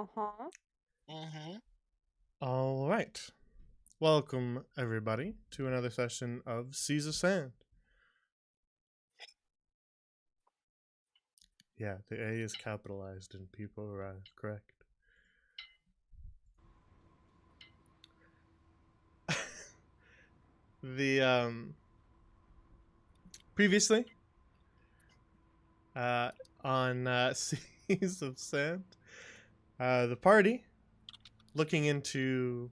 Uh-huh. Mm-hmm. All right. Welcome, everybody, to another session of Seas of Sand. Yeah, the A is capitalized and people arrive, correct? the previously uh on Seas of Sand, the party looking into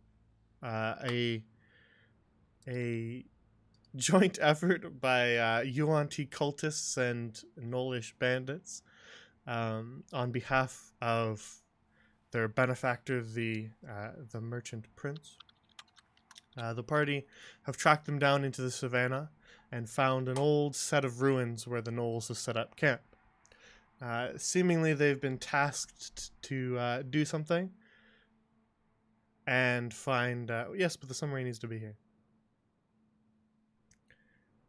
a joint effort by Yuan-Ti cultists and Nolish bandits on behalf of their benefactor, the merchant prince. The party have tracked them down into the savannah and found an old set of ruins where the Knolls have set up camp. Seemingly, they've been tasked to do something and find. Yes, but the summary needs to be here.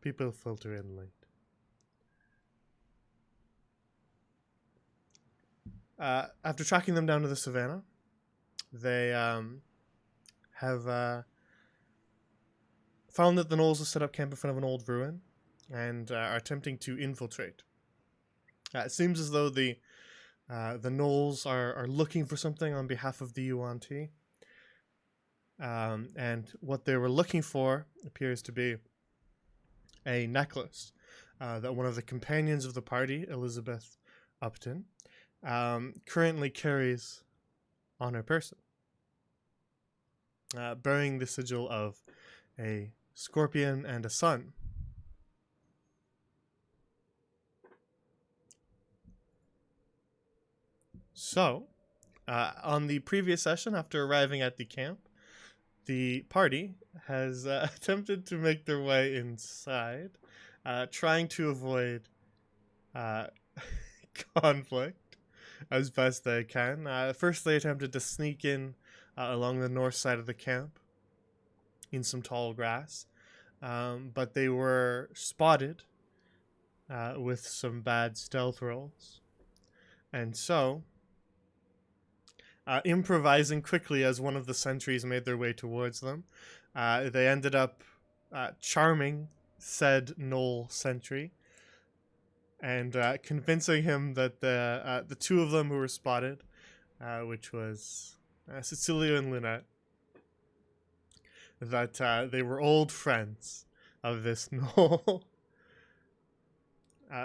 People filter in late. After tracking them down to the savannah, they have found that the Knolls have set up camp in front of an old ruin and are attempting to infiltrate. It seems as though the Knolls are looking for something on behalf of the Yuan-Ti. And what they were looking for appears to be a necklace that one of the companions of the party, Elizabeth Upton, currently carries on her person, bearing the sigil of a scorpion and a sun. So, on the previous session, after arriving at the camp, the party has attempted to make their way inside, trying to avoid conflict as best they can. First, they attempted to sneak in along the north side of the camp in some tall grass, but they were spotted with some bad stealth rolls. And so, improvising quickly as one of the sentries made their way towards them, they ended up charming said Gnoll sentry and convincing him that the two of them who were spotted, which was Cecilia and Lynette, that they were old friends of this Gnoll.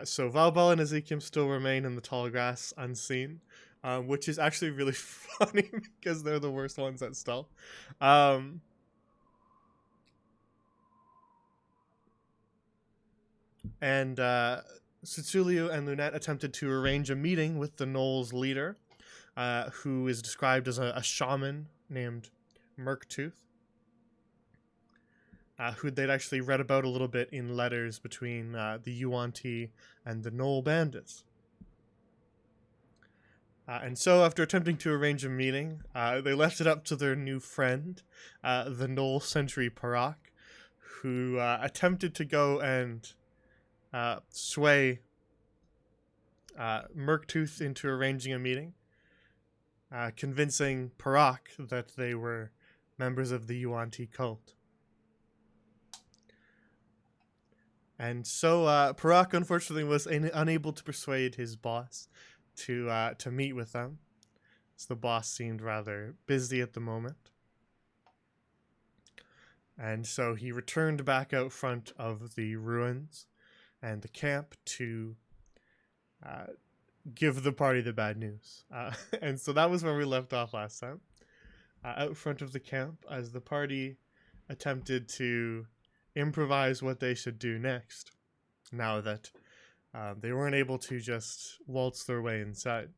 So Valbal and Ezekiel still remain in the tall grass unseen, which is actually really funny because they're the worst ones at stealth. And Cecilio and Lunette attempted to arrange a meeting with the Knolls leader, who is described as a shaman named Murktooth, who they'd actually read about a little bit in letters between the Yuan-Ti and the Gnoll bandits. And so, after attempting to arrange a meeting, they left it up to their new friend, the Gnoll sentry Parak, who attempted to go and sway Murktooth into arranging a meeting, convincing Parak that they were members of the Yuan-Ti cult. And so Parak, unfortunately, was unable to persuade his boss to meet with them, as the boss seemed rather busy at the moment. And so he returned back out front of the ruins and the camp to give the party the bad news. And so that was where we left off last time, out front of the camp, as the party attempted to improvise what they should do next, now that they weren't able to just waltz their way inside.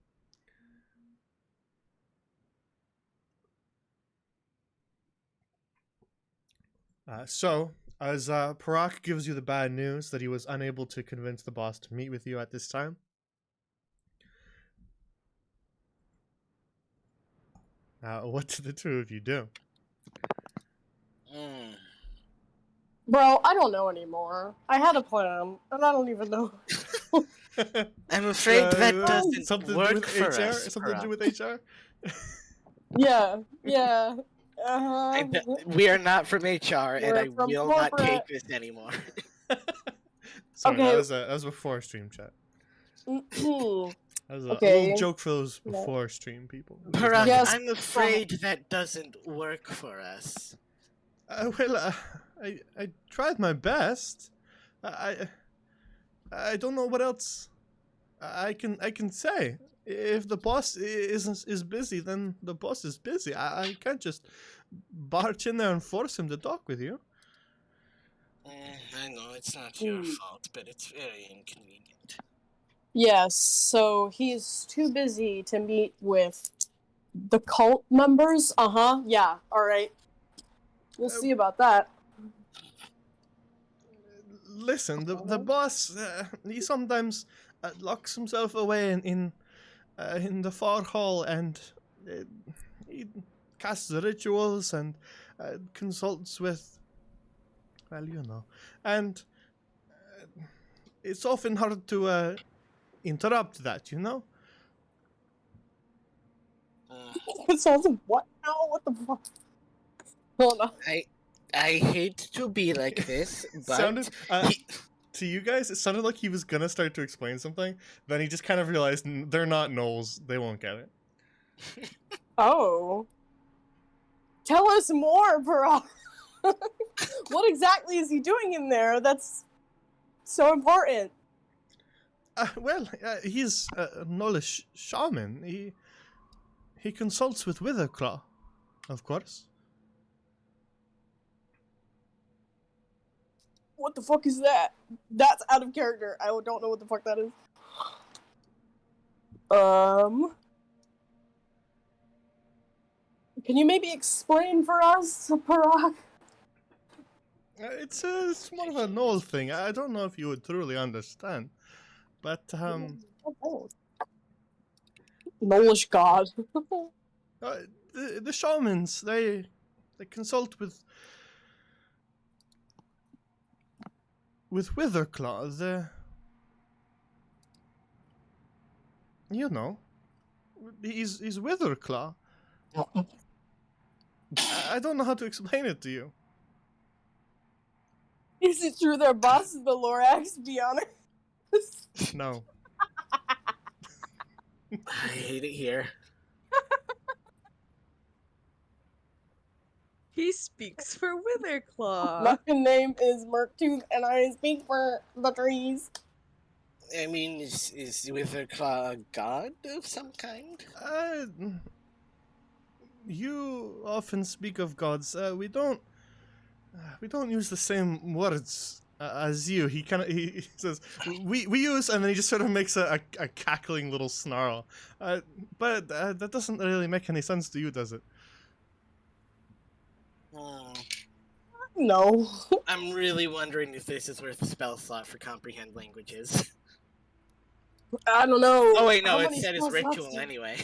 So, as Parak gives you the bad news that he was unable to convince the boss to meet with you at this time, what did the two of you do? Bro, I don't know anymore. I had a plan, and I don't even know. I'm afraid that doesn't something work to do with for HR? us. Something to do with HR? Yeah, yeah. Uh-huh. We are not from HR, and We're I from will not take corporate. this anymore. Sorry, Okay. that was before stream chat. Mhm. That was a little Okay. joke for those Yeah. before stream people. Barack, Yes. I'm afraid that doesn't work for us. I tried my best. I I don't know what else I can say. If the boss is busy, then the boss is busy. I can't just barge in there and force him to talk with you. I know it's not your Hmm. fault, but it's very inconvenient. Yes, so he's too busy to meet with the cult members. Uh-huh. Yeah, alright. We'll see about that. Listen, the boss he sometimes locks himself away in the far hall and he casts rituals and consults with, well, you know, and it's often hard to interrupt that, you know. It sounds like what now? What the fuck? Hold on. I hate to be like this, but Sounded to you guys, it sounded like he was gonna start to explain something. Then he just kind of realized they're not gnolls; they won't get it. Oh. Tell us more, Barack. What exactly is he doing in there that's so important? He's a knowledge shaman. He consults with Witherclaw, of course. What the fuck is that? That's out of character. I don't know what the fuck that is. Can you maybe explain for us, Parag? It's more of a gnoll thing. I don't know if you would truly understand, but Knowledge god. the shamans they consult with Witherclaw. He's Witherclaw. I don't know how to explain it to you. Is it true their boss is the Lorax? Be honest. No. I hate it here. He speaks for Witherclaw. My name is Murktooth, and I speak for the trees. I mean, is Witherclaw a god of some kind? You often speak of gods. We don't use the same words as you. He says we use, and then he just sort of makes a cackling little snarl. But that doesn't really make any sense to you, does it? No. I'm really wondering if this is worth a spell slot for comprehend languages. I don't know. Oh wait, no, How it many said it's spell slots ritual do you- anyway.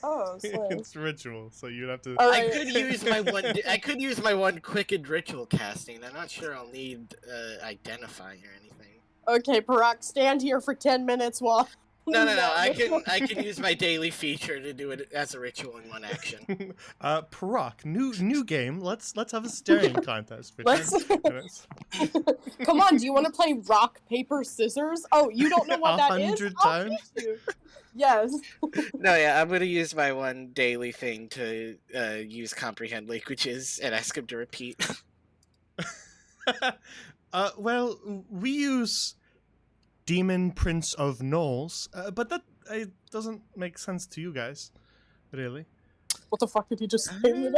Oh, slay. It's ritual, so you'd have to. Alright. I could use my one. I could use my one quickened ritual casting. I'm not sure I'll need identify or anything. Okay, Parag, stand here for 10 minutes while... No. I can use my daily feature to do it as a ritual in one action. Parag, new game. Let's have a staring contest for 10 minutes. Come on, do you want to play rock, paper, scissors? Oh, you don't know what that is? 100 I'll times? teach you. Yes. No, yeah, I'm gonna use my one daily thing to use comprehend languages and ask him to repeat. Well, we use Demon Prince of Gnolls, but that doesn't make sense to you guys, really. What the fuck did you just say?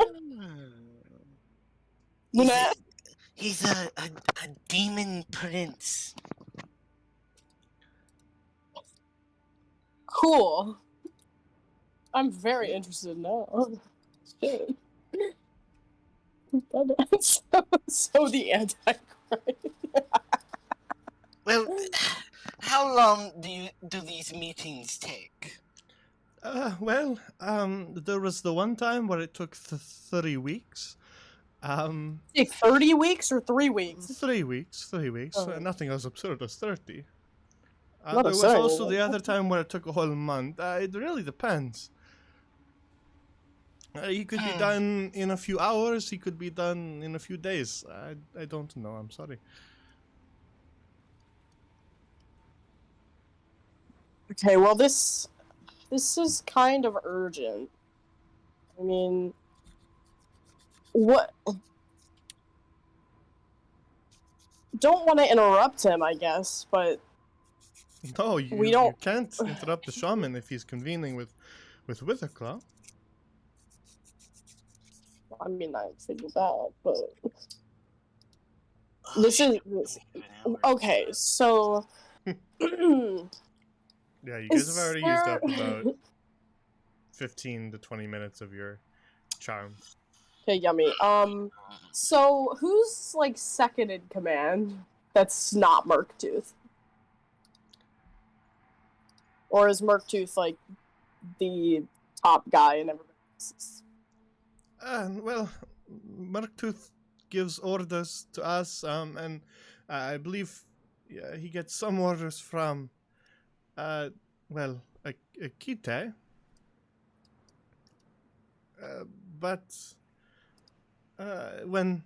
Ah. He's a demon prince. Cool. I'm very interested now. Shit. So the Antichrist. Well, how long do these meetings take? There was the one time where it took 3 weeks. Take 30 weeks or 3 weeks? 3 weeks. 3 weeks. Oh. Nothing as absurd as 30. Not There was absurd. also the other time where it took a whole month. It really depends. He could be done in a few hours. He could be done in a few days. I don't know. I'm sorry. Okay, well this is kind of urgent. I mean, what? Don't want to interrupt him, I guess, but No, We you don't- can't interrupt the shaman if he's convening with Witherclaw. I mean I figured that, but this is okay. So, Yeah, you guys have already used up there- about 15 to 20 minutes of your charm. Okay, yummy. So who's like second in command? That's not Murktooth. Or is Murktooth like the top guy in everybody else's? Well, Murktooth gives orders to us, and I believe he gets some orders from, well, Akite. But when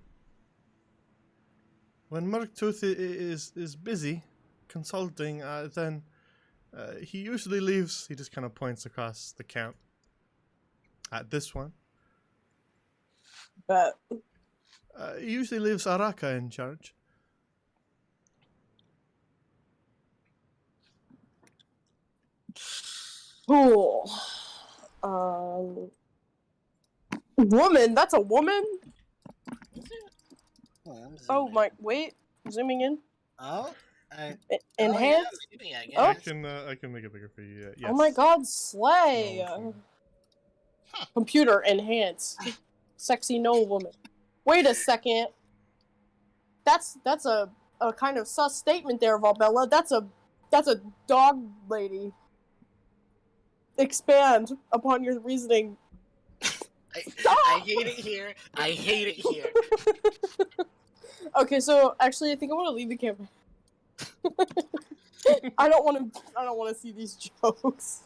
Murktooth is busy consulting, then he usually leaves. He just kind of points across the camp at this one. But He usually leaves Araka in charge. cool. Woman? That's a woman? Oh my! Wait, zooming in. Oh, Enhance. Maybe, I Oh. guess. I can make it bigger for you. Yes. Oh my God! Slay. No, Computer enhance. Sexy no woman. Wait a second. That's a kind of sus statement there, Valbella. That's a dog lady. Expand upon your reasoning. I hate it here. I hate it here. Okay, so actually, I think I want to leave the camera. I don't want to see these jokes.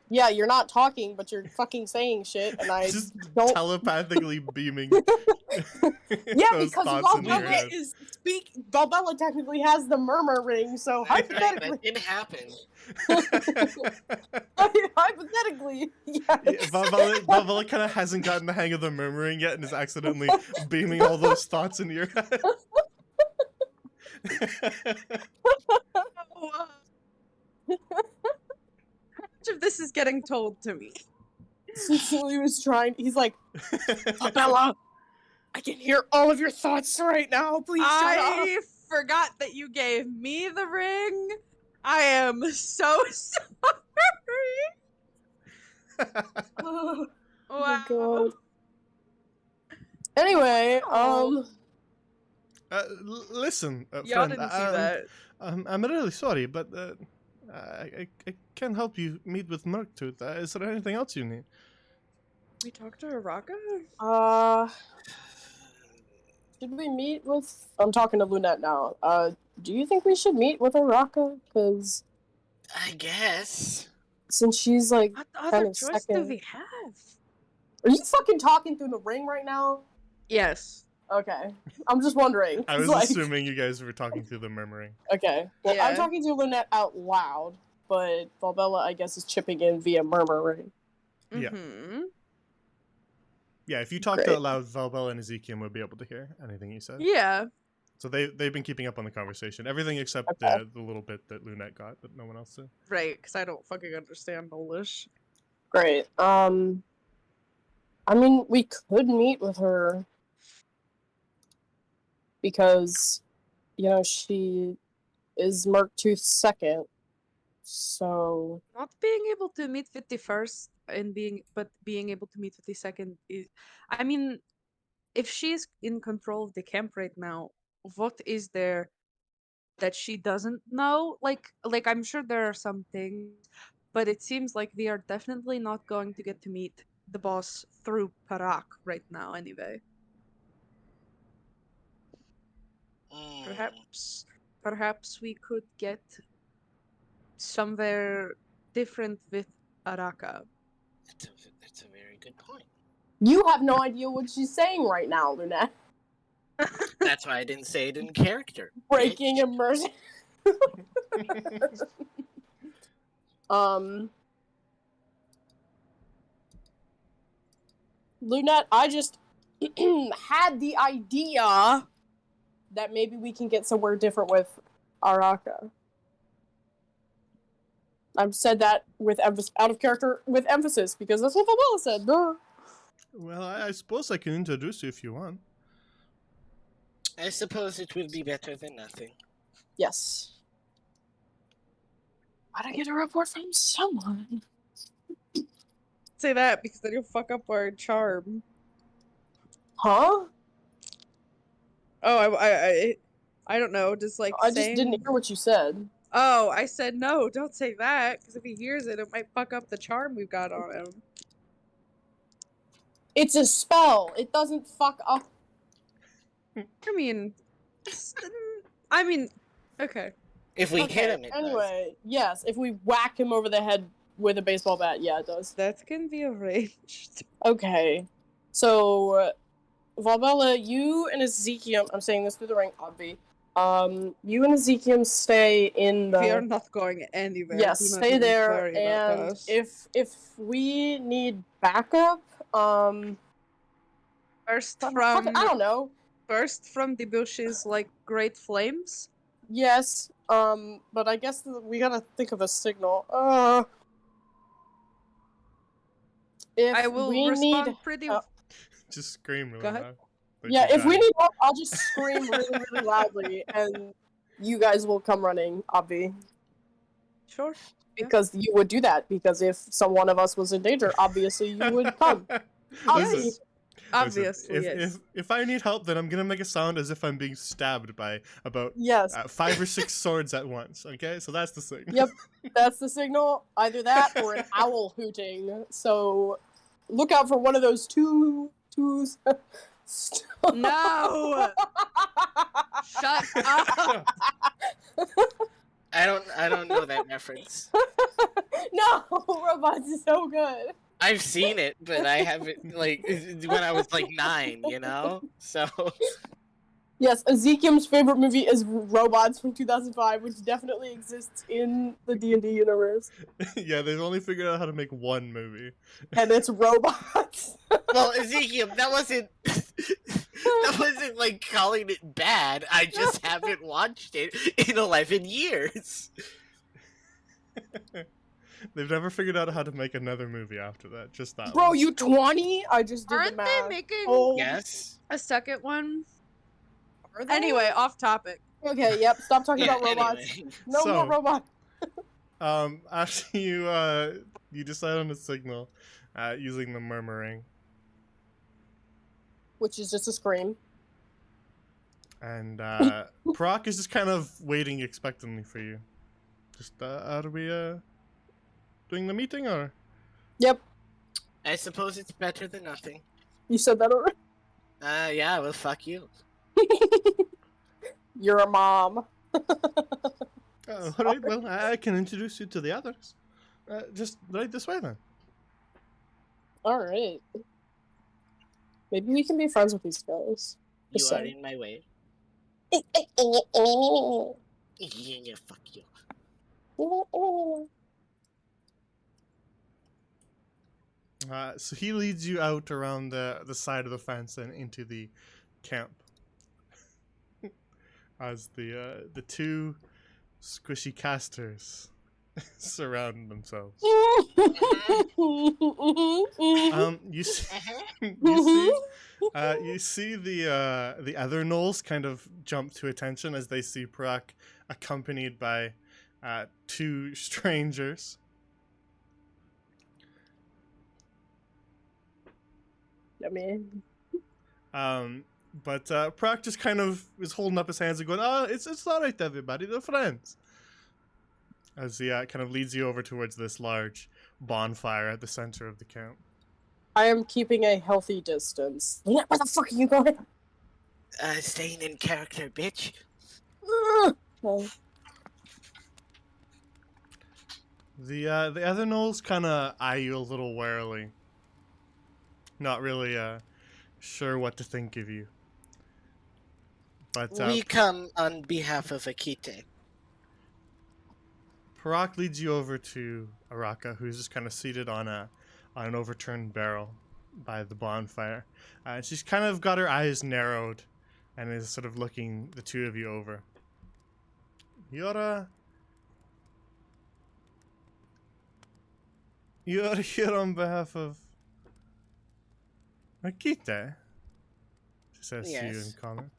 Yeah, you're not talking, but you're fucking saying shit, and I just don't. telepathically beaming. Yeah, those because thoughts into your Valbella head. is Valbella technically has the murmur ring, so Right, hypothetically, that did happen. hypothetically, yes. Valvala kind of hasn't gotten the hang of the murmuring yet and is accidentally beaming all those thoughts into your head. How much of this is getting told to me? He was trying. He's like, Bella, I can hear all of your thoughts right now. Please shut I forgot that you gave me the ring. I am so sorry. up. Oh Wow. my God. Anyway, Listen, Y'all friend, didn't see that. I'm really sorry, but I can help you meet with Murktooth. Is there anything else you need? We talked to Araka? should we meet with? I'm talking to Lunette now. Do you think we should meet with Araka? Because I guess. since she's like, What kind other of choice do second. we have? Are you fucking talking through the ring right now? Yes. Okay, I'm just wondering. I was like, assuming you guys were talking through the murmuring. Okay, well, Yeah. I'm talking to Lunette out loud, but Valbella, I guess, is chipping in via murmuring. Yeah. Mm-hmm. Yeah, if you talked Great. out loud, Valbella and Ezekiel would be able to hear anything you said. Yeah. So they've been keeping up on the conversation. Everything except Okay. the little bit that Lunette got that no one else did. Right, because I don't fucking understand Polish. Great. I mean, we could meet with her because, you know, she is Murktooth's second. So Not being able to meet with the first and being able to meet with the second is, I mean, if she's in control of the camp right now, what is there that she doesn't know? Like I'm sure there are some things, but it seems like we are definitely not going to get to meet the boss through Parak right now anyway. Mm. Perhaps we could get somewhere different with Araka? That's a very good point. You have no idea what she's saying right now, Lynette. That's why I didn't say it in character. Breaking bitch. immersion. Lunette, I just had the idea that maybe we can get somewhere different with Araka. I've said that with out of character with emphasis because that's what Valhalla said. Duh. Well, I suppose I can introduce you if you want. I suppose it will be better than nothing. Yes. Gotta get a report from someone. Say that because then you'll fuck up our charm. Huh? Oh, I don't know. Just like I just saying... didn't hear what you said. Oh, I said no. Don't say that because if he hears it, it might fuck up the charm we've got on him. It's a spell. It doesn't fuck up. I mean, okay. If we Okay, hit him, it does. anyway, yes, if we whack him over the head with a baseball bat, yeah, it does. That can be arranged. Okay. So, Valbella, you and Ezekiel, I'm saying this through the ring, obvi. You and Ezekiel stay in the... We are not going anywhere. Yes, Do not stay even there, worry about and us. if we need backup, First fuck, from I don't know. first from the bushes like great flames. Yes, but I guess we gotta think of a signal. If I will we respond need... pretty. Just scream really Go ahead. loud. like Yeah, you're if we dying. need help, I'll just scream really, really loudly, and you guys will come running, obvi. Sure. Yeah. Because you would do that, because if one of us was in danger, obviously you would come. Listen, Obvi. Obviously, if, yes. if I need help, then I'm gonna make a sound as if I'm being stabbed by about Yes, 5 or 6 swords at once. Okay, so that's the thing. Yep. that's the signal. Either that or an owl hooting. So look out for one of those twos. No! Shut up! I don't know that reference. No, robots is so good. I've seen it, but I haven't when I was like 9, you know? So Yes, Ezekiel's favorite movie is Robots from 2005, which definitely exists in the D&D universe. Yeah, they've only figured out how to make one movie. And it's robots. well, Ezekiel, that wasn't like calling it bad. I just haven't watched it in 11 years. They've never figured out how to make another movie after that. Just that Bro, one. you 20? I just did the Aren't they math. making Oh, Yes. a second one? are they? Anyway, off topic. Okay, yep, stop talking Yeah, about robots. anyway. No So- more robots. After you decide on a signal, using the murmuring, Which is just a scream. and Proc is just kind of waiting expectantly for you. Just are we doing the meeting or? Yep, I suppose it's better than nothing. you said that already. Yeah, well, fuck you. You're a mom. All right. Well, I can introduce you to the others. Just right this way then. Alright. Maybe we can be friends with these guys. You Just are saying. in my way. Yeah, fuck you. So he leads you out around the side of the fence and into the camp. As the 2 squishy casters surround themselves. You see, you see the other gnolls kind of jump to attention as they see Proc accompanied by 2 strangers. I mean, But Proc just kind of is holding up his hands and going, "Oh, it's all right, everybody. They're friends." As he kind of leads you over towards this large bonfire at the center of the camp. I am keeping a healthy distance. Where the fuck are you going? Staying in character, bitch. No. The other gnolls kind of eye you a little warily, not really sure what to think of you. But We come on behalf of Akite. Parak leads you over to Araka, who's just kind of seated on an overturned barrel by the bonfire. She's kind of got her eyes narrowed and is sort of looking the two of you over. You're here on behalf of Akite, she says to you in Yes. common.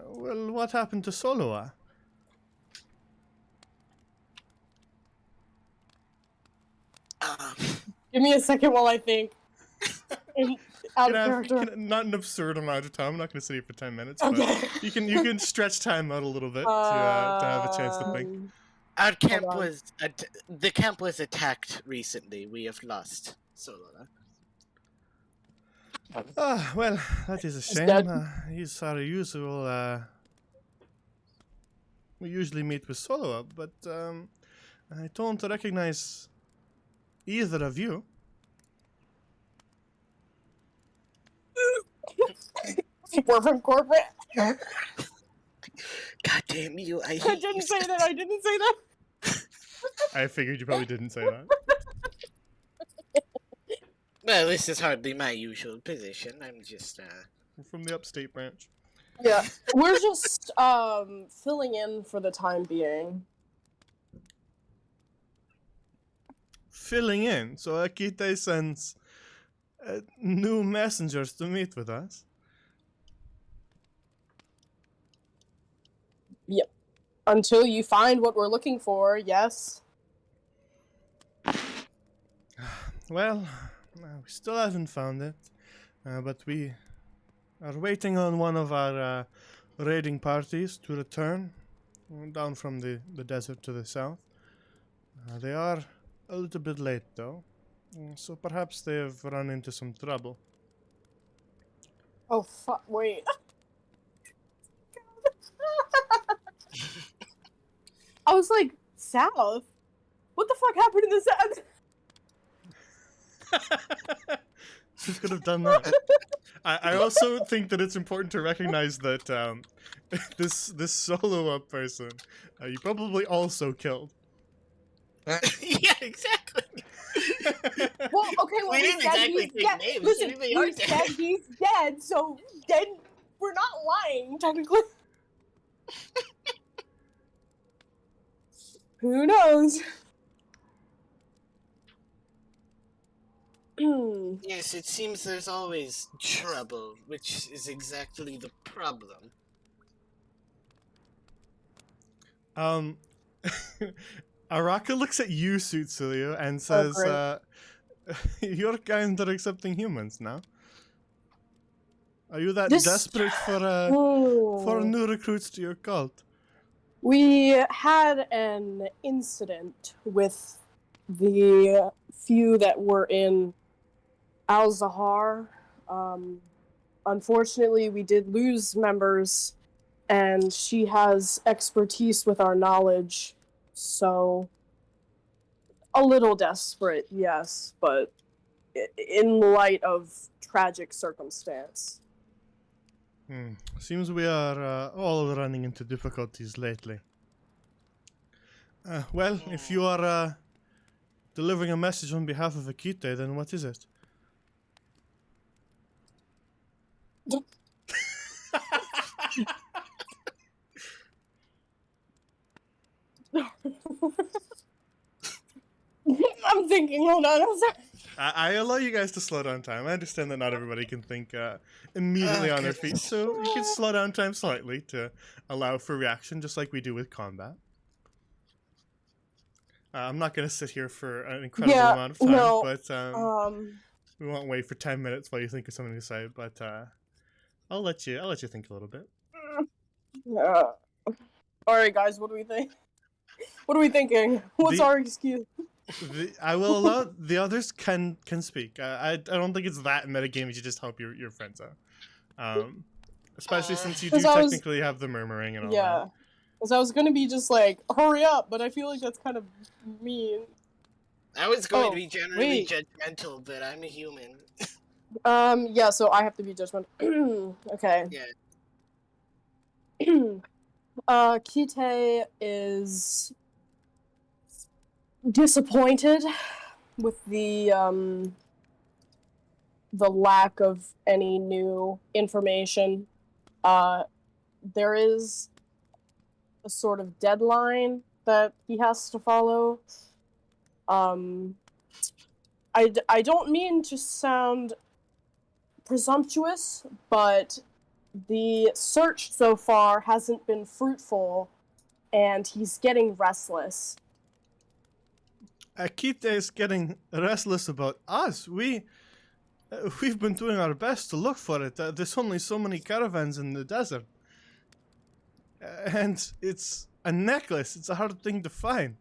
Well, what happened to Soloa? Um, Give me a second while I think. Out of character. Not an absurd amount of time. I'm not going to sit here for 10 minutes, Okay. but you can stretch time out a little bit to have a chance to think. our camp on. was the camp was attacked recently. We have lost Solana. Ah, well, that is a shame. dead. He's our usual. We usually meet with Soloa, but I don't recognize either of you. We're from corporate. God damn you! I hate I didn't you. say that. I didn't say that. I figured you probably didn't say that. Well, this is hardly my usual position. I'm just I'm from the upstate branch. Yeah, we're just filling in for the time being. Filling in, so Akite sends new messengers to meet with us. Until you find what we're looking for, yes. Well, we still haven't found it, but we are waiting on one of our raiding parties to return down from the desert to the south. They are a little bit late, though, so perhaps they have run into some trouble. Oh, fuck, wait. I was like, south? What the fuck happened in the south? She could have done that. I also think that it's important to recognize that this solo up person you probably also killed. yeah, exactly. Well, okay, well, We he didn't said exactly he's take dead. names, Listen, we he are said dead. he's dead, so then we're not lying, technically. Who knows? Yes, it seems there's always trouble, which is exactly the problem. Araka looks at you, Sutsuliu, and says, great. "You're kind of accepting humans now. Are you that This- desperate for new recruits to your cult?" We had an incident with the few that were in Al Zahar. Unfortunately, we did lose members, and she has expertise with our knowledge, so a little desperate, yes, but in light of tragic circumstance. Seems we are all running into difficulties lately. Well, if you are delivering a message on behalf of Akite, then what is it? I'm thinking, hold on, I'm sorry. I allow you guys to slow down time. I understand that not everybody can think immediately on their feet, goodness. so you can slow down time slightly to allow for reaction, just like we do with combat. I'm not going to sit here for an incredible Yeah, amount of time, no, but we won't wait for 10 minutes while you think of something to say. But I'll let you think a little bit. Alright, guys, what do we think? What are we thinking? What's The- our excuse? I will allow the others can speak. I don't think it's that metagame. You just help your friends out. Especially since you do 'Cause I was- technically have the murmuring and all Yeah. Because I was gonna be just like, hurry up, but I feel like that's kind of mean. I was going Oh, to be generally wait. judgmental, but I'm a human. Yeah, so I have to be judgmental. Okay. Yeah. Kite is disappointed with the lack of any new information. There is a sort of deadline that he has to follow. I don't mean to sound presumptuous, but the search so far hasn't been fruitful, and he's getting restless. Akita is getting restless about us. We've been doing our best to look for it. There's only so many caravans in the desert. And it's a necklace. It's a hard thing to find.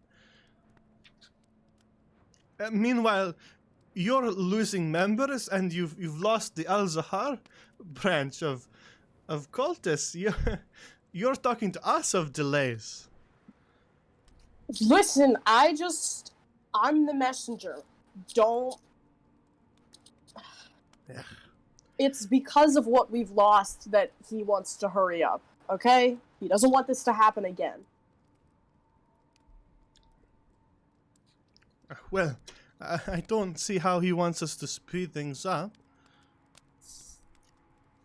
Meanwhile, you're losing members, and you've lost the Al Zahar branch of cultists. You're talking to us of delays. Listen, I'm the messenger. Don't. Yeah. It's because of what we've lost that he wants to hurry up, okay? He doesn't want this to happen again. Well, I don't see how he wants us to speed things up.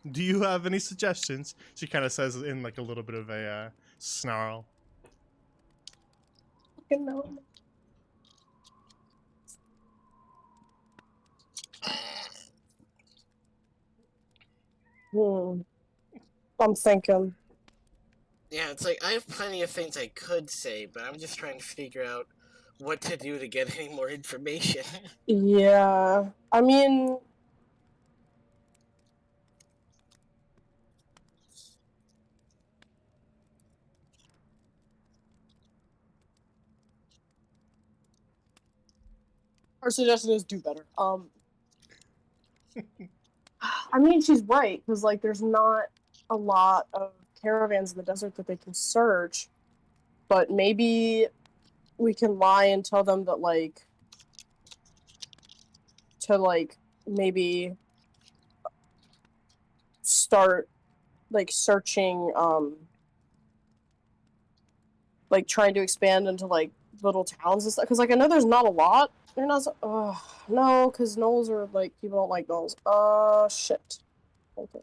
Do you have any suggestions? She kind of says in like a little bit of a snarl. Fucking no. I'm thinking. Yeah, it's like I have plenty of things I could say, but I'm just trying to figure out what to do to get any more information. Yeah. I mean. Her suggestion is do better. I mean, she's right, because, like, there's not a lot of caravans in the desert that they can search, but maybe we can lie and tell them that, like, to, like, maybe start, like, searching, like, trying to expand into, like, little towns and stuff, because, like, I know there's not a lot. They're not so, no, because gnolls are, like, people don't like gnolls. Shit. Okay.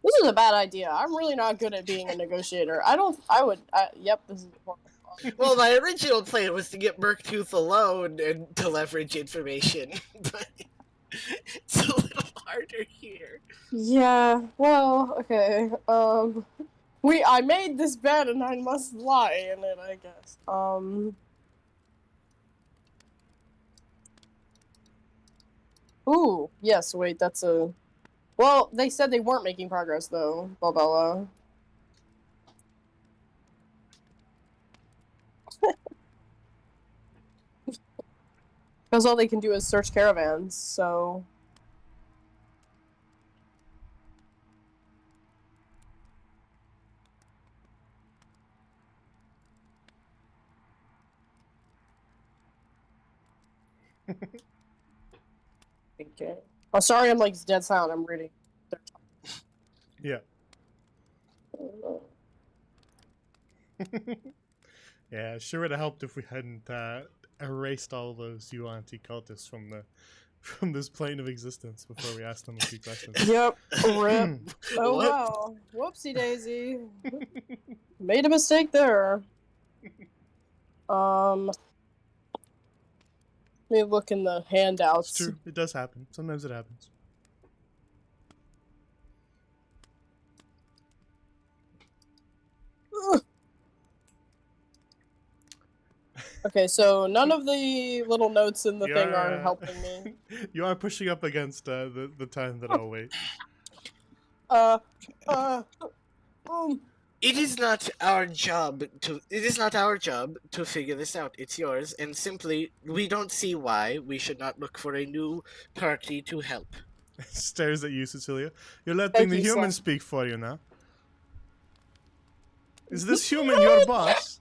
This is a bad idea. I'm really not good at being a negotiator. Yep, this is horrible. Well, my original plan was to get Murktooth alone and to leverage information, but it's a little harder here. Yeah, well, okay. I made this bed and I must lie in it, I guess. Ooh, yes, wait, that's a... Well, they said they weren't making progress, though, Balbella. Because all they can do is search caravans, so... Okay. Oh, sorry, I'm like dead silent. I'm reading. Yeah. Yeah, sure would have helped if we hadn't erased all those Yuan-Ti cultists from this plane of existence before we asked them a few questions. Yep. Rip. Oh What? wow. Whoopsie daisy. Made a mistake there. Let me look in the handouts. It's true. It does happen. Sometimes it happens. Okay, so none of the little notes in the You thing are, are helping me. You are pushing up against the time that I'll wait. It is not our job to figure this out. It's yours, and simply we don't see why we should not look for a new party to help. Stares at you, Cecilia. You're letting Thank the you, human son. speak for you now. Is this human your boss?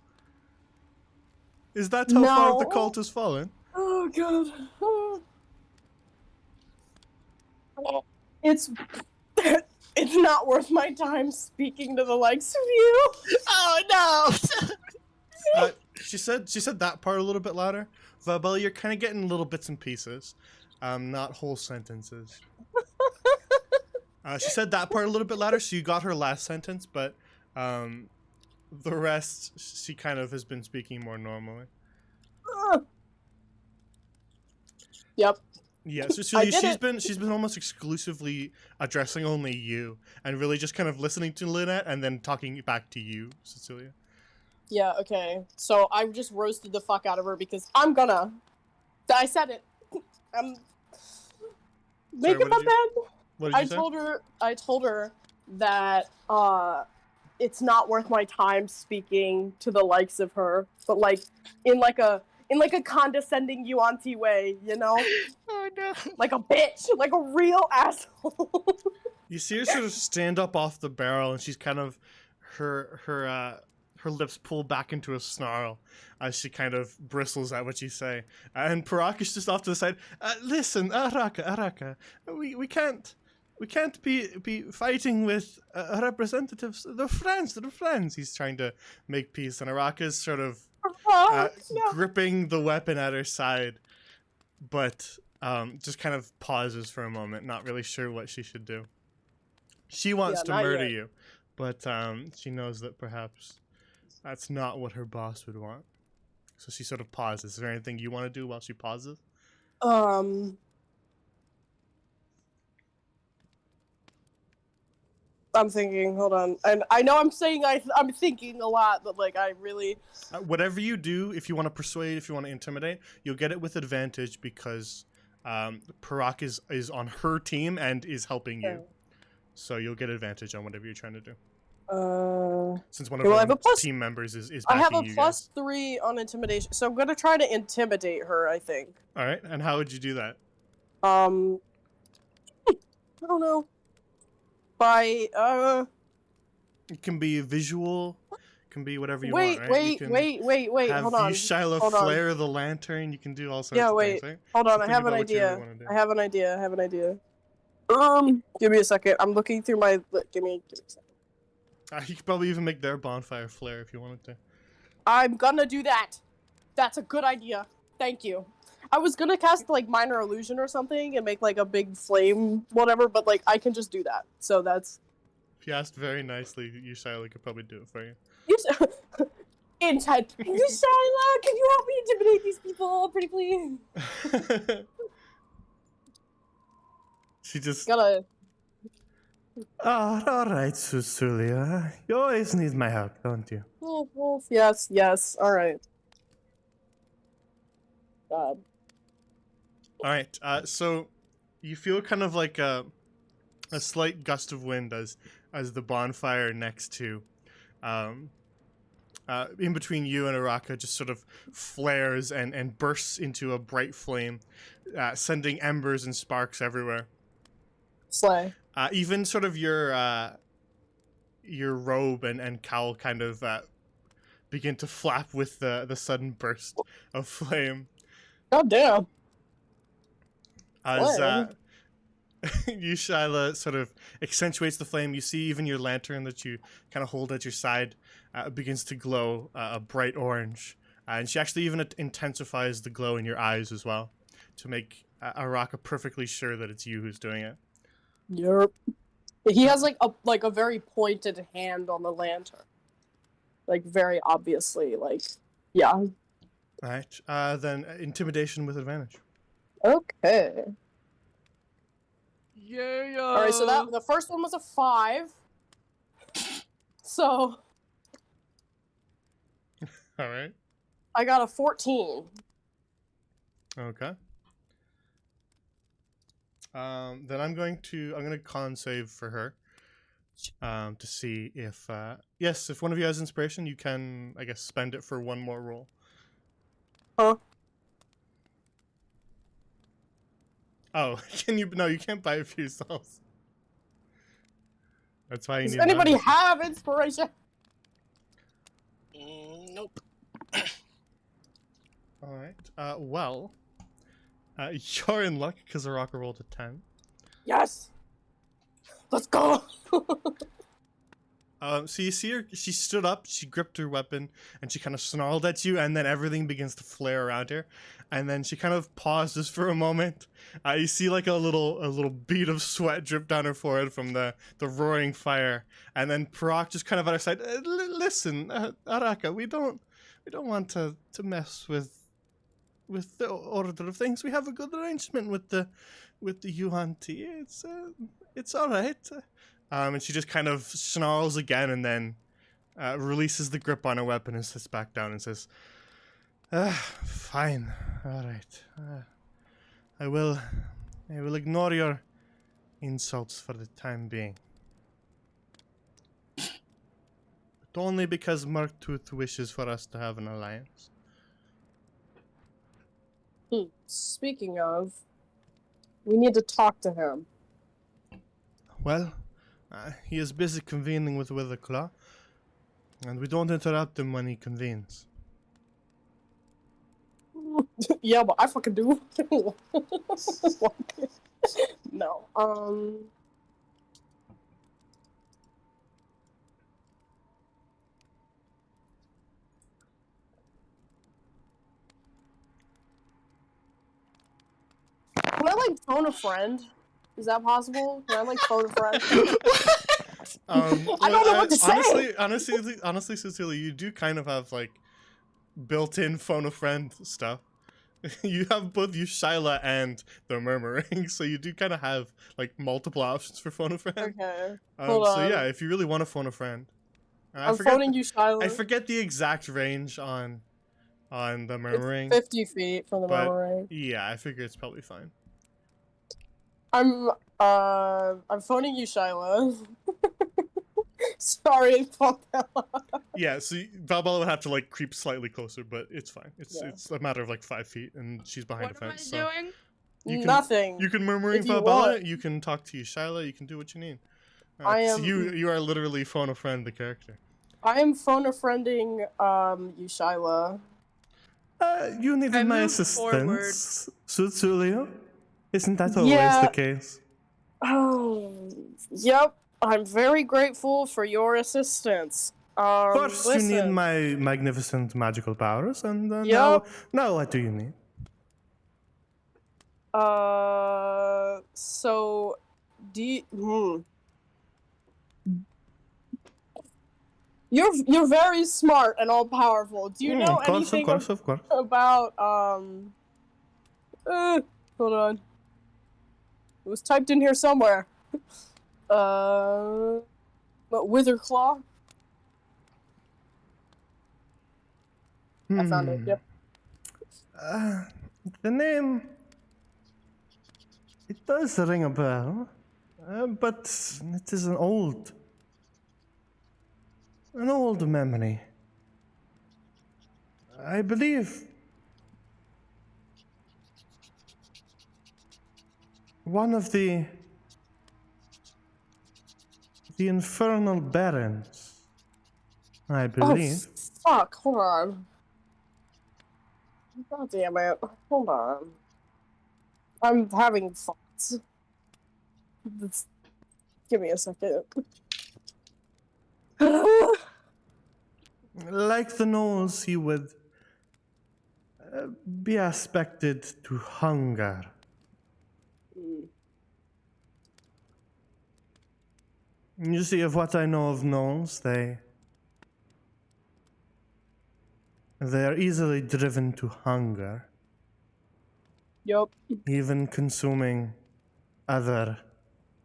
Is that how far the No. cult has fallen? Oh god. It's it's not worth my time speaking to the likes of you. Oh no! She said that part a little bit louder. Valbella, you're kind of getting little bits and pieces, not whole sentences. She said that part a little bit louder, so you got her last sentence, but the rest she kind of has been speaking more normally. Yep. Yeah, so she's been almost exclusively addressing only you and really just kind of listening to Lynette and then talking back to you, Cecilia. Yeah, okay. So I just roasted the fuck out of her because I'm gonna. I said it. I'm making what my did bed. What did you say? I told her that it's not worth my time speaking to the likes of her, but like in like a condescending Yuan-Ti way, you know? Oh no! Like a bitch, like a real asshole. You see her sort of stand up off the barrel, and she's kind of her lips pull back into a snarl as she kind of bristles at what you say. And Parak is just off to the side. Listen, Araka, we can't be fighting with representatives. They're friends. He's trying to make peace, and Araka's sort of No. gripping the weapon at her side, but just kind of pauses for a moment, not really sure what she should do. She wants to not murder yet. you, but she knows that perhaps that's not what her boss would want. So she sort of pauses. Is there anything you want to do while she pauses? I'm thinking. Hold on. And I know I'm saying I'm thinking a lot, but like I really. Whatever you do, if you want to persuade, if you want to intimidate, you'll get it with advantage because Parak is on her team and is helping you. So you'll get advantage on whatever you're trying to do. Since one of I have her a plus- team members is I backing have a you plus guys. 3 on intimidation, so I'm gonna try to intimidate her. I think. All right, and how would you do that? I don't know. By It can be visual, it can be whatever you wait, want, right? wait. Have Hold on. Shiloh Hold on. flare the lantern. You can do all sorts Yeah, of wait. things, right? Hold on. So I think have an about what you really idea. wanna do. I have an idea. Give me a second. I'm looking through my. Give me a second. You could probably even make their bonfire flare if you wanted to. I'm gonna do that. That's a good idea. Thank you. I was gonna cast like minor illusion or something and make like a big flame, whatever, but like I can just do that. So that's. If you asked very nicely, you Shiloh could probably do it for you. Inside. Shyla, can you help me intimidate these people, pretty please? She just. Gotta. All right, Cecilia. You always need my help, don't you? Yes. All right. God. All right. So you feel kind of like a slight gust of wind as the bonfire next to, in between you and Araka, just sort of flares and bursts into a bright flame, sending embers and sparks everywhere. Slay. Even sort of your robe and cowl kind of begin to flap with the sudden burst of flame. God damn. As Flame? you, Shyla, sort of accentuates the flame. You see even your lantern that you kind of hold at your side begins to glow a bright orange. And she actually even intensifies the glow in your eyes as well to make Araka perfectly sure that it's you who's doing it. Yep. He has like a very pointed hand on the lantern. Like very obviously, like yeah. All right. Then intimidation with advantage. Okay. Yeah. All right. So that the first one was a 5. So All right. I got a 14. Okay. Then I'm gonna con save for her. To see if yes, if one of you has inspiration, you can, I guess, spend it for one more roll. Huh? Oh, can you? No, you can't buy it for yourselves. That's why you Does need. anybody numbers. have inspiration? Nope. All right. Well, you're in luck because Araka rolled a 10. Yes. Let's go. So you see her, she stood up, she gripped her weapon, and she kind of snarled at you, and then everything begins to flare around her. And then she kind of pauses for a moment. You see like a little bead of sweat drip down her forehead from the roaring fire. And then Parak just kind of at her side, listen, Araka, we don't want to mess with the order of things. We have a good arrangement with the Yuan-Ti. It's all right. And she just kind of snarls again and then releases the grip on her weapon and sits back down and says, fine, all right. I will ignore your insults for the time being. But only because Murktooth wishes for us to have an alliance. Speaking of, we need to talk to him. Well, he is busy convening with Witherclaw, and we don't interrupt him when he convenes. Yeah, but I fucking do. No. Can I like phone a friend? Is that possible? Can I like phone a friend? I don't know what to say. Honestly, Cecilia, you do kind of have like built-in phone a friend stuff. You have both Yushaila and the Murmuring, so you do kind of have like multiple options for phone a friend. Okay. Hold So on. yeah, if you really want to phone a friend, I'm phoning you, Shiloh. I forget the exact range on the Murmuring. It's 50 feet from the but Murmuring. yeah, I figure it's probably fine. I'm phoning you, Shiloh. Sorry, Valbella. Yeah, so Valbella would have to like creep slightly closer, but it's fine. Yeah. It's a matter of like 5 feet, and she's behind What a am I fence. So doing? you can- Nothing. you can Murmuring If you Valbella. want. You can talk to Yushaila. You can do what you need. I 'Cause am- You are literally phone a friend the character. I am phone a friending you, Shiloh. You needed I my moved assistance, Sutsulio. Isn't that always Yeah. the case? Oh, yep. I'm very grateful for your assistance. Of course, Listen. you need my magnificent magical powers, and Yup. now what do you need? So, You're very smart and all powerful. Do you know of course, anything of course. about hold on. It was typed in here somewhere. Witherclaw? I found it. Yep. The name. It does ring a bell, but it is an old memory. I believe one of the infernal barons, I believe. Oh, fuck. Hold on. God damn it. Hold on. I'm having thoughts. Give me a second. Like the gnolls, he would be aspected to hunger. You see, of what I know of gnolls, they are easily driven to hunger, Yup. even consuming other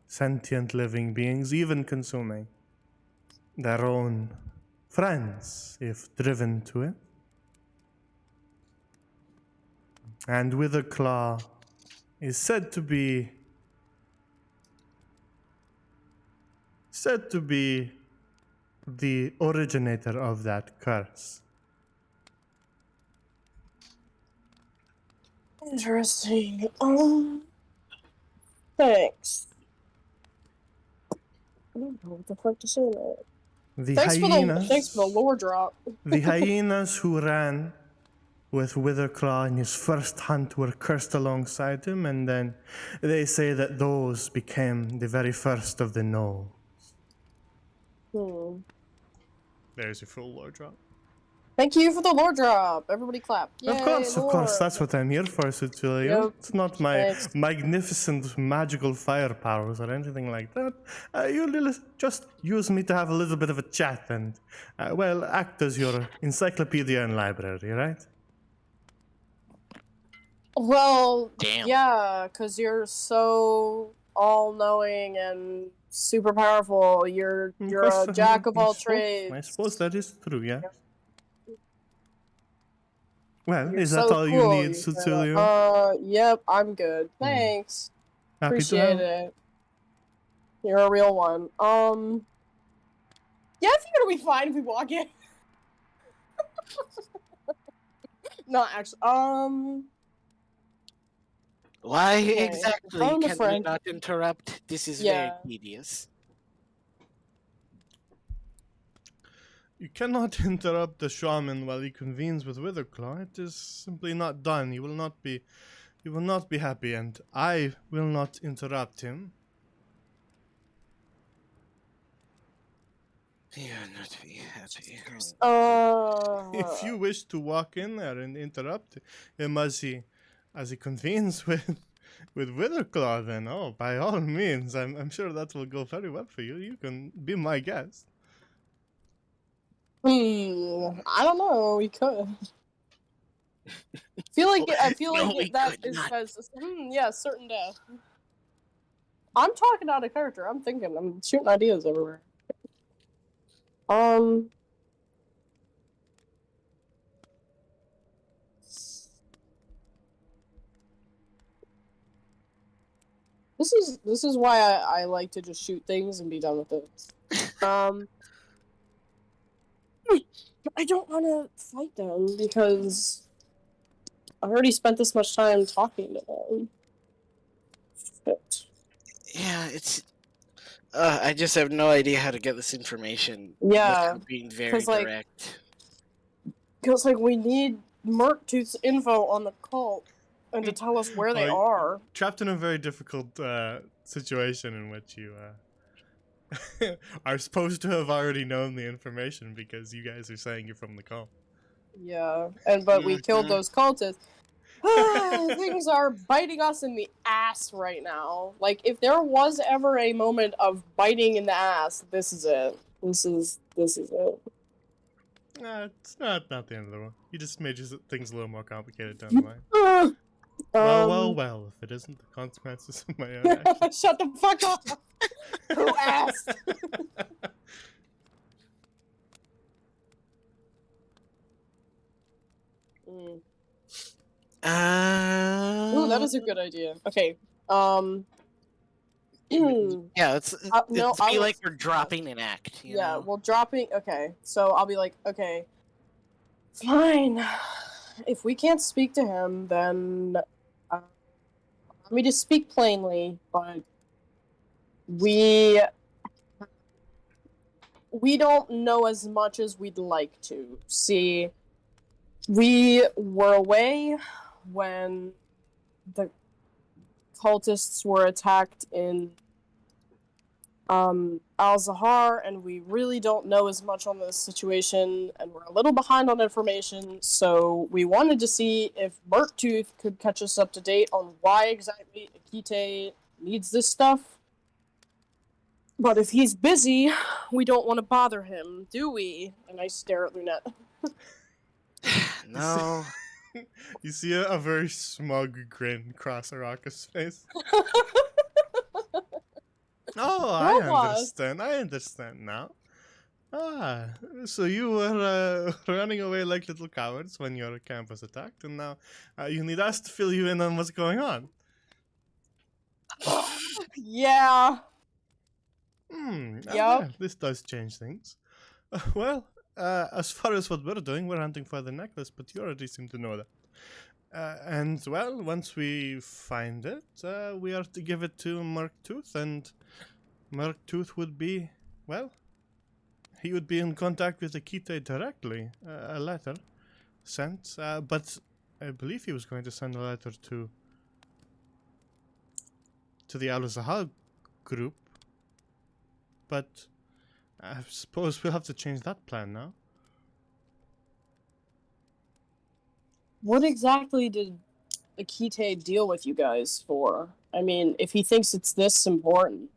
sentient living beings, even consuming their own friends, if driven to it. And Witherclaw is said to be the originator of that curse. Interesting. Thanks. I don't know what the fuck to say now. The Thanks for hyenas, the lore drop. the hyenas who ran with Witherclaw in his first hunt were cursed alongside him, and then they say that those became the very first of the gnolls. There's your full lore drop. Thank you for the lore drop. Everybody clap. Yay, Of course, lore. that's what I'm here for, Cecilia. Yep, It's not my thanks. magnificent magical fire powers or anything like that. Just use me to have a little bit of a chat and, act as your encyclopedia and library, right? Well, Damn. yeah, because you're so all-knowing and super powerful. You're Of a course, jack of I all suppose- trades. I suppose that is true, yeah. Well, You're is that so all cool, you need, you said that. Cecilia? Yep, I'm good. Thanks. Happy to Appreciate help. it. You're a real one. Yeah, I think it'll be fine if we walk in. Not actually. Why Okay, exactly phone a can we friend. not interrupt? This is Yeah. very tedious. You cannot interrupt the shaman while he convenes with Witherclaw. It is simply not done. He will not be happy, and I will not interrupt him. Yeah, not be happy. If you wish to walk in there and interrupt him as he convenes with Witherclaw, then by all means, I'm sure that will go very well for you. You can be my guest. I don't know. We could. I feel like No, we that could is not. yeah, certain death. I'm talking out of character. I'm thinking. I'm shooting ideas everywhere. This is why I like to just shoot things and be done with it. I don't want to fight them because I already spent this much time talking to them. Shit. Yeah, it's. I just have no idea how to get this information. Yeah, without being very 'cause, like- direct. Because, like, we need Murktooth's info on the cult and to tell us where they Like- are. Trapped in a very difficult situation in which you are supposed to have already known the information because you guys are saying you're from the cult. Yeah, but we killed Mhm. those cultists. Things are biting us in the ass right now. Like, if there was ever a moment of biting in the ass, this is it. This is it. It's not the end of the world. You just made things a little more complicated down the line. Well, if it isn't the consequences of my own actions. Shut the fuck up! Who asked? Mm. Ooh, that is a good idea. Okay. Yeah, it's no, it's I be was- like we're dropping an act. You yeah, know? well, dropping. Okay, so I'll be like, okay, fine. If we can't speak to him, then let me just speak plainly. But we don't know as much as we'd like to. See, we were away when the cultists were attacked in Al-Zahar, and we really don't know as much on this situation, and we're a little behind on information, so we wanted to see if Murktooth could catch us up to date on why exactly Akite needs this stuff. But if he's busy, we don't want to bother him, do we? And I stare at Lunette. No. You see a very smug grin cross Araka's face. Oh, I Robust. understand now. So you were running away like little cowards when your camp was attacked, and now you need us to fill you in on what's going on. Yeah. Yeah, this does change things. Well, as far as what we're doing, we're hunting for the necklace, but you already seem to know that. And, well, once we find it, we are to give it to Murktooth, and Murktooth would be, well, he would be in contact with Akite directly, a letter. sent, but I believe he was going to send a letter to the Al Zahal group. But I suppose we'll have to change that plan now. What exactly did Akite deal with you guys for? I mean, if he thinks it's this important.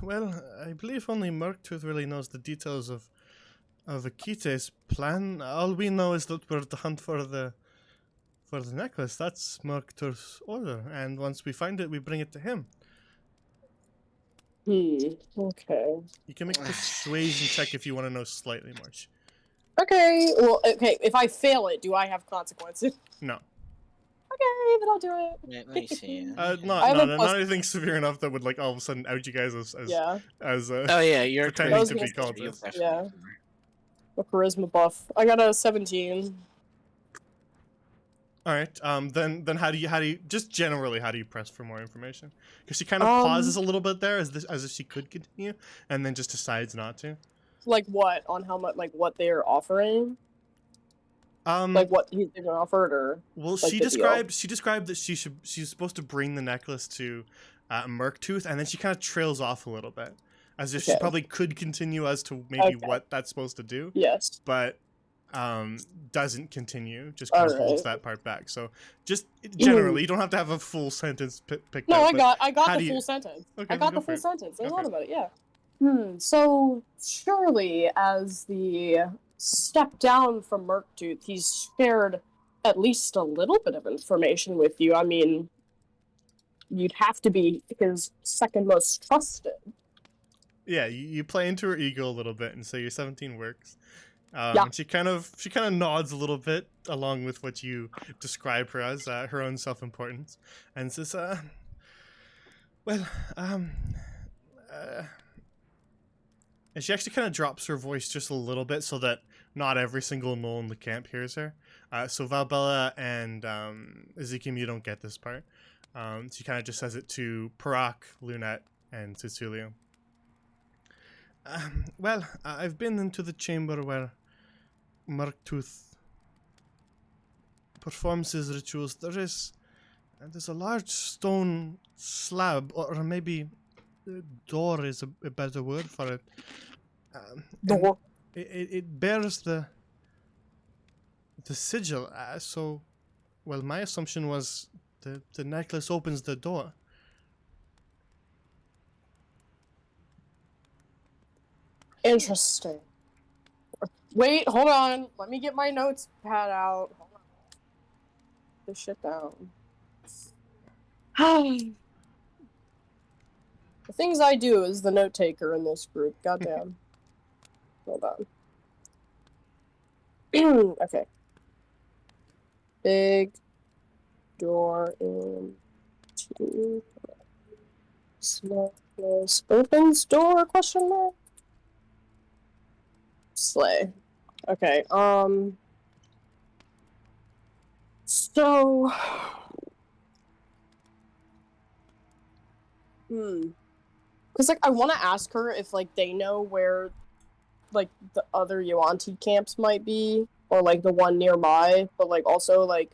Well, I believe only Murktooth really knows the details of Akite's plan. All we know is that we're to hunt for the necklace. That's Murktooth's order, and once we find it, we bring it to him. Okay. You can make a persuasion check if you want to know slightly more. Okay, well, okay, if I fail it, do I have consequences? No. Okay, then I'll do it. Let me see. Not anything severe enough that would like all of a sudden out you guys as Yeah, Oh yeah, you're pretending to be cultists. Yeah. a charisma buff. I got a 17. All right. Then how do you just generally how do you press for more information? Because she kind of pauses a little bit there as if she could continue, and then just decides not to. Like what? On how much? Like what they're offering? Um. Like what he's been offered, or Well, like she the deal? described that she's supposed to bring the necklace to Murktooth, and then she kind of trails off a little bit, as if she Okay. probably could continue as to maybe Okay. what that's supposed to do, Yes. but doesn't continue. Just kind of holds Alright. that part back. So just generally, you don't have to have a full sentence picked No, out. I got how the do you- full sentence. Okay, I got then go the for full it. sentence. I Go for thought it. about it. Yeah. So surely, as the step down from Murktooth, he's shared at least a little bit of information with you. I mean, you'd have to be his second most trusted. Yeah, you play into her ego a little bit and say your 17 works. Yeah. And she kind of nods a little bit along with what you describe her as, her own self-importance, and says, well, and she actually kind of drops her voice just a little bit so that not every single Knoll in the camp hears her. So Valbella and Ezekiel, you don't get this part. She kind of just says it to Parak, Lunette, and Cecilio. Well, I've been into the chamber where Murktooth performs his rituals. There's a large stone slab, or maybe door is a better word for it. And Door. it bears the sigil. So, well, my assumption was the necklace opens the door. Interesting. Wait, hold on. Let me get my notes pad out. Hold on. This shit down. The things I do as the note taker in this group. Goddamn. Hold on. Okay. Big door into small close opens door question mark? Slay. Okay, so because like I want to ask her if like they know where like the other Yuan-Ti camps might be, or like the one nearby, but like also like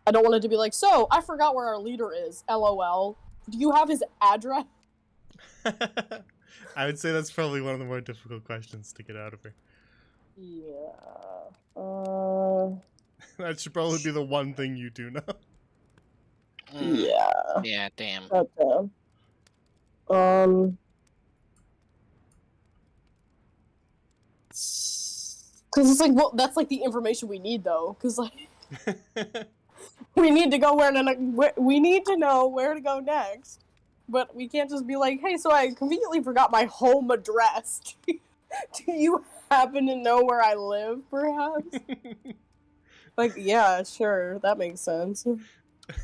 I don't want it to be like, so I forgot where our leader is, LOL. Do you have his address? I would say that's probably one of the more difficult questions to get out of her. Yeah. That should probably be the one thing you do know. Yeah. Yeah, damn. Okay. Because it's like, well, that's like the information we need, though. Because like, we need to go we need to know where to go next. But we can't just be like, hey, so I conveniently forgot my home address. Do you happen to know where I live, perhaps? Like, yeah, sure, that makes sense.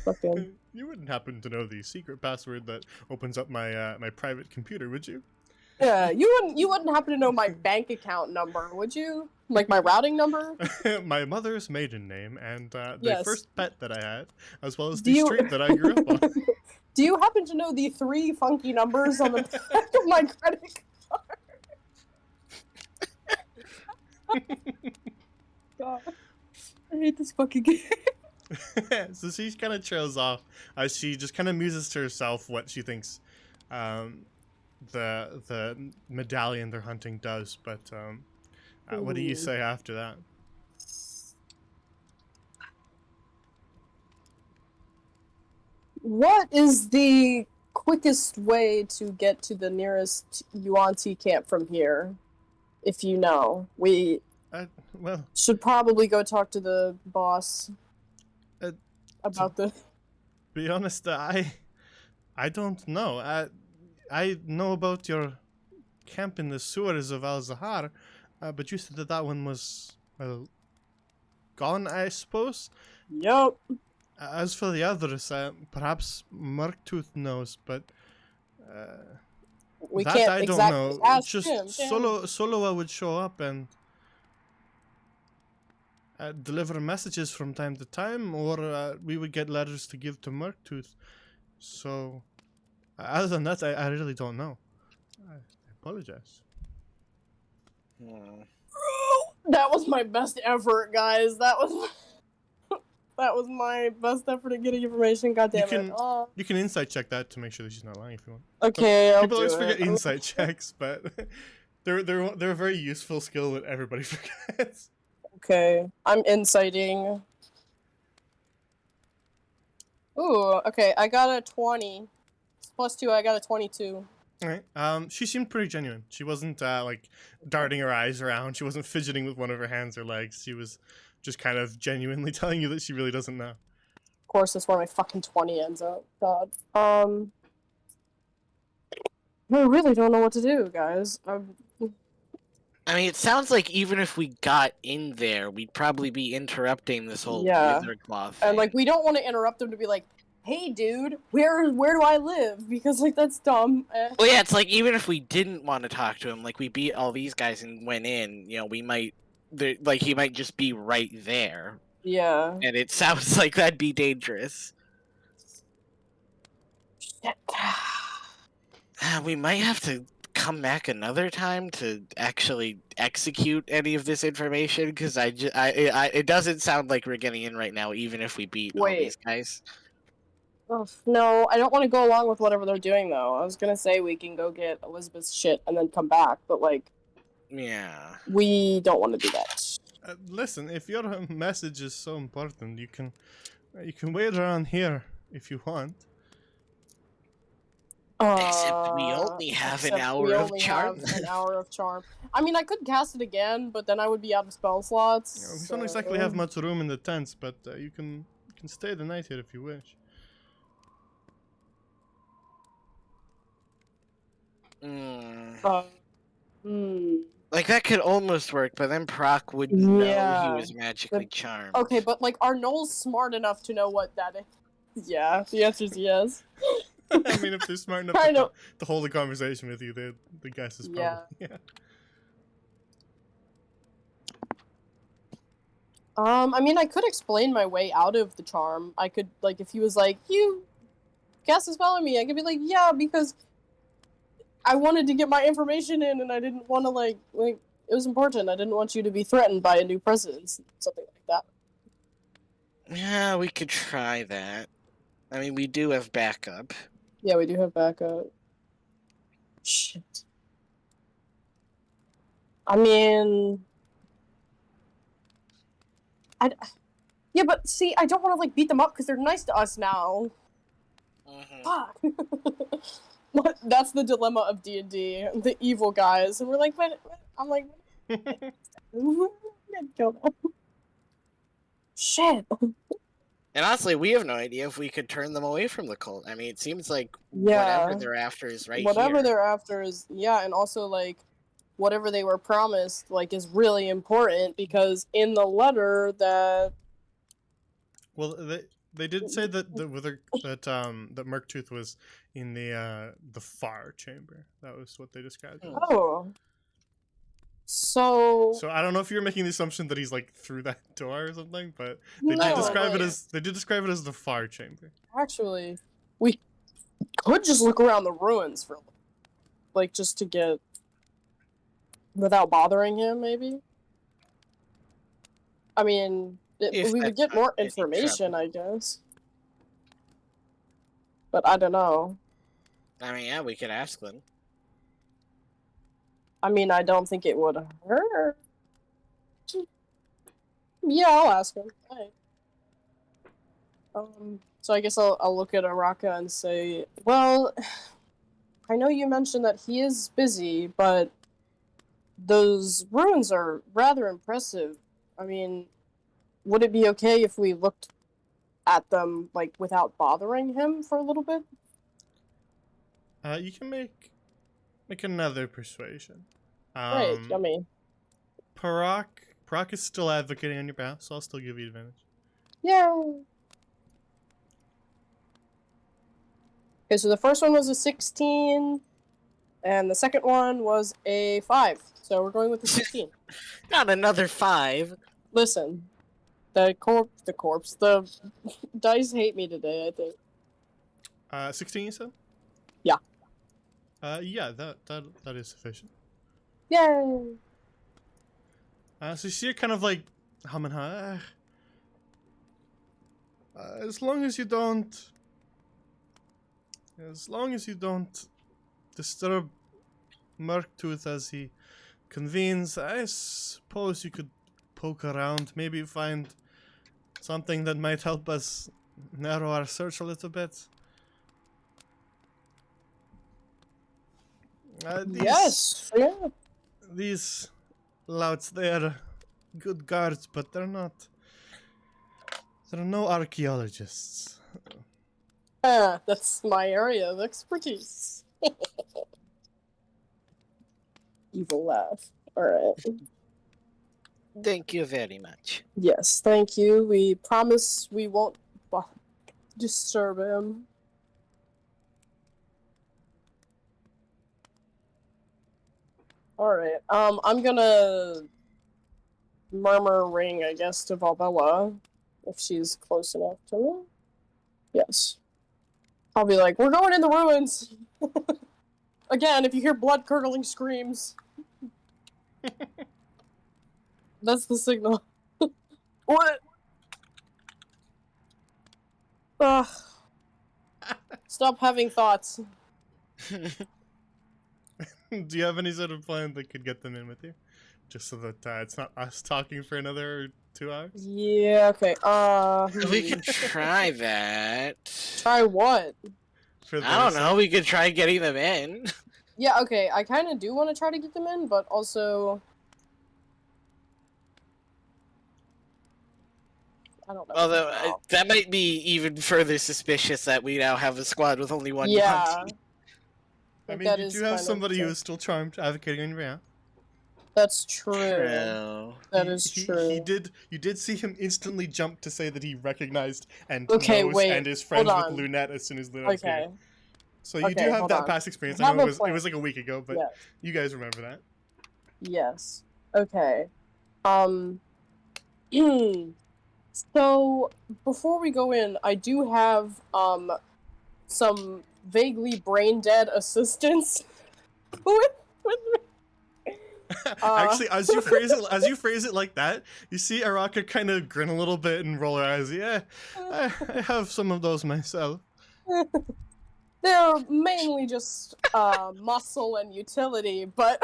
Fucking. You wouldn't happen to know the secret password that opens up my my private computer, would you? Yeah, you wouldn't happen to know my bank account number, would you? Like my routing number? My mother's maiden name and the Yes. first pet that I had, as well as Do the you- street that I grew up on. Do you happen to know the 3 funky numbers on the back of my credit card? god. I hate this fucking game. So she kind of trails off as she just kind of muses to herself what she thinks the medallion they're hunting does. But what do you say after that? What is the quickest way to get to the nearest Yuan-Ti camp from here? If you know. We Well, should probably go talk to the boss about the... be honest, I don't know. I know about your camp in the sewers of Al-Zahar, but you said that one was, well, gone, I suppose? Yup. As for the others, perhaps Murktooth knows, but We that can't I don't exactly know. ask Just him. Soloa would show up and deliver messages from time to time, or we would get letters to give to Murktooth. So, other than that, I really don't know. I apologize. That was my best effort, guys. That was that was my best effort at getting information. God damn it. You can insight check that to make sure that she's not lying if you want. Okay, I'll People do always it. forget insight checks, but they're a very useful skill that everybody forgets. Okay, I'm inciting. Ooh, okay, I got a 20. Plus 2, I got a 22. Alright. She seemed pretty genuine. She wasn't like darting her eyes around. She wasn't fidgeting with one of her hands or legs. She was just kind of genuinely telling you that she really doesn't know. Of course, that's where my fucking 20 ends up. God. I really don't know what to do, guys. I mean, it sounds like even if we got in there, we'd probably be interrupting this whole Yeah. Witherclaw thing. And like, we don't want to interrupt them to be like, "Hey, dude, where do I live?" Because like that's dumb. Well, yeah, it's like even if we didn't want to talk to him, like we beat all these guys and went in, you know, we might, like he might just be right there, Yeah. and it sounds like that'd be dangerous. Shit. We might have to come back another time to actually execute any of this information because it doesn't sound like we're getting in right now, even if we beat all these guys. Oh, no, I don't want to go along with whatever they're doing, though. I was gonna say we can go get Elizabeth's shit and then come back, but, like, Yeah. we don't want to do that. Listen, if your message is so important, you can wait around here if you want. Except we only have an hour of charm. An hour of charm. I mean, I could cast it again, but then I would be out of spell slots. You know, we don't exactly have much room in the tents, but you can stay the night here if you wish. Like that could almost work, but then Proc would know Yeah. he was magically charmed. Okay, but like, are Knowles smart enough to know what that is? Yeah, the answer is yes. I mean, if they're smart enough to hold a conversation with you, the guess is probably yeah. I mean, I could explain my way out of the charm. I could, like, if he was like, "You cast a spell on me," I could be like, "Yeah, because I wanted to get my information in, and I didn't want to like it was important. I didn't want you to be threatened by a new president, something like that." Yeah, we could try that. I mean, we do have backup. Yeah, we do have backup. Shit. I mean, yeah, but see, I don't want to like beat them up because they're nice to us now. Fuck. That's the dilemma of D&D. The evil guys, and we're like, but I'm like, kill them. Shit. And honestly, we have no idea if we could turn them away from the cult. I mean, it seems like Yeah. whatever they're after is right Whatever here. they're after is, yeah, and also, like, whatever they were promised, like, is really important, because in the letter that... Well, they did say that Murktooth was in the far chamber. That was what they described. Oh. So I don't know if you're making the assumption that he's like through that door or something, but No, they did describe it as the far chamber. Actually, we could just look around the ruins for, like, just to get... without bothering him, maybe? I mean, If we would that's get not more any information, trouble. I guess. But I don't know. I mean, yeah, we could ask them. I mean, I don't think it would hurt. Yeah, I'll ask him. Alright. So I guess I'll look at Araka and say, well, I know you mentioned that he is busy, but those ruins are rather impressive. I mean, would it be okay if we looked at them, like, without bothering him for a little bit? You can make another persuasion. Great, yummy. Parak is still advocating on your behalf, so I'll still give you advantage. Yeah. Okay, so the first one was a 16, and the second one was a 5. So we're going with the 16. Not another 5. Listen, the dice hate me today, I think. 16 you said? Yeah. Yeah, that is sufficient. Yay! So you see it kind of like humming high. As long as you don't disturb Murktooth as he convenes, I suppose you could poke around, maybe find something that might help us narrow our search a little bit. Yes, yeah. These louts, they are good guards, but they're no archaeologists. That's my area of expertise. Evil laugh. Alright. Thank you very much. Yes, thank you. We promise we won't disturb him. Alright, I'm gonna murmur ring, I guess, to Valbella, if she's close enough to me. Yes. I'll be like, we're going in the ruins! Again, if you hear blood-curdling screams. That's the signal. What? Ugh. Stop having thoughts. Do you have any sort of plan that could get them in with you? Just so that it's not us talking for another 2 hours? Yeah, okay, We can try that. Try what? I don't know. We could try getting them in. Yeah, okay, I kind of do want to try to get them in, but also... I don't know. Although, that might be even further suspicious that we now have a squad with only one Yeah. Yuan-ti. I mean, you do have somebody who is still charmed, advocating on your behalf. That's true. True. That is true. You did see him instantly jump to say that he recognized and Okay, knows wait, and is friends with hold on. Lunette as soon as Lunette was Okay. here. So you Okay, do have hold that on. past experience. I I have know a it plan. was like a week ago, but Yeah. you guys remember that. Yes. Okay. So before we go in, I do have some vaguely brain dead assistants with me. Actually, as you phrase it like that, you see Araka kind of grin a little bit and roll her eyes. Yeah, I have some of those myself. They're mainly just muscle and utility, but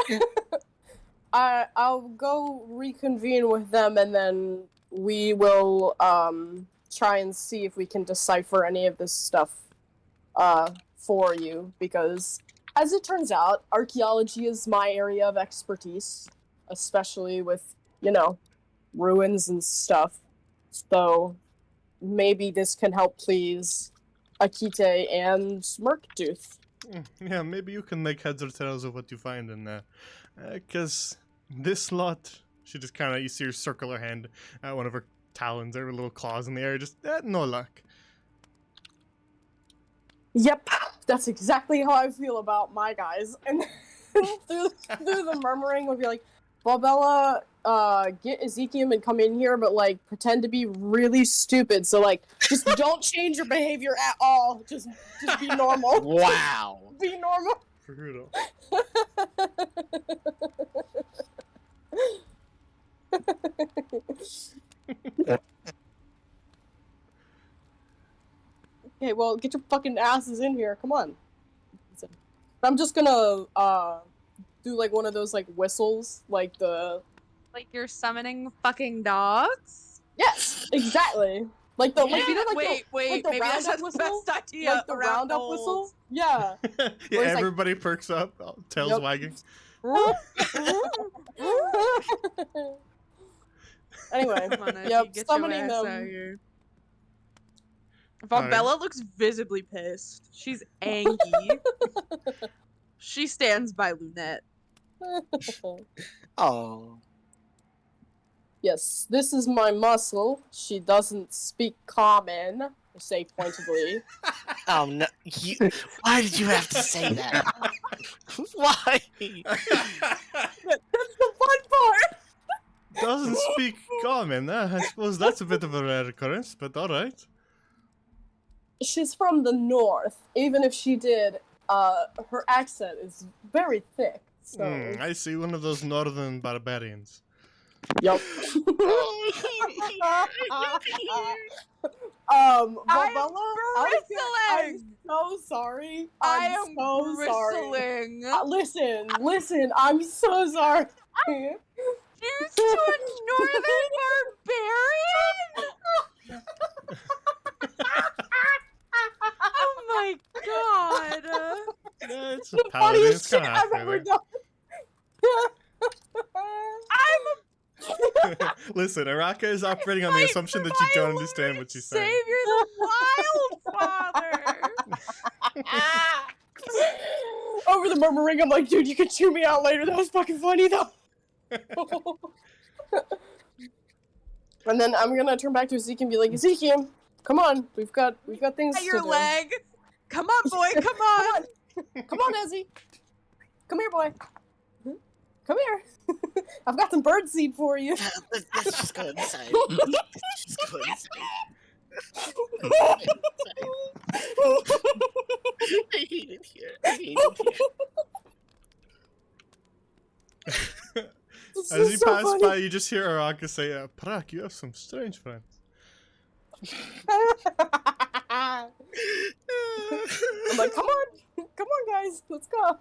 I'll go reconvene with them, and then we will try and see if we can decipher any of this stuff for you, because as it turns out, archaeology is my area of expertise, especially with, you know, ruins and stuff. So maybe this can help please Akite and Murktooth. Yeah, maybe you can make heads or tails of what you find in there. Because this lot, she just kind of, you see her circle her hand at one of her talons, her little claws in the air, just, no luck. Yep, that's exactly how I feel about my guys. And through the murmuring, we'll be like, Valbella, get Ezekiel and come in here, but, like, pretend to be really stupid. So, like, just don't change your behavior at all. Just be normal. Wow. Be normal. Brutal. Okay, well, get your fucking asses in here. Come on. I'm just gonna do like one of those like whistles, like the Like you're summoning fucking dogs? yes, exactly. Like the like you know like wait, like the maybe that's roundup not the whistle, best idea. like the around roundup holes. whistle. Yeah. Yeah, Where it's like- everybody perks up, tails Yep. wagging. Anyway, Come on, Ezzy, yep, get summoning your ass out them. here. Alright. Bella looks visibly pissed. She's angry. She stands by Lunette. Oh. Yes, this is my muscle. She doesn't speak common. I say pointedly. Oh no! Why did you have to say that? Why? That's the fun part. Doesn't speak common. I suppose that's a bit of a rare occurrence, but alright. She's from the north. Even if she did, her accent is very thick. So, I see, one of those northern barbarians. yup. I am Bella, I'm so sorry. I I'm am so sorry. bristling. Listen, I'm so sorry. Used to a northern barbarian? Oh my god. Yeah, it's a The paladin, funniest it's shit kinda I've ever halfway done. there. Listen, Araka is operating on the assumption that you don't understand what she's saying. Savior the Wildfather. Over the murmuring, I'm like, dude, you can chew me out later. That was fucking funny though. And then I'm gonna turn back to Ezekiel and be like, Ezekiel, come on, we've got things At to your do. leg. Come on, boy, come on. Come on, Ezzy. Come here, boy. Come here. I've got some bird seed for you. Let's just go inside. Let's just go inside. I hate it here. I hate it here. This As is you so pass funny. by, you just hear Araka say, Prak, you have some strange friends. I'm like, come on, guys, let's go.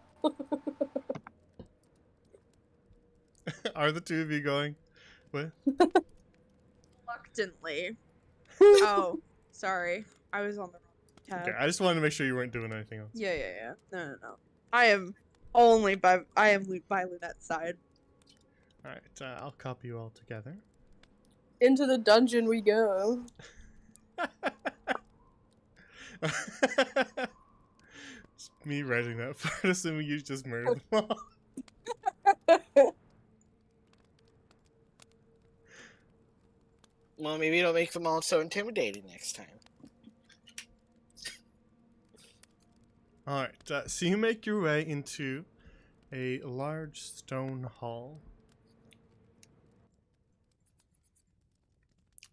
Are the two of you going? What? Reluctantly. Oh, sorry. I was on the wrong tab. Okay, I just wanted to make sure you weren't doing anything else. Yeah. No. I am by Lunette's side. Alright, I'll copy you all together. Into the dungeon we go. It's me writing that part, assuming you just murdered them all. Well, maybe it'll make them all so intimidating next time. Alright, so you make your way into a large stone hall.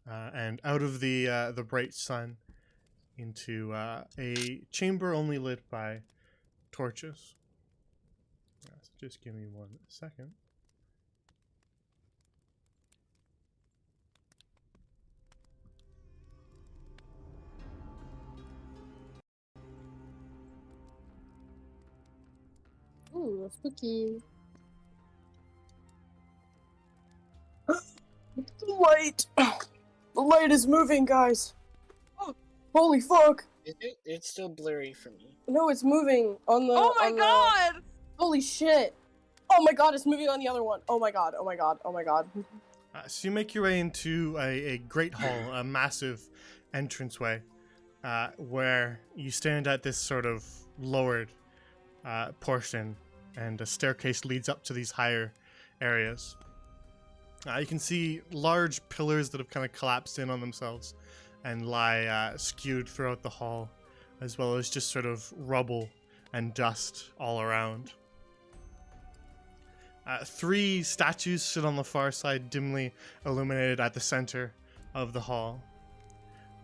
And out of the bright sun into a chamber only lit by torches. So just give me 1 second. Ooh, spooky. The light! The light is moving, guys! Holy fuck! It's still blurry for me. No, it's moving on the. Oh my on the- god! Holy shit! Oh my god, it's moving on the other one! Oh my god, oh my god, oh my god. So you make your way into a great hall, a massive entranceway, where you stand at this sort of lowered portion, and a staircase leads up to these higher areas. You can see large pillars that have kind of collapsed in on themselves and lie skewed throughout the hall, as well as just sort of rubble and dust all around. 3 statues sit on the far side, dimly illuminated at the center of the hall,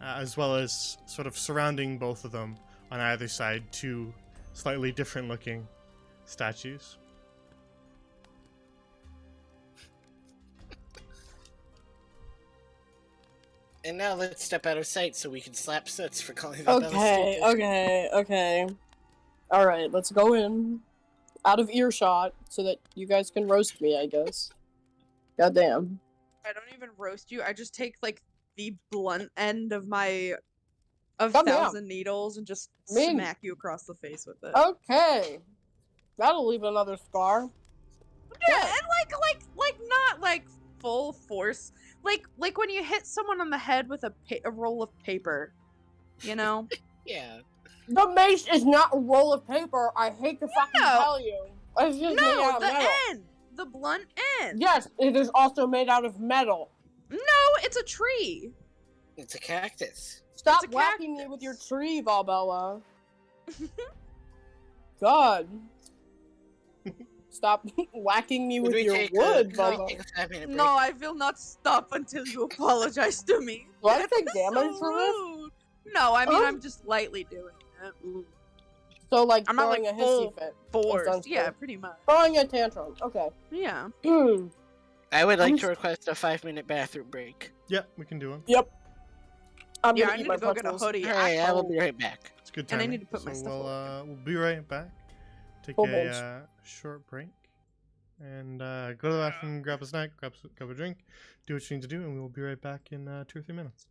as well as sort of surrounding both of them on either side, 2 slightly different looking statues. And now let's step out of sight so we can slap Soots for calling Valbella Okay, stupid. okay. Alright, let's go in. Out of earshot, so that you guys can roast me, I guess. Goddamn. I don't even roast you. I just take like the blunt end of my of Goddamn. 1,000 needles and just Mean. smack you across the face with it. Okay. That'll leave another scar. Yeah, Good. and like not like full force. Like when you hit someone on the head with a roll of paper, you know? Yeah. The mace is not a roll of paper. I hate to fucking No. tell you. It's just made No, out of the metal. end, the blunt end. Yes, it is also made out of metal. No, it's a tree. It's a cactus. Stop It's a whacking me with your cactus. tree, Valbella. God. Stop whacking me with your wood, can we Valbella. take a 5-minute break? No, I will not stop until you apologize to me. Do I take That's damage so for this? rude. No, I mean Oh. I'm just lightly doing it. So, like, I'm not, throwing like, a full hissy fit. Force. essentially. Yeah, pretty much. Throwing a tantrum. Okay. Yeah. I would like I'm to request a 5-minute bathroom break. Yeah, we can do one. Yep. I'm Yeah, gonna I eat need my to go get a pretzels. hoodie. Alright, I will be right back. It's good And I timing. need to put my So stuff we'll be right back. Take Full a bench. short break. And go to the bathroom, grab a snack, grab a drink, do what you need to do, and we will be right back in 2 or 3 minutes.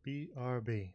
BRB.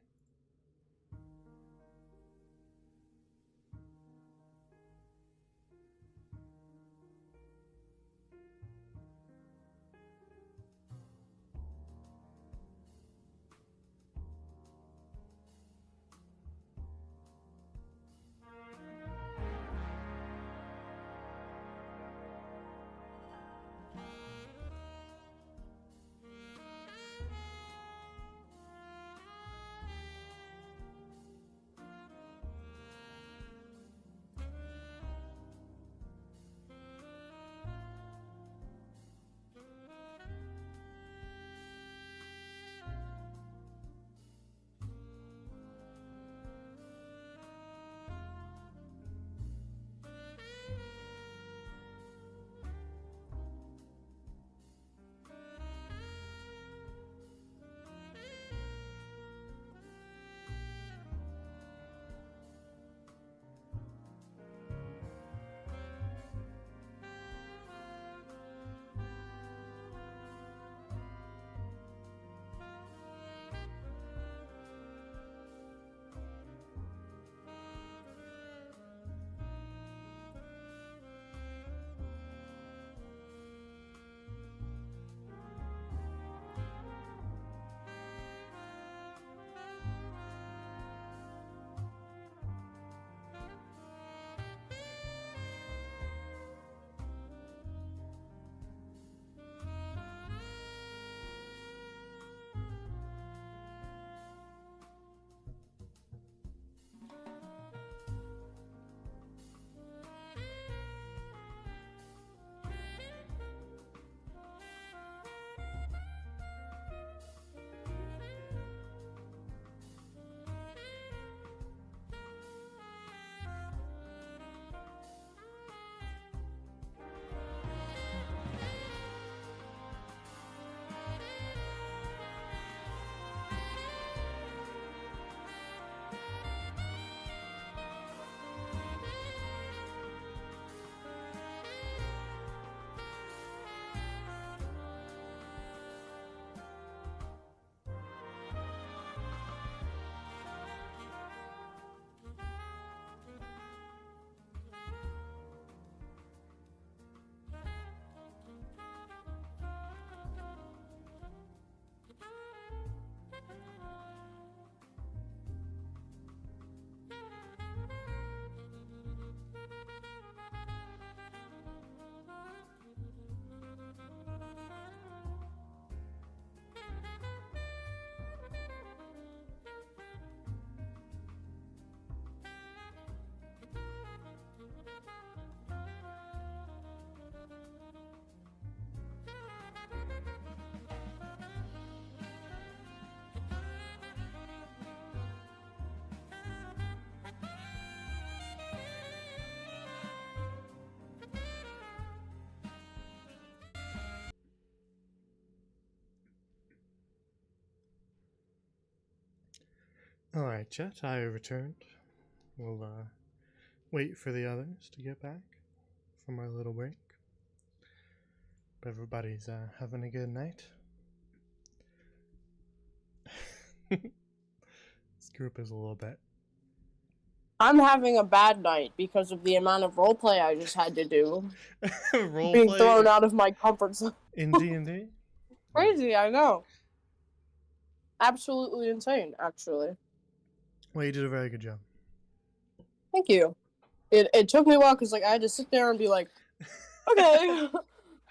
Alright, Chet, I returned. We'll wait for the others to get back from our little break. Hope everybody's having a good night. This group is a little bit. I'm having a bad night because of the amount of roleplay I just had to do. Roleplay Being thrown out of my comfort zone. in D&D? Crazy, I know. Absolutely insane, actually. Well, you did a very good job. Thank you. It took me a while because like I had to sit there and be like, okay,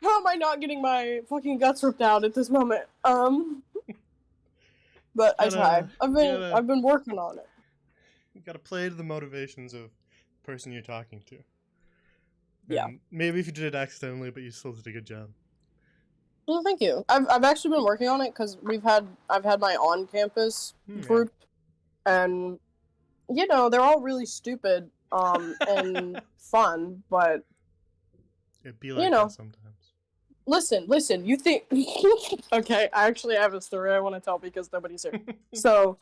how am I not getting my fucking guts ripped out at this moment? But I try. I've been working on it. You gotta play to the motivations of the person you're talking to. Yeah. And maybe if you did it accidentally, but you still did a good job. Well, thank you. I've actually been working on it because I've had my on-campus group, and you know they're all really stupid and fun, but It'd be like you know, that sometimes. Listen. You think? Okay, I actually have a story I want to tell because nobody's here. So,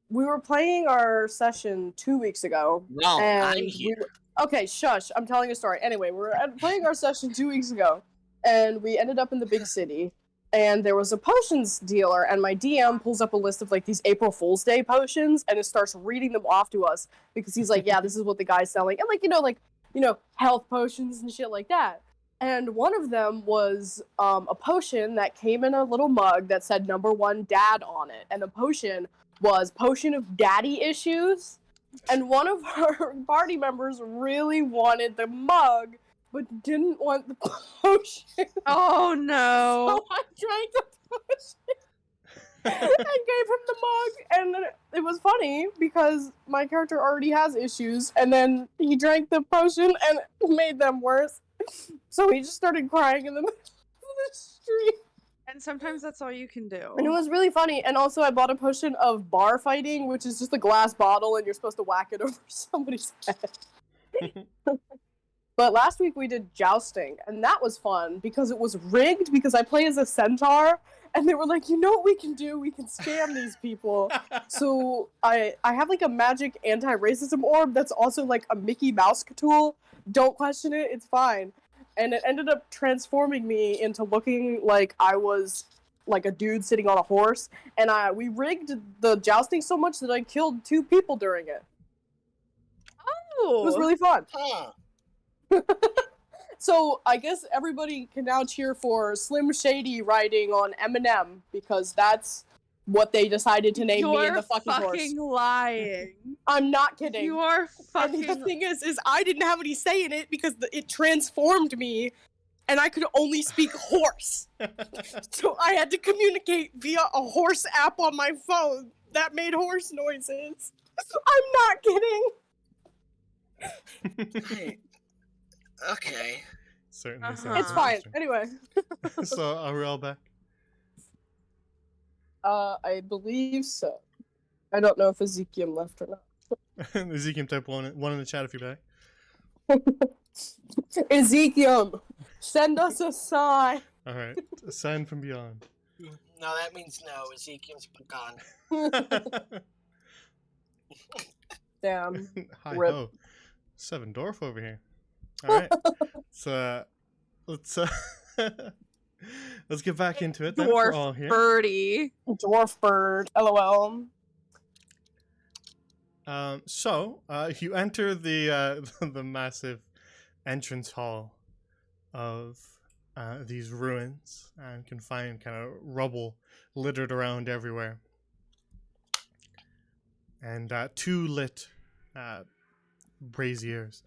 we were playing our session 2 weeks ago. No, and I'm here. Okay, shush. I'm telling a story. Anyway, we were playing our session 2 weeks ago, and we ended up in the big city, and there was a potions dealer, and my DM pulls up a list of, like, these April Fool's Day potions, and it starts reading them off to us, because he's like, yeah, this is what the guy's selling, and, like, health potions and shit like that. And one of them was a potion that came in a little mug that said #1 dad on it, and the potion was Potion of Daddy Issues. And one of our party members really wanted the mug, but didn't want the potion. Oh no! So I drank the potion and gave him the mug. And it was funny because my character already has issues. And then he drank the potion and it made them worse. So he just started crying in the middle of the street. And sometimes that's all you can do. And it was really funny. And also I bought a potion of bar fighting, which is just a glass bottle and you're supposed to whack it over somebody's head. But last week we did jousting, and that was fun because it was rigged because I play as a centaur, and they were like, you know what we can do? We can scam these people. So I have like a magic anti-racism orb that's also like a Mickey Mouse tool. Don't question it, it's fine. And it ended up transforming me into looking like I was like a dude sitting on a horse. And we rigged the jousting so much that I killed 2 people during it. Oh! It was really fun. Huh. So I guess everybody can now cheer for Slim Shady riding on Eminem because that's what they decided to name me in the fucking horse. You're lying. I'm not kidding. You are And fucking. the thing is I didn't have any say in it because it transformed me, and I could only speak horse. So I had to communicate via a horse app on my phone that made horse noises. I'm not kidding. Okay. Certainly. It's fine. Anyway. So are we all back? I believe so. I don't know if Ezekiel left or not. Ezekiel, type one in the chat if you're back. Ezekiel, send us a sign. Alright. A sign from beyond. No, that means no. Ezekiel's gone. Damn. Hi Rip. ho. Seven Dwarf over here. Alright. So let's let's get back into it then. We're all Dwarf here. birdie. Dwarf bird. LOL. So you enter the the massive entrance hall of these ruins and can find kind of rubble littered around everywhere, and 2 lit braziers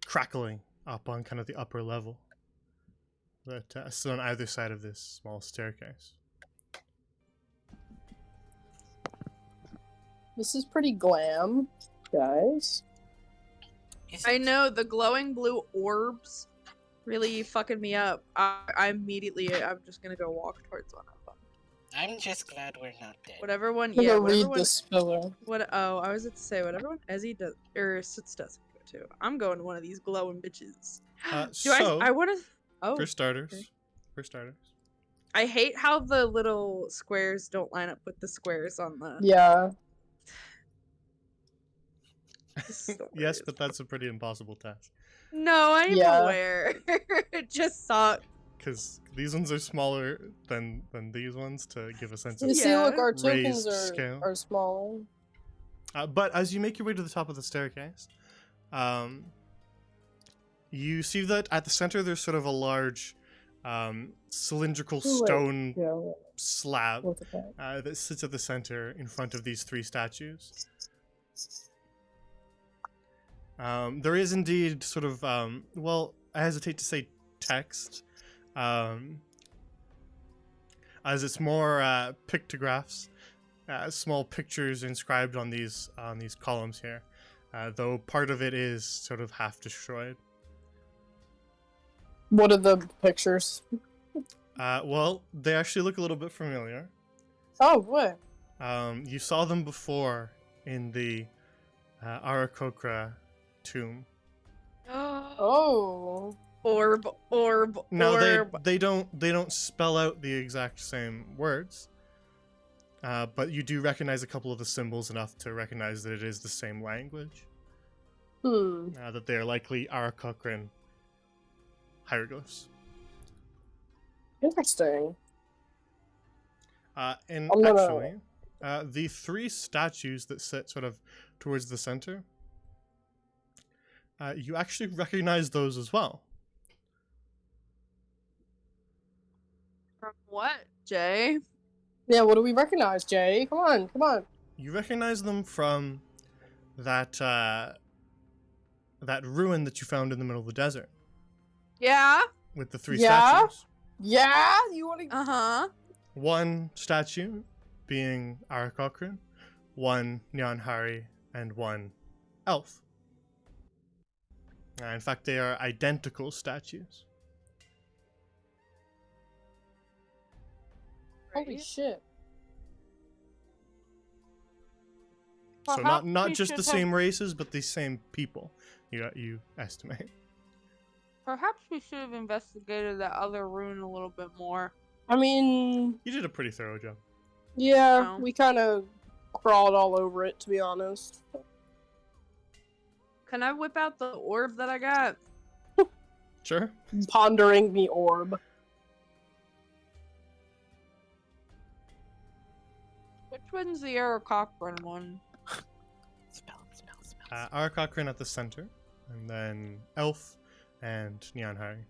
crackling up on kind of the upper level that sit on either side of this small staircase. This is pretty glam, guys. I know the glowing blue orbs really fucking me up. I'm just gonna go walk towards one of them. I'm just glad we're not dead. Whatever one, I'm yeah. gonna Whatever read one. this filler. What? Oh, I was about to say whatever one Ezzy does or Sits doesn't go to. I'm going to one of these glowing bitches. So I want to. Oh, for starters, okay. I hate how the little squares don't line up with the squares on the. Yeah. stories. Yes, but that's a pretty impossible task. No, I'm Yeah. aware. It just sucks. Because these ones are smaller than these ones to give a sense of. You see, look, Yeah. our tokens Raised scale. are smaller. But as you make your way to the top of the staircase, you see that at the center there's sort of a large cylindrical Oh, wait. stone Yeah. slab Look at that. that sits at the center in front of these 3 statues. There is indeed sort of, well, I hesitate to say text, as it's more pictographs, small pictures inscribed on these columns here, though part of it is sort of half destroyed. What are the pictures? Well, they actually look a little bit familiar. Oh, what? You saw them before in the Arakokra tomb. Oh. Orb. No, orb. they don't spell out the exact same words, but you do recognize a couple of the symbols enough to recognize that it is the same language. That they are likely Arakokran hieroglyphs. Interesting. And I'm gonna- actually, the 3 statues that sit sort of towards the center, you actually recognize those as well. From what, Jay? Yeah, what do we recognize, Jay? Come on, come on. You recognize them from that that ruin that you found in the middle of the desert Yeah. with the 3 Yeah? statues. Yeah? You want to... Uh-huh. One statue being Arakokran, one Nyanhari, and one elf. In fact, they are identical statues. Holy shit. So Perhaps not we just should the have- same races, but the same people. You estimate. Perhaps we should have investigated that other ruin a little bit more. I mean, You did a pretty thorough job. yeah, No. we kind of crawled all over it, to be honest. Can I whip out the orb that I got? Sure. Pondering the orb. Which one's the Arakokran one? Smell. Arakokran at the center, and then elf and Nyanhari.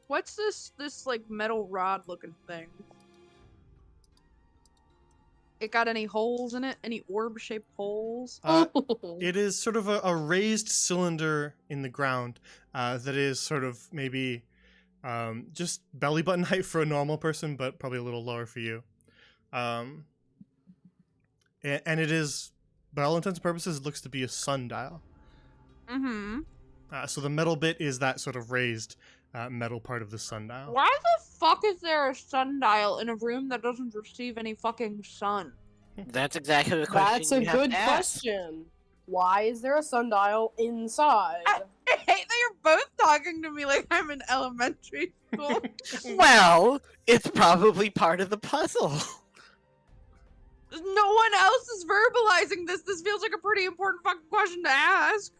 What's this like metal rod looking thing? It got any holes in it? Any orb shaped holes? It is sort of a raised cylinder in the ground that is sort of maybe just belly button height for a normal person, but probably a little lower for you. And it is, by all intents and purposes, it looks to be a sundial. Mm-hmm. So the metal bit is that sort of raised metal part of the sundial. Why the fuck is there a sundial in a room that doesn't receive any fucking sun? That's exactly the question. That's a you have good to ask. question. Why is there a sundial inside? I hate that you're both talking to me like I'm in elementary school. Well, it's probably part of the puzzle. No one else is verbalizing this. This feels like a pretty important fucking question to ask.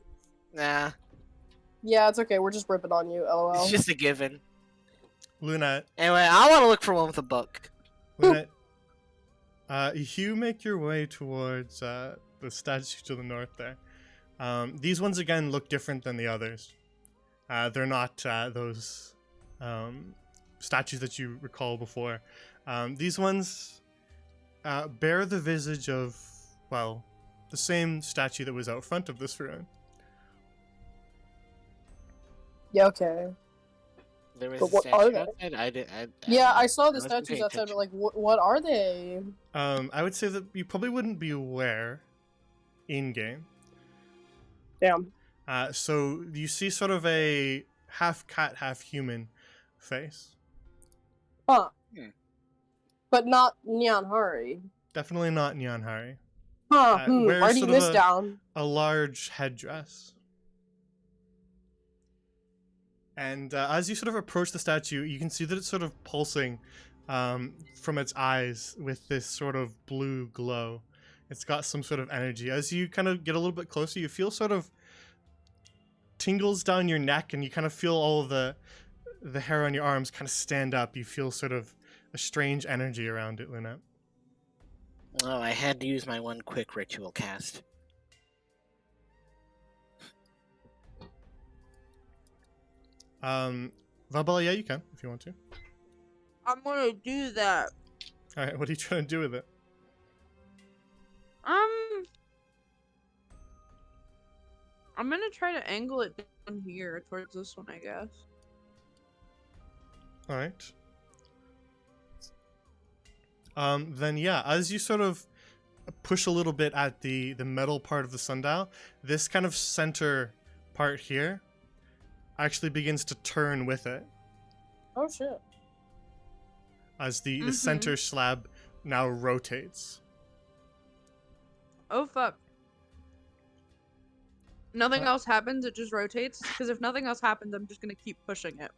Nah, Yeah, it's okay. We're just ripping on you, lol. it's just a given. Lunette, Anyway, I want to look for one with a book. Lunette, you make your way towards the statue to the north there. These ones again look different than the others. They're not those statues that you recall before. These ones bear the visage of, well, the same statue that was out front of this ruin. Yeah, okay. There was But a what are statue they? outside. I did. Yeah, I saw the wasn't statues paying outside, but attention. like, what are they? I would say that you probably wouldn't be aware in game. Damn. So you see sort of a half cat, half human face. Huh. Hmm. But not Nyanhari. Definitely not Nyanhari. Huh. wears Writing sort of this a- down. A large headdress. And as you sort of approach the statue, you can see that it's sort of pulsing from its eyes with this sort of blue glow. It's got some sort of energy. As you kind of get a little bit closer, you feel sort of tingles down your neck, and you kind of feel all of the hair on your arms kind of stand up. You feel sort of a strange energy around it, Lynette. Oh, I had to use my one quick ritual cast. Valbella, yeah, you can if you want to. I'm gonna do that. All right, what are you trying to do with it? I'm gonna try to angle it down here towards this one, I guess. All right. Then yeah, as you sort of push a little bit at the metal part of the sundial, this kind of center part here actually begins to turn with it Oh shit. as the center slab now rotates. Oh fuck. Nothing else happens, it just rotates? Because if nothing else happens, I'm just gonna keep pushing it.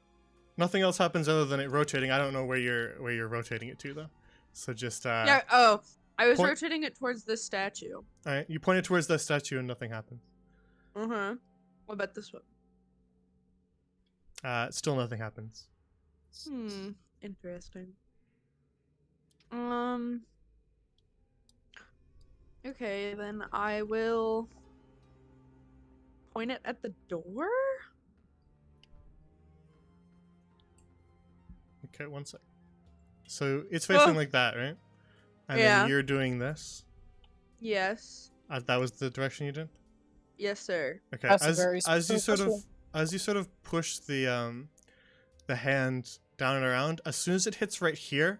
Nothing else happens other than it rotating. I don't know where you're rotating it to though. So just Yeah, oh. I was point- rotating it towards this statue. all right, you point it towards the statue and nothing happens. Uh-huh. What about this one? Still nothing happens. Interesting. Okay, then I will point it at the door? Okay, one sec. So it's facing Oh. like that, right? And Yeah. then you're doing this. Yes. That was the direction you did. Yes, sir. Okay. That's a As very you specific sort of question. as you sort of push the hand down and around, as soon as it hits right here,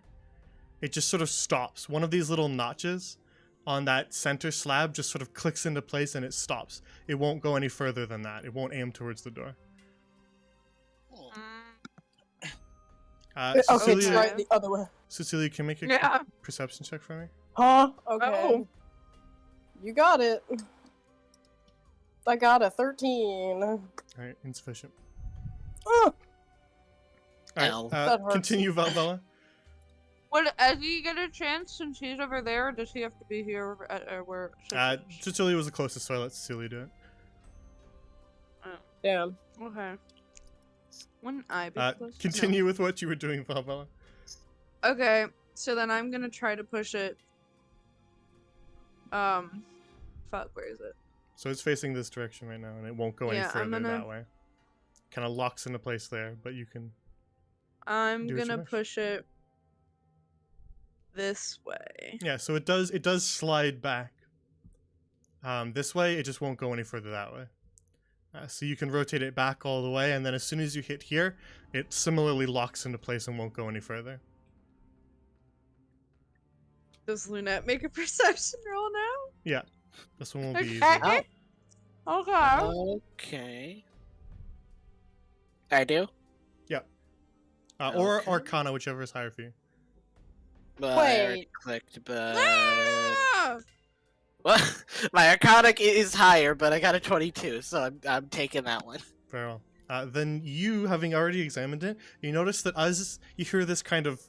it just sort of stops. One of these little notches on that center slab just sort of clicks into place and it stops. It won't go any further than that. It won't aim towards the door. Okay, it's Cecilia, right the other way. Cecilia, can you make a Yeah. perception check for me? Huh? Okay. Oh. You got it. I got a 13. All right, insufficient. Oh, All right, Ow. That hurts. continue, Valbella. What, does he get a chance since he's over there, or does he have to be here where... Cecilia was the closest, so I let Cecilia do it. damn. Okay. Wouldn't I be close? No. Continue with what you were doing, Valbella. Okay, so then I'm gonna try to push it. Fuck, where is it? So it's facing this direction right now, and it won't go any Yeah, I'm further gonna- that way. Kind of locks into place there, but you can. I'm Do what you gonna wish. push it this way. Yeah, so it does slide back. This way, it just won't go any further that way. So you can rotate it back all the way, and then as soon as you hit here, it similarly locks into place and won't go any further. Does Lunette make a perception roll now? Yeah, this one won't be easy. Okay. Oh. Okay. Okay. I do? Or Okay. Arcana, whichever is higher for you. But I already Wait. clicked, but... Ah! Well, my Arcanic is higher, but I got a 22, so I'm taking that one. Very well. Then you, having already examined it, you notice that as you hear this kind of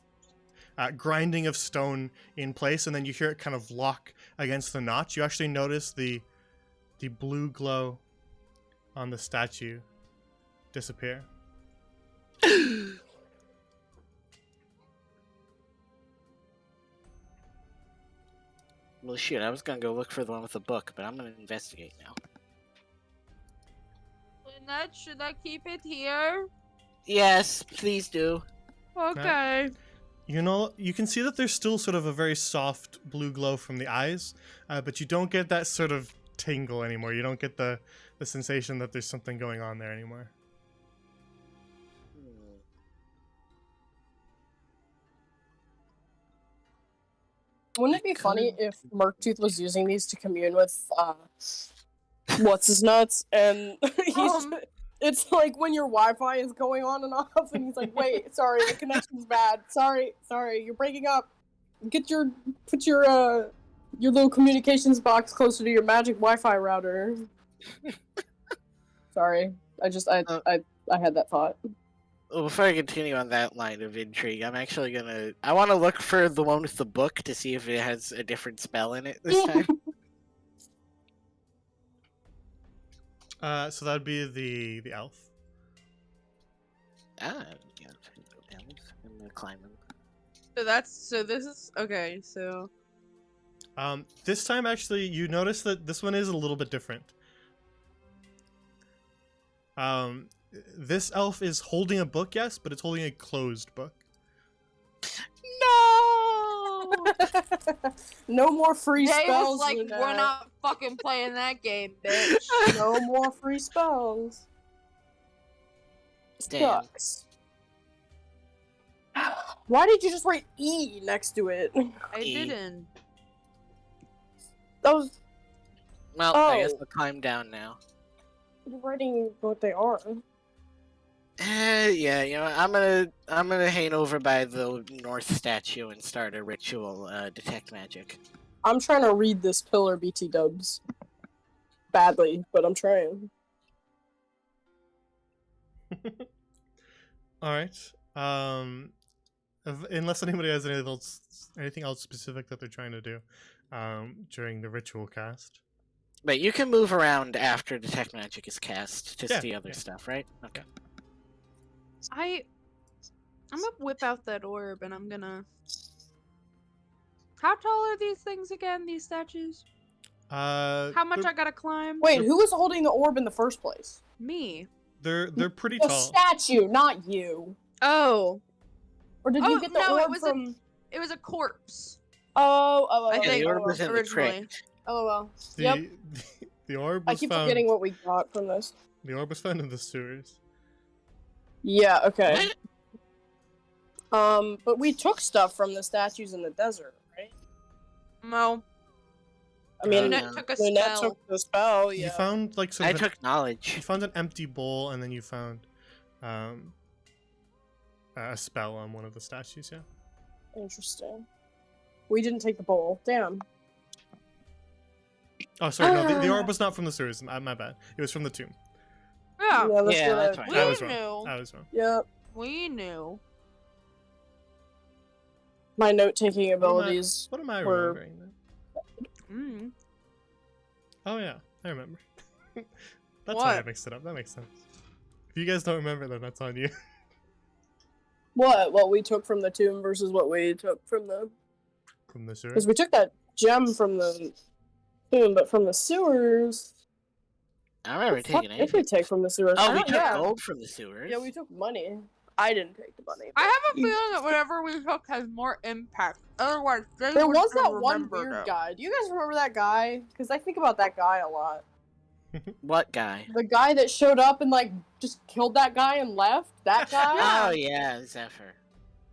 grinding of stone in place, and then you hear it kind of lock against the notch, you actually notice the blue glow on the statue disappear. Well, shoot, I was gonna go look for the one with the book, but I'm gonna investigate now. Lunette, should I keep it here? Yes, please do. Okay. You know, you can see that there's still sort of a very soft blue glow from the eyes, but you don't get that sort of tingle anymore. You don't get the sensation that there's something going on there anymore. Hmm. Wouldn't it be funny if Murktooth was using these to commune with what's his nuts, and it's like when your Wi-Fi is going on and off, and he's like, "Wait, sorry, the connection's bad. Sorry, you're breaking up. Put your little communications box closer to your magic Wi-Fi router." Sorry, I I had that thought. Well, before I continue on that line of intrigue, I'm actually gonna. I want to look for the one with the book to see if it has a different spell in it this time. So that'd be the elf. Ah, yeah. I'm gonna climb him. So this is okay. So This time, actually, you notice that this one is a little bit different. This elf is holding a book, yes, but it's holding a closed book. No. No more free Jay spells. was like, Luna. we're not fucking playing that game, bitch. No more free spells. Damn. Sucks. Why did you just write E next to it? I E. didn't. That was Well, I guess Oh. I'll climb down now. you're writing what they are. Yeah, you know, I'm gonna hang over by the north statue and start a ritual. Detect magic. I'm trying to read this pillar, BT dubs. Badly, but I'm trying. All right. Unless anybody has anything else specific that they're trying to do, during the ritual cast. But you can move around after detect magic is cast to Yeah, see other yeah. stuff, right? Okay. I'm gonna whip out that orb and I'm gonna. How tall are these things again? These statues? How much they're, I gotta climb? Wait, who was holding the orb in the first place? Me. they're pretty The tall. statue, not you. Oh, Or did Oh, you get the no, it orb was from? it was a corpse. Oh, I Yeah, think the orb was in the originally. crypt. LOL. The, Yep. the orb I was keep found. forgetting what we got from this. The orb was found in the sewers. Yeah. Okay. What? But we took stuff from the statues in the desert, right? No, I mean, no. Lynette took a Lynette spell. took the spell. You Yeah. found like sort I of took knowledge. you found an empty bowl, and then you found a spell on one of the statues. Yeah. Interesting. We didn't take the bowl. Damn. Oh, sorry. No, the orb was not from the sewers. My bad. It was from the tomb. Yeah, that's Yeah, what that's I- right. we I was wrong. knew. I was wrong. Yep. We knew. My note-taking What am I- abilities. What am I Were- remembering then? Mm. Oh yeah, I remember. That's why I What? mixed it up. That makes sense. If you guys don't remember, then that's on you. What we took from the tomb versus what we took from the. From the sewers. Because we took that gem from the tomb, but from the sewers. I remember What the fuck taking did we anything. take from the sewers? I Oh, we don't- took yeah. gold from the sewers. Yeah, we took money. I didn't take the money. I have a You- feeling that whatever we took has more impact. Otherwise, Jay There would was still that one remember weird it. guy. Do you guys remember that guy? Because I think about that guy a lot. What guy? The guy that showed up and like just killed that guy and left. That guy. Oh yeah, Zephyr.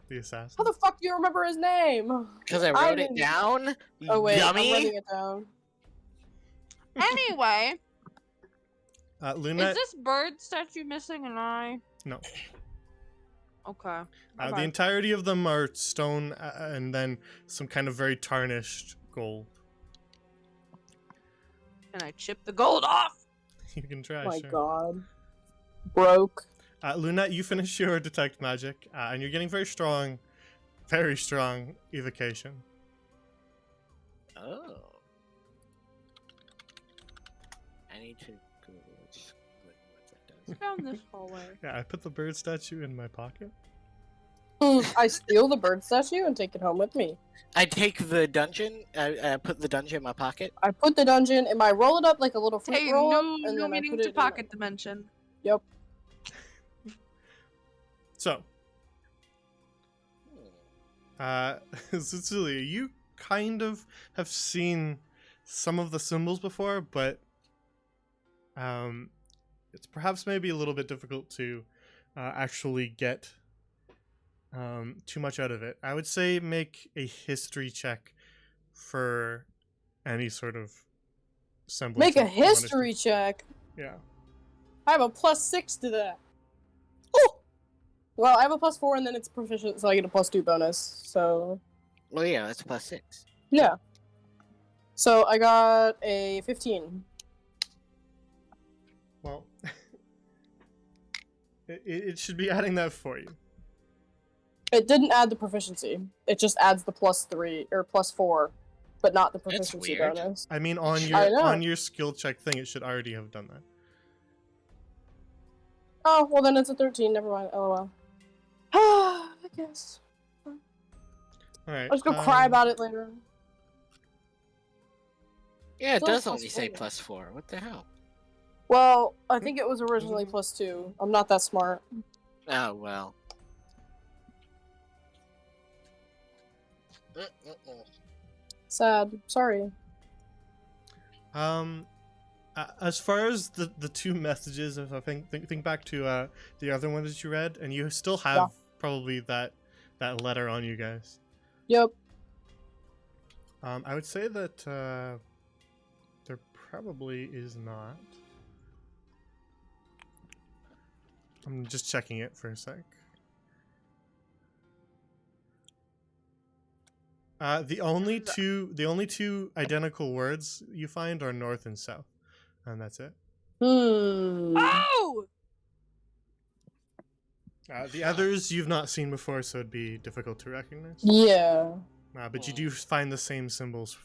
The assassin. How the fuck do you remember his name? Because I I wrote it didn't- down. Oh wait, dummy. I'm writing it down. Anyway, Luna. is this bird statue missing an eye? No. Okay. The Okay. entirety of them are stone, and then some kind of very tarnished gold. Can I chip the gold off? You can try. Oh my sure. god. Broke. Luna, you finish your detect magic, and you're getting very strong evocation. Oh. I need to go. What that does. Down this hallway. Yeah, I put the bird statue in my pocket. I steal the bird statue and take it home with me. I take the dungeon. I put the dungeon in my pocket. I put the dungeon and I roll it up like a little fruit Hey, roll up, no, and no then I meaning put it to in my- pocket dimension. Yep. So, Cecilia, you kind of have seen some of the symbols before, but it's perhaps maybe a little bit difficult to actually get too much out of it. I would say make a history check for any sort of semblance. Make a of understanding. history check. Yeah. I have a +6 to that. Oh! Well, I have a +4 and then it's proficient, so I get a +2 bonus. So, Well, yeah, that's +6. yeah. So I got a 15. Well, It should be adding that for you. It didn't add the proficiency. It just adds the +3 or +4, but not the That's proficiency weird. bonus. I mean, on I know. your skill check thing, it should already have done that. Oh, well then it's a 13. Never mind. LOL. I guess. All right. I'll just go cry about it later. Yeah, it Still does plus only say four. +4. What the hell? Well, I think it was originally +2. I'm not that smart. Oh, well. Sad. Sorry. As far as the two messages, if I think back to the other one that you read, and you still have probably that letter on you guys. Yep. I would say that there probably is not. I'm just checking it for a sec. The only two identical words you find are north and south, and that's it. Oh! The others you've not seen before, so it'd be difficult to recognize. Yeah. But you do find the same symbols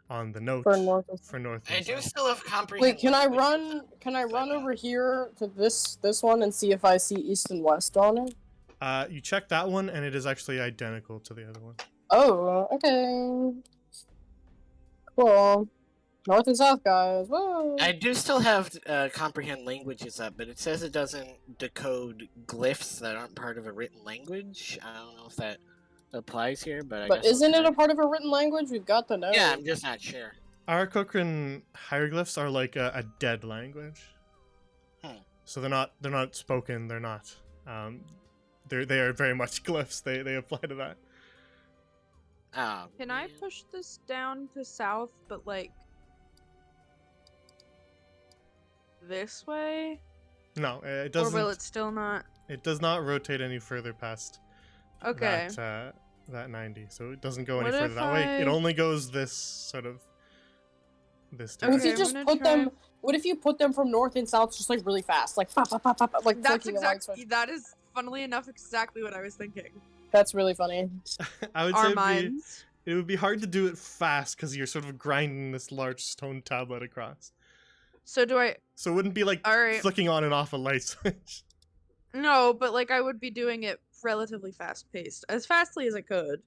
on the note For north. for north I and do south. still have comprehension. Wait, can I language. run over here to this one and see if I see east and west on it? You check that one, and it is actually identical to the other one. Oh, okay. Cool. North and south, guys. Whoa. I do still have comprehend languages up, but it says it doesn't decode glyphs that aren't part of a written language. I don't know if that applies here, but I But guess isn't I'll it a try. part of a written language? We've got the note. Yeah, I'm just not sure. Aarakocra hieroglyphs are like a dead language. So they're not spoken. They're not. They are very much glyphs. They apply to that. Oh, Can I man. push this down to south, but like this way? No, it Or doesn't. will it still not? It does not rotate any further past Okay. that 90. So it doesn't go any What further if that way. It I- only goes this this What if direction. you I'm just gonna put try- them? What if you put them from north and south, just like really fast, like pop, pop, pop, pop, pop, like That's flicking a light switch? exactly. That is, funnily enough, exactly what I was thinking. That's really funny. I would Our say minds. it would be hard to do it fast because you're sort of grinding this large stone tablet across. So do I? So it wouldn't be like All right. flicking on and off a light switch. No, but like I would be doing it relatively fast paced, as fastly as I could.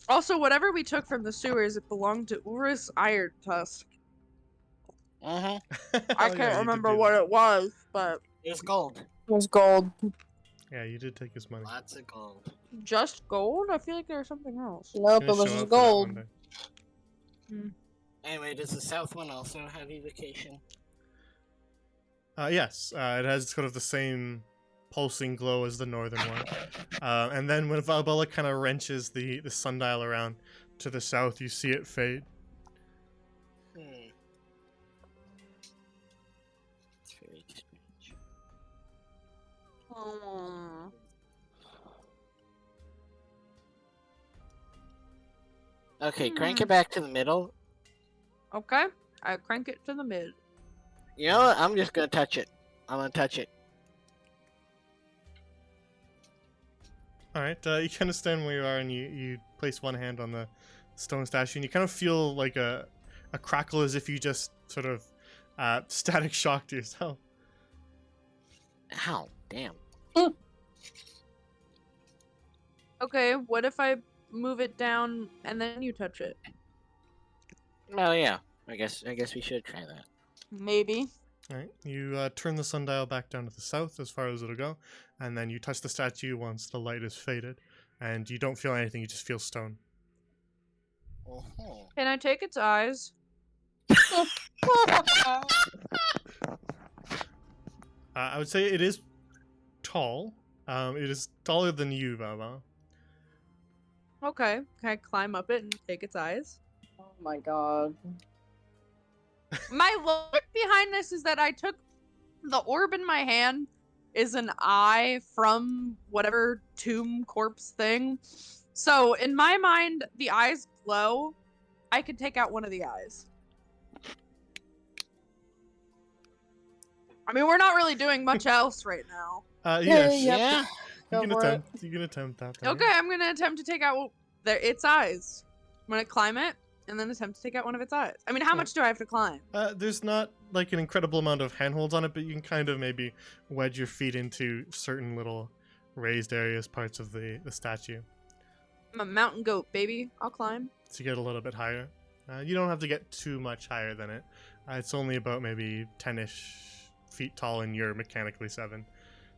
Also, whatever we took from the sewers, it belonged to Urus Iron Tusk. Mhm. I can't remember what it was, but It was gold. It was gold. Yeah, you did take his money. Lots of gold. just gold. I feel like there was something else. Nope, it Gonna was show just up for that gold. one day. Anyway, does the south one also have evocation? Yes, it has sort of the same pulsing glow as the northern one. And then when Valbella kind of wrenches the sundial around to the south, you see it fade. It's very strange. Okay, crank it back to the middle. Okay, I crank it to the mid. You know what? I'm just gonna touch it. I'm gonna touch it. All right, you kind of stand where you are, and you place one hand on the stone statue, and you kind of feel like a crackle, as if you just sort of static shocked yourself. Ow, damn. Okay, what if I move it down and then you touch it? Oh yeah, I guess we should try that. Maybe. All right, you turn the sundial back down to the south as far as it'll go, and then you touch the statue once the light is faded, and you don't feel anything, you just feel stone. Mhm. Can I take its eyes? I would say it is tall. It is taller than you, Valva. Okay, can I climb up it and take its eyes? Oh my god. My logic behind this is that I took the orb in my hand is an eye from whatever tomb corpse thing. So in my mind, the eyes glow. I could take out one of the eyes. I mean, we're not really doing much else right now. Yes. Yep. Yeah. You Go can for it. attempt. You can attempt that. then. Okay, I'm gonna attempt to take out its eyes. I'm gonna climb it and then attempt to take out one of its eyes. I mean, how Yeah. much do I have to climb? There's not like an incredible amount of handholds on it, but you can kind of maybe wedge your feet into certain little raised areas, parts of the statue, I'm a mountain goat, baby. I'll climb. to get a little bit higher. You don't have to get too much higher than it. It's only about maybe 10-ish feet tall, and you're mechanically 7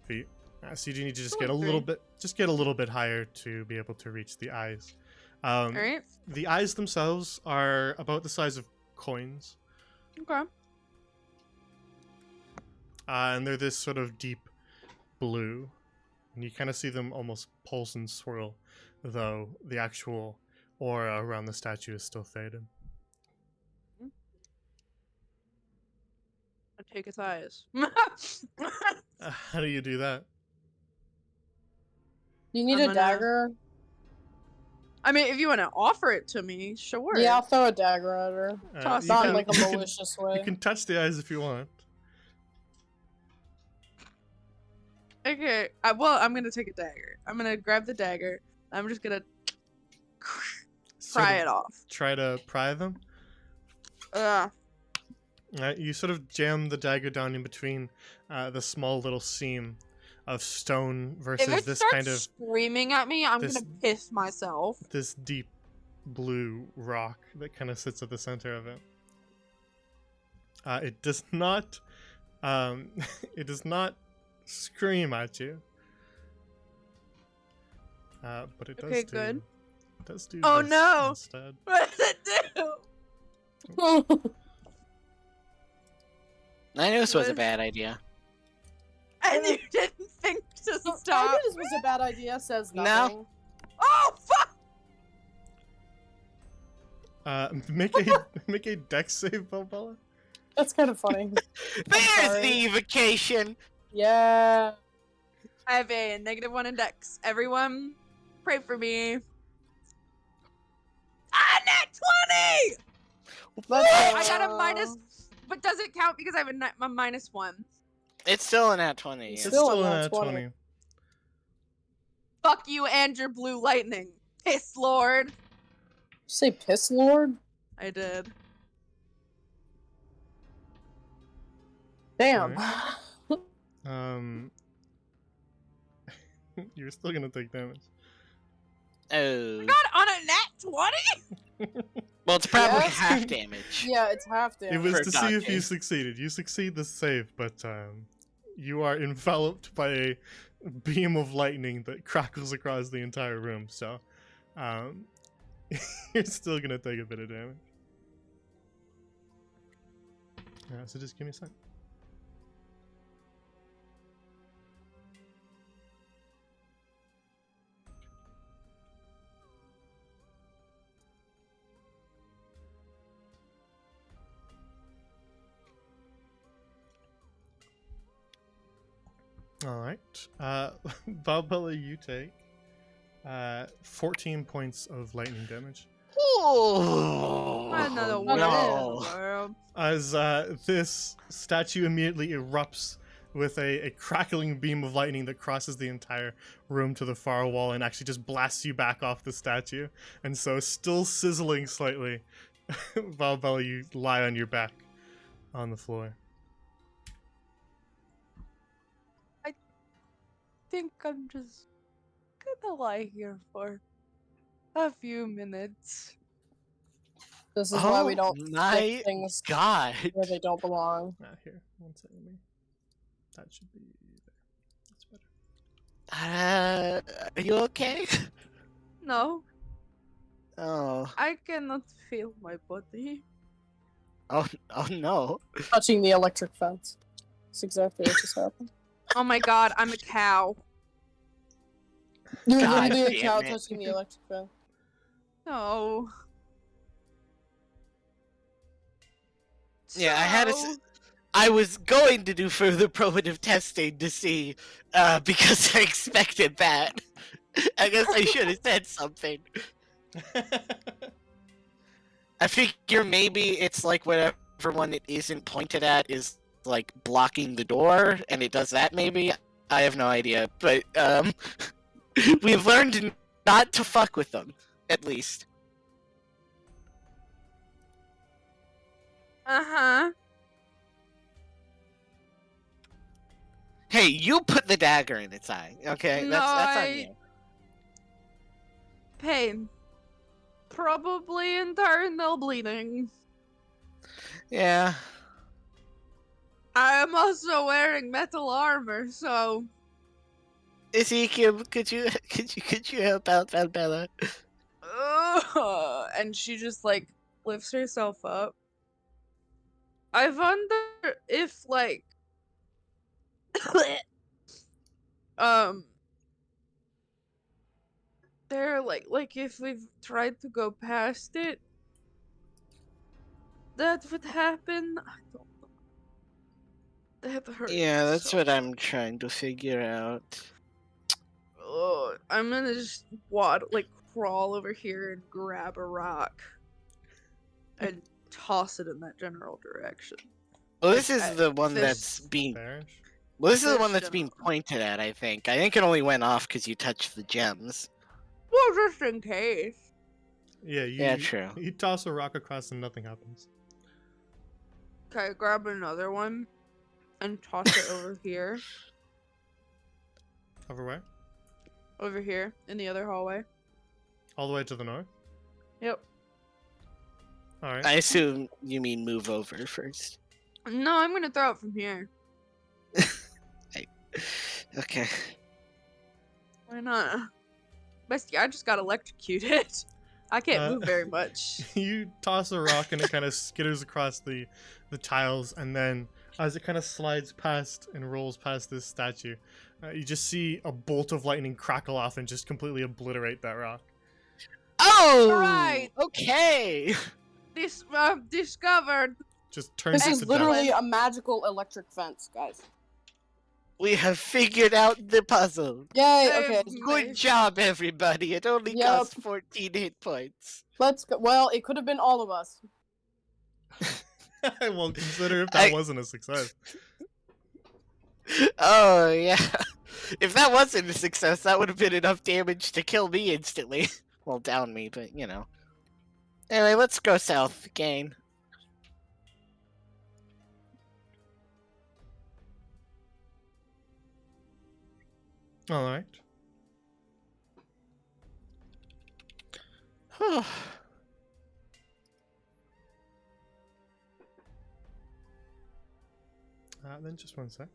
feet. So you do need to just Cool, get a little three. bit, higher to be able to reach the eyes. All right. The eyes themselves are about the size of coins. Okay. And they're this sort of deep blue. And you kind of see them almost pulse and swirl, though the actual aura around the statue is still faded. I take its eyes. How do you do that? You need I'm a gonna- dagger? I mean, if you want to offer it to me, sure. Yeah, I'll throw a dagger at her. Toss You Not can- in like a you can- malicious You way. can touch the eyes if you want. Okay. Well, I'm gonna take a dagger. I'm gonna grab the dagger. I'm just gonna Sort pry of it off. Try to pry them. You sort of jam the dagger down in between the small little seam of stone versus If it this starts kind of screaming at me, I'm this- gonna piss myself. this deep blue rock that kind of sits at the center of it. It does not it does not scream at you. But it does Okay, do good. it does do Oh, this no! instead. What does it do? I knew this was a What? bad idea. And you didn't think to I stop. knew this was a bad idea, says No. nothing. Oh fuck! Make a make a dex save, Bella. That's kind of funny. There's sorry. the evocation. Yeah. I have a -1 in Dex. Everyone, pray for me. Nat 20! Let's go. I got a minus, but does it count because I have a -1? It's still an at 20. It's Yeah. It's Still still a an nat at 20. 20. Fuck you and your blue lightning. Piss Lord. You say piss lord? I did. Damn. You're still gonna take damage. Oh. God, on a nat 20? Well, it's probably Yes. half damage. Yeah, it's half It damage. was For to see if you dodging. succeeded. You succeed the save, but you are enveloped by a beam of lightning that crackles across the entire room. So, you're still gonna take a bit of damage. So just give me a sec. All right, Balbella, you take 14 points of lightning damage Oh, Another no. one. no. as this statue immediately erupts with a crackling beam of lightning that crosses the entire room to the far wall and actually just blasts you back off the statue. And so, still sizzling slightly, Balbella, you lie on your back on the floor. I think I'm just gonna lie here for a few minutes. This is why we Oh don't my stick things God. where they don't belong. Here, one second. That should be there. That's better. Are you okay? No, Oh. I cannot feel my body. Oh no. Touching the electric fence. That's exactly what just happened. Oh my god, I'm a cow. You're God literally a damn cow it. touching the electric fence. No. Yeah, I had a So- I was going to do further probative testing to see, because I expected that. I guess I should have said something. I figure maybe it's like whatever one it isn't pointed at is like blocking the door, and it does that maybe. I have no idea, but we've learned not to fuck with them, at least. Uh-huh. Hey, you put the dagger in its eye, okay? No, That's on I- you. Pain. Probably internal bleeding. Yeah. I am also wearing metal armor, so Ezekiel, could you help out Valbella? and she just like lifts herself up. I wonder if like um they're like if we've tried to go past it, that would happen. I don't know. That hurts. Yeah, that's so what I'm trying to figure out. Ugh, I'm gonna just crawl over here and grab a rock and toss it in that general direction. Well, this is I- the one fish- that's being. Bearish. Well, this is the one fish that's being general. pointed at. I think. I think it only went off because you touched the gems. Well, just in case. Yeah, you, Yeah, true. You toss a rock across and nothing happens. Okay, grab another one and toss it over here. Over where? Over here in the other hallway. All the way to the north? Yep. Alright. I assume you mean move over first. No, I'm gonna throw it from here. Okay. Why not? Bestie, I just got electrocuted. I can't move very much. You toss a rock and it kind of skitters across the tiles, and then as it kind of slides past and rolls past this statue, you just see a bolt of lightning crackle off and just completely obliterate that rock. Oh! Right. Okay! This discovered. Just turns This it is to literally dust. a magical electric fence, guys. We have figured out the puzzle. Yay, I okay. have Good job, everybody. It only Yep. costs 14 hit points. Let's go. Well, it could have been all of us. I won't consider if that I- wasn't a success. Oh, yeah. If that wasn't a success, that would have been enough damage to kill me instantly. Well, down me, but you know. Anyway, let's go south again. Alright. Then just one sec.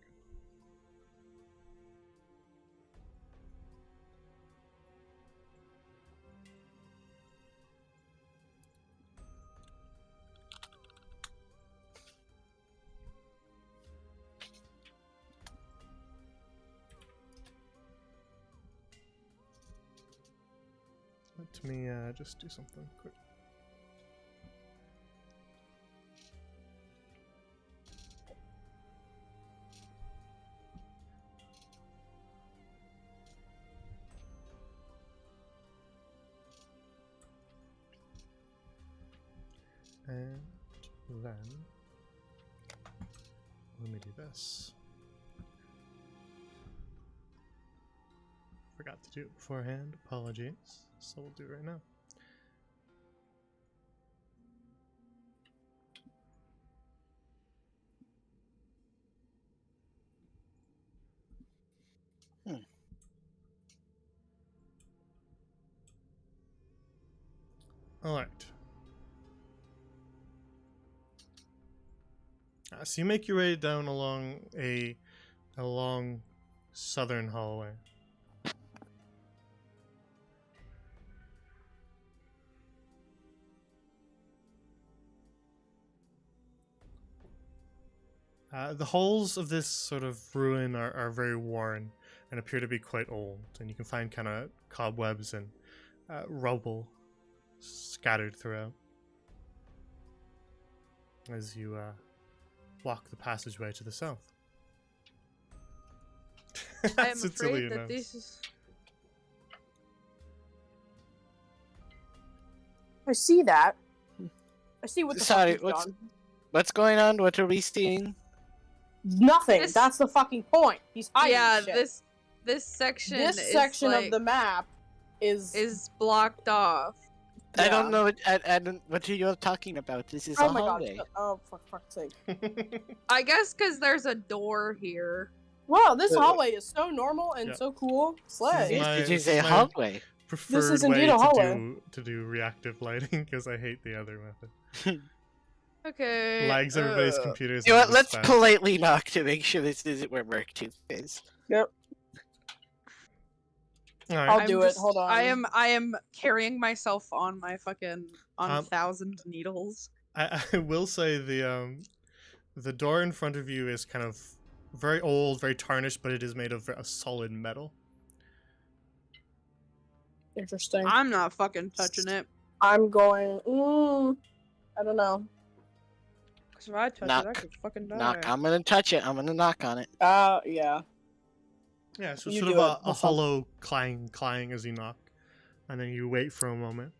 Let me just do something quick. And then let me do this. Forgot to do it beforehand. Apologies. So we'll do it right now. Alright. So you make your way down along a long southern hallway. The halls of this sort of ruin are very worn and appear to be quite old, and you can find kind of cobwebs and rubble scattered throughout as you walk the passageway to the south. I am That's a silly afraid that announce. this is. I see that. I see what the Sorry, fuck you've what's- done. What's going on? What are we seeing? Nothing. This- That's the fucking point. He's hiding Yeah, shit. this section This is section like, of the map is blocked off. I don't yeah. know I don't, what you're talking about. This is Oh a my god. hallway. Oh, for fuck's sake. I guess because there's a door here. Wow, this hallway is so normal and Yeah. so cool. This is Slay. my- It is this a is my- hallway. Preferred indeed way a hallway. to do reactive lighting because I hate the other method. Okay. Lags everybody's computers. You know out what? Let's this fast. politely knock to make sure this isn't where Murktooth is. Yep. All right. I'll do it. Hold on. I am carrying myself on my fucking 1,000 needles. I will say the door in front of you is kind of very old, very tarnished, but it is made of a solid metal. Interesting. I'm not fucking touching it. I'm going. I don't know. Cause if I touch it, I Knock. could fucking die. Knock. I'm gonna touch it. I'm gonna knock on it. Yeah. Yeah, so You sort of do it. a That's all. hollow clang as you knock, and then you wait for a moment.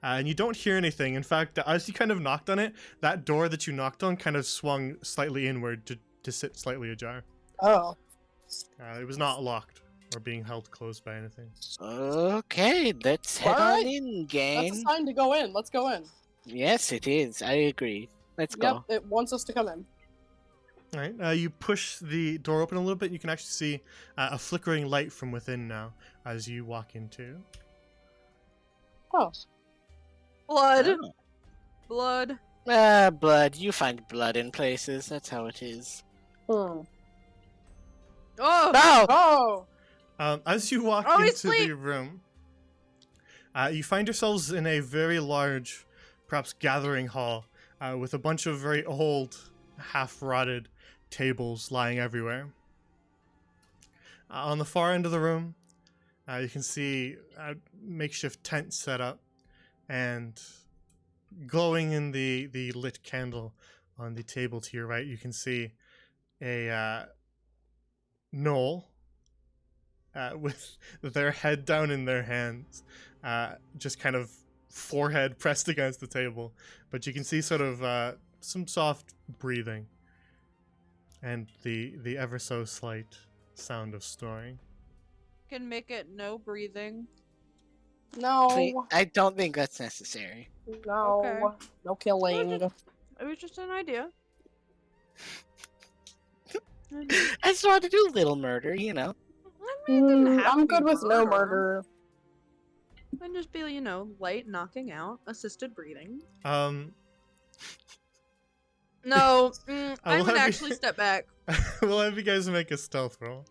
And you don't hear anything. In fact, as you kind of knocked on it, that door that you knocked on kind of swung slightly inward to sit slightly ajar. Oh. It was not locked or being held closed by anything. Okay, let's head Alright. on in, That's gang. a sign to go in. Let's go in. Yes, it is. I agree. Let's go. Yep, it wants us to come in. All right, you push the door open a little bit. You can actually see a flickering light from within now as you walk into. Oh. Blood. Oh. Blood. Blood. You find blood in places. That's how it is. Hmm. Oh! No! Oh. As you walk Oh, he's into the asleep! room, you find yourselves in a very large, perhaps gathering hall, with a bunch of very old, half-rotted tables lying everywhere. On the far end of the room, you can see a makeshift tent set up, and glowing in the lit candle on the table to your right, you can see a Knoll with their head down in their hands, just kind of forehead pressed against the table. But you can see sort of some soft breathing and the ever so slight sound of snoring. Can make it no breathing. Please- No. I don't think that's necessary. No. Okay. No killing. It was just an idea. I just wanted to do a little murder, you know. I mean, it didn't have to I'm be good with no murder. And just be, you know, light knocking out, assisted breathing. No, I I'm will gonna have you- actually step back. We'll have you guys make a stealth roll.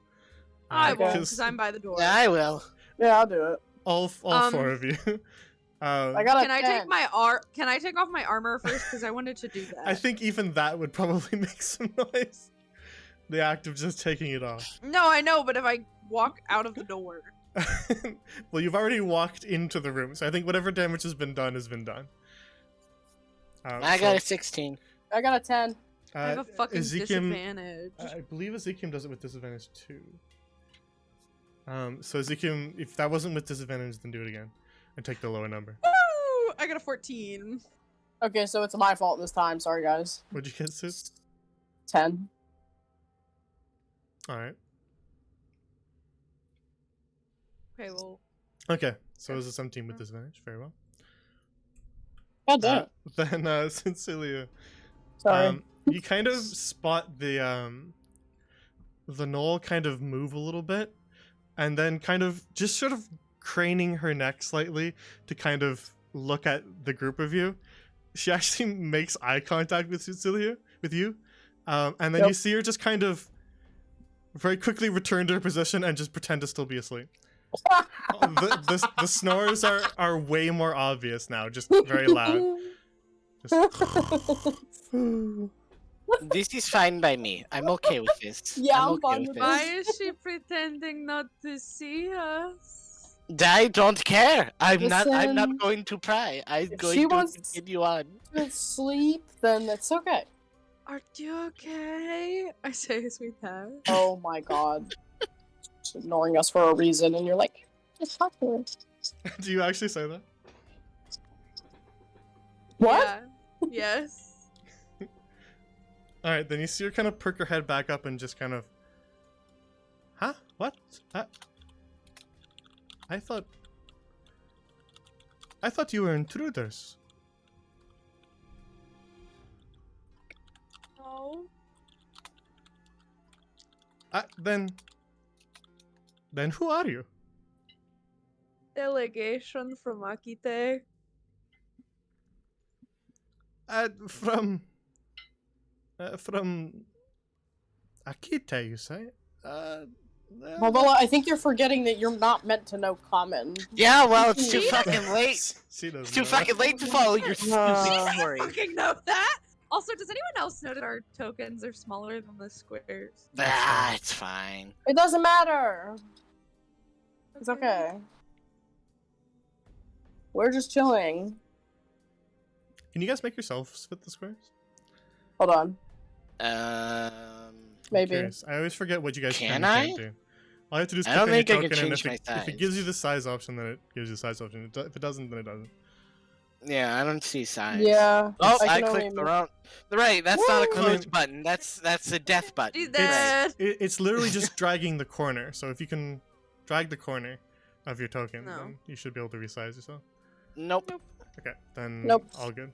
I won't, because because I'm by the door. Yeah, I will. Yeah, I'll do it. all Um, four of you. I got a Can I 10. take my Can I take off my armor first? Because I wanted to do that. I think even that would probably make some noise. The act of just taking it off. No, I know, but if I walk out of the door, Well, you've already walked into the room, so I think whatever damage has been done has been done. I got a 16. I got a 10. I have a fucking Ezekiel- disadvantage. I believe Ezekiel does it with disadvantage too. So Ezekiel, if that wasn't with disadvantage, then do it again and take the lower number. Woo! I got a 14. Okay, so it's my fault this time. Sorry, guys. What'd you get, Sis? 10. All right. Okay, well, Okay, so it was a 17 with disadvantage. Very well. God damn. Then Cecilia, Sorry. you kind of spot the knoll kind of move a little bit, and then kind of just sort of craning her neck slightly to kind of look at the group of you. She actually makes eye contact with Cecilia, with you, and then Yep. you see her just kind of very quickly return to her position and just pretend to still be asleep. The snores are way more obvious now, just very loud. Just This is fine by me. I'm okay with this. Yeah, I'm okay fine with with this. why is she pretending not to see us? I don't care. I'm Listen, not going to pry. I'm if going she to wants- continue on. Sleep, then it's okay. Are you okay? I say, sweetheart. Oh my god. Just ignoring us for a reason, and you're like, just talk to her. Do you actually say that? What? Yeah. Yes. All right, then you see her kind of perk her head back up and just kind of, huh? What? I thought you were intruders. No. Then who are you? Delegation from Akite. From Akite, you say? Barbella, I think you're forgetting that you're not meant to know common. Yeah, well, it's too She fucking late. She doesn't It's too know. fucking late to follow your stupid Uh, story. Fucking know that. Also, does anyone else know that our tokens are smaller than the squares? Ah, it's fine. It doesn't matter. It's okay. We're just chilling. Can you guys make yourselves fit the squares? Hold on. I'm Maybe. curious. I always forget what you guys Can and I? can't do. All you have to do is I click don't on your think I can token, and change my if it size. gives you the size option, then it gives you the size option. If it doesn't, then it doesn't. Yeah, I don't see signs. Yeah. Oh, I I can clicked only the wrong. Right, that's not a Woo! close button. That's a death button. She's Right. dead. It's literally just dragging the corner. So if you can drag the corner of your token, No. then you should be able to resize yourself. Nope. Okay, then Nope. all good.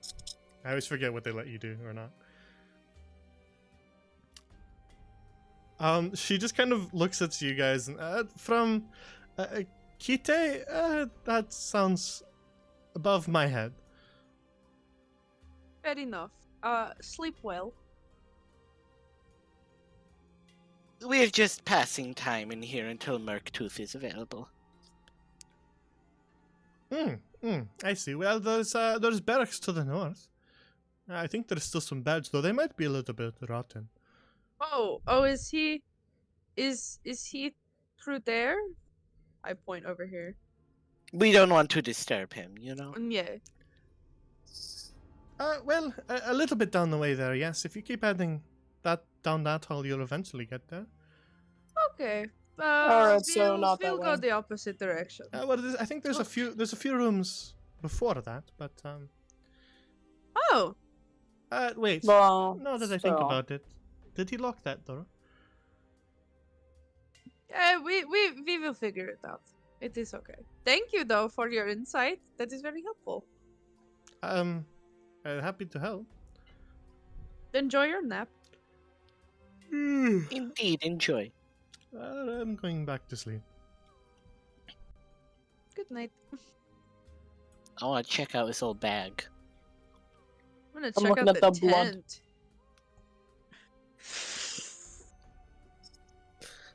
I always forget what they let you do or not. She just kind of looks at you guys and from Kite, that sounds above my head. Fair enough. Sleep well. We're just passing time in here until Murktooth is available. I see. Well, there's barracks to the north. I think there's still some beds, though they might be a little bit rotten. Oh, is he through there? I point over here. We don't want to disturb him, you know? Yeah. Well, a little bit down the way there, yes. If you keep heading down that hall, you'll eventually get there. Okay. Alright, so not that we'll go way. the opposite direction. Well, I think there's a few rooms before that, but Oh, wait. Well, Now that I think so- about it, did he lock that door? yeah, we will figure it out. It is okay. Thank you though for your insight. That is very helpful. Happy to help. Enjoy your nap. Indeed, enjoy. I'm going back to sleep. Good night. I want to check out this old bag. I'm gonna I'm check looking out at the the blood. tent.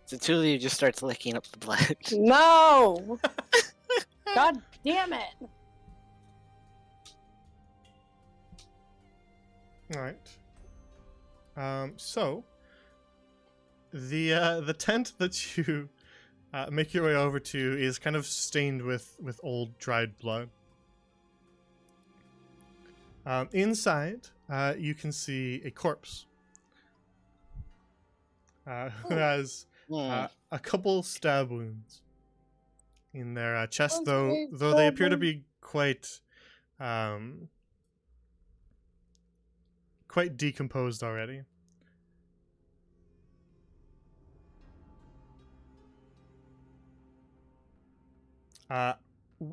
So two of you just starts licking up the blood. No! God damn it! All right. So the tent that you make your way over to is kind of stained with old dried blood. Inside, you can see a corpse who has Hmm. a couple stab wounds in their chest, Okay, though they appear to stab be quite decomposed already.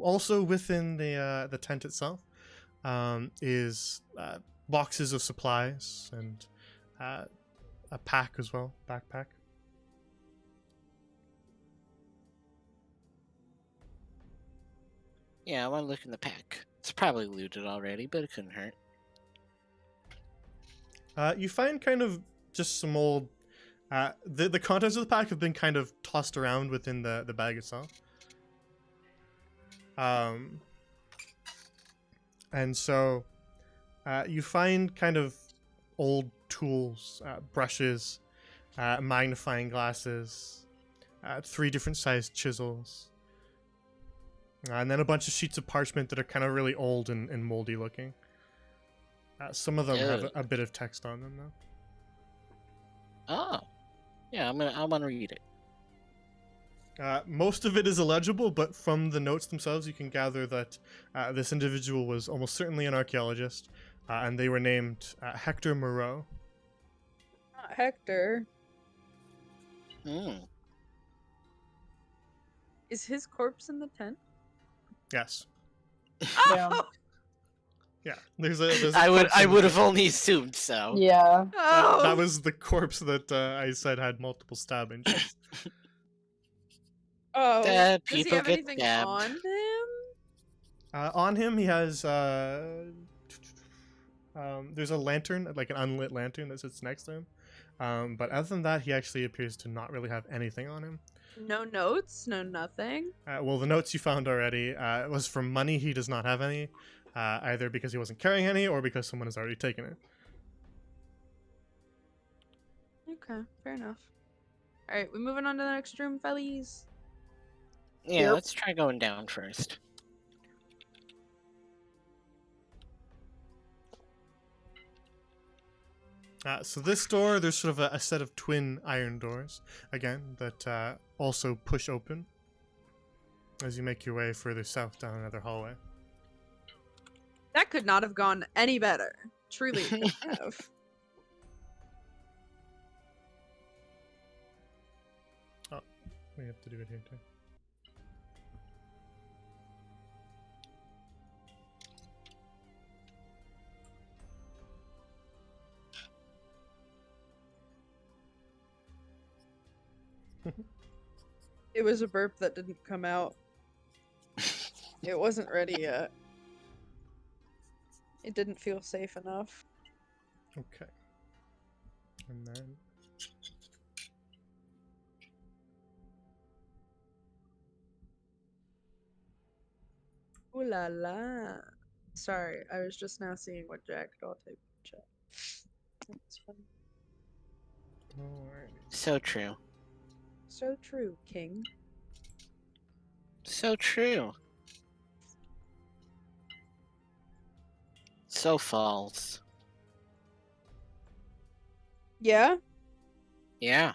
Also within the tent itself is boxes of supplies and a pack as well, backpack. Yeah, I want to look in the pack. It's probably looted already, but it couldn't hurt. You find kind of just some old. The contents of the pack have been kind of tossed around within the bag itself. And so you find kind of old tools, brushes, magnifying glasses, 3 different sized chisels, and then a bunch of sheets of parchment that are kind of really old and moldy looking. Some of them have Ew. a bit of text on them though. Oh. Yeah, I want to read it. Most of it is illegible, but from the notes themselves, you can gather that this individual was almost certainly an archaeologist, and they were named Hector Moreau. not Hector. Hmm. Is his corpse in the tent? Yes. Yeah. Oh! Yeah. There's a I corpse in the would have tent. only assumed so. Yeah. Oh! That was the corpse that I said had multiple stab injuries. Oh. Dead Does he people have get anything stabbed. on him? On him, he has there's a lantern, like an unlit lantern that sits next to him. But other than that, he actually appears to not really have anything on him. No notes, no nothing. Well, the notes you found already was from money. He does not have any, either because he wasn't carrying any or because someone has already taken it. Okay, fair enough. Alright, we're moving on to the next room, fellies. Yeah, Yep. let's try going down first. So this door, there's sort of a set of twin iron doors, again, that also push open as you make your way further south down another hallway. That could not have gone any better. Truly it couldn't have. We have to do it here too. It was a burp that didn't come out. It wasn't ready yet. It didn't feel safe enough. Okay. And then... Ooh la la. Sorry, I was just now seeing what Jackdaw typed in chat. That's funny. Alright. So true. So true, King. So true. So false. Yeah? Yeah.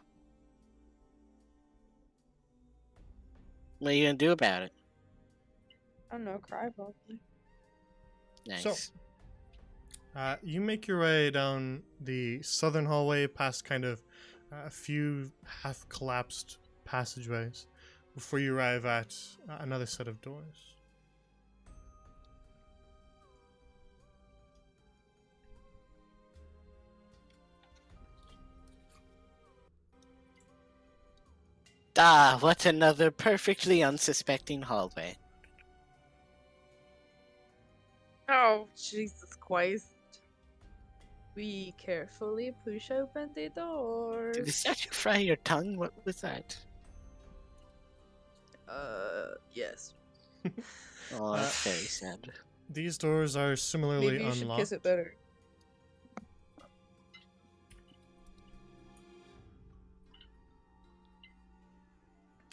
What are you gonna do about it? I don't know, cry probably. Nice. You make your way down the southern hallway past kind of a few half-collapsed passageways before you arrive at another set of doors. Ah, what another perfectly unsuspecting hallway. Oh, Jesus Christ. We carefully push open the doors. Did the statue fry your tongue? What was that? Yes. Oh, that's very sad. These doors are similarly Maybe you should unlocked. kiss it better.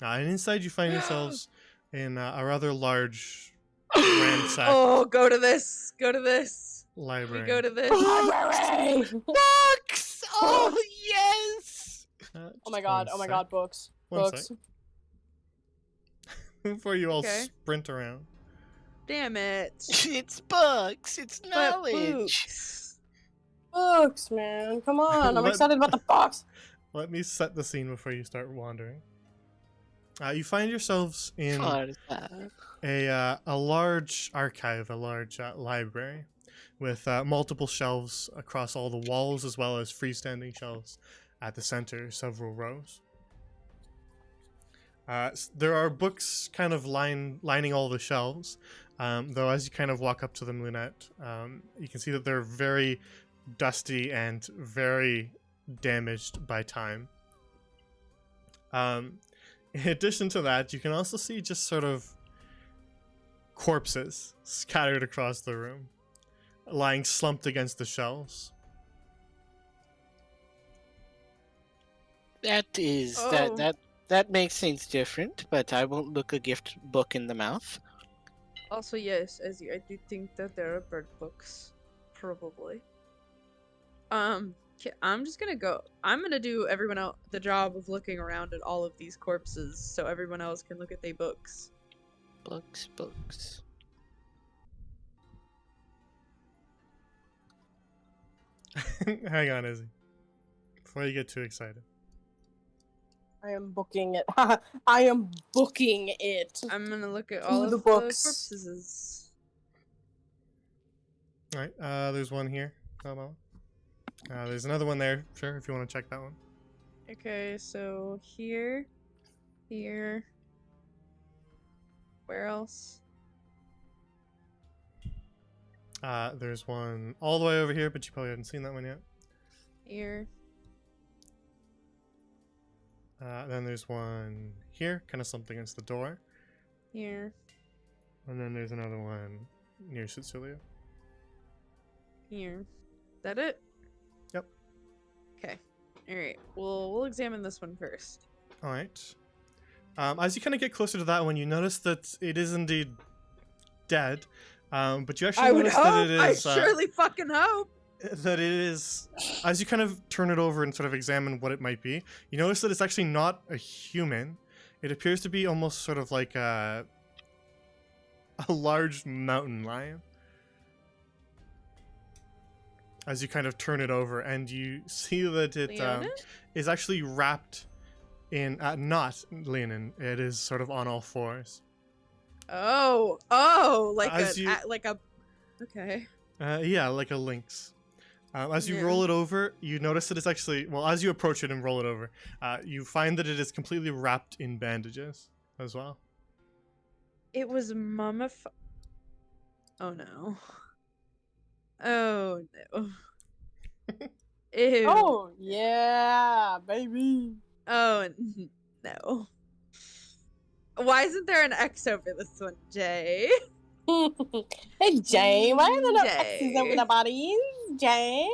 And inside you find yourselves in a rather large, ransacked Oh, go to this. Go to this. library. We go to this. Library! Books! Oh, yes! Oh Just my god, one oh my sec. god, books. One Books. sec. Before you all Okay. sprint around. Damn it. It's books! It's But knowledge! books. Books, man. Come on. I'm Let- excited about the books. Let me set the scene before you start wandering. You find yourselves in What is that? a large archive, a large library, with multiple shelves across all the walls, as well as freestanding shelves at the center, several rows. There are books kind of lining all the shelves, though as you kind of walk up to them, Lunette, you can see that they're very dusty and very damaged by time. In addition to that, you can also see just sort of corpses scattered across the room, lying slumped against the shelves. That is Oh. that makes things different, but I won't look a gift book in the mouth. Also, yes, I do think that there are bird books. Probably. I'm just gonna go. I'm gonna do everyone else the job of looking around at all of these corpses so everyone else can look at their books. Books. Hang on, Izzy. before you get too excited. I am booking it. I am booking it. I'm gonna look at To all the of books. the corpses. All right. There's one here. There's another one there. Sure, if you want to check that one. Okay, so here, here. Where else? There's one all the way over here, but you probably haven't seen that one yet. Here. Then there's one here, kind of slumped against the door. Here. And then there's another one near Cecilia. Here. Is that it? Yep. Okay. Alright. We'll examine this one first. All right. As you kind of get closer to that one, you notice that it is indeed dead. But you actually I would notice hope. that it is I surely fucking hope. that it is. As you kind of turn it over and sort of examine what it might be, you notice that it's actually not a human. It appears to be almost sort of like a large mountain lion. As you kind of turn it over, and you see that it Leona? is actually wrapped in not linen. It is sort of on all fours. Oh, like As you- like a. Okay. Yeah, like a lynx. As you Yeah. roll it over, you notice that it's actually, well, as you approach it and roll it over, you find that it is completely wrapped in bandages as well. It was mummified. Oh no. Oh no. Ew. Oh yeah, baby. Oh no. Why isn't there an X over this one, Jay? Hey Jay, why are there no Jay. X's over the bodies? Jay,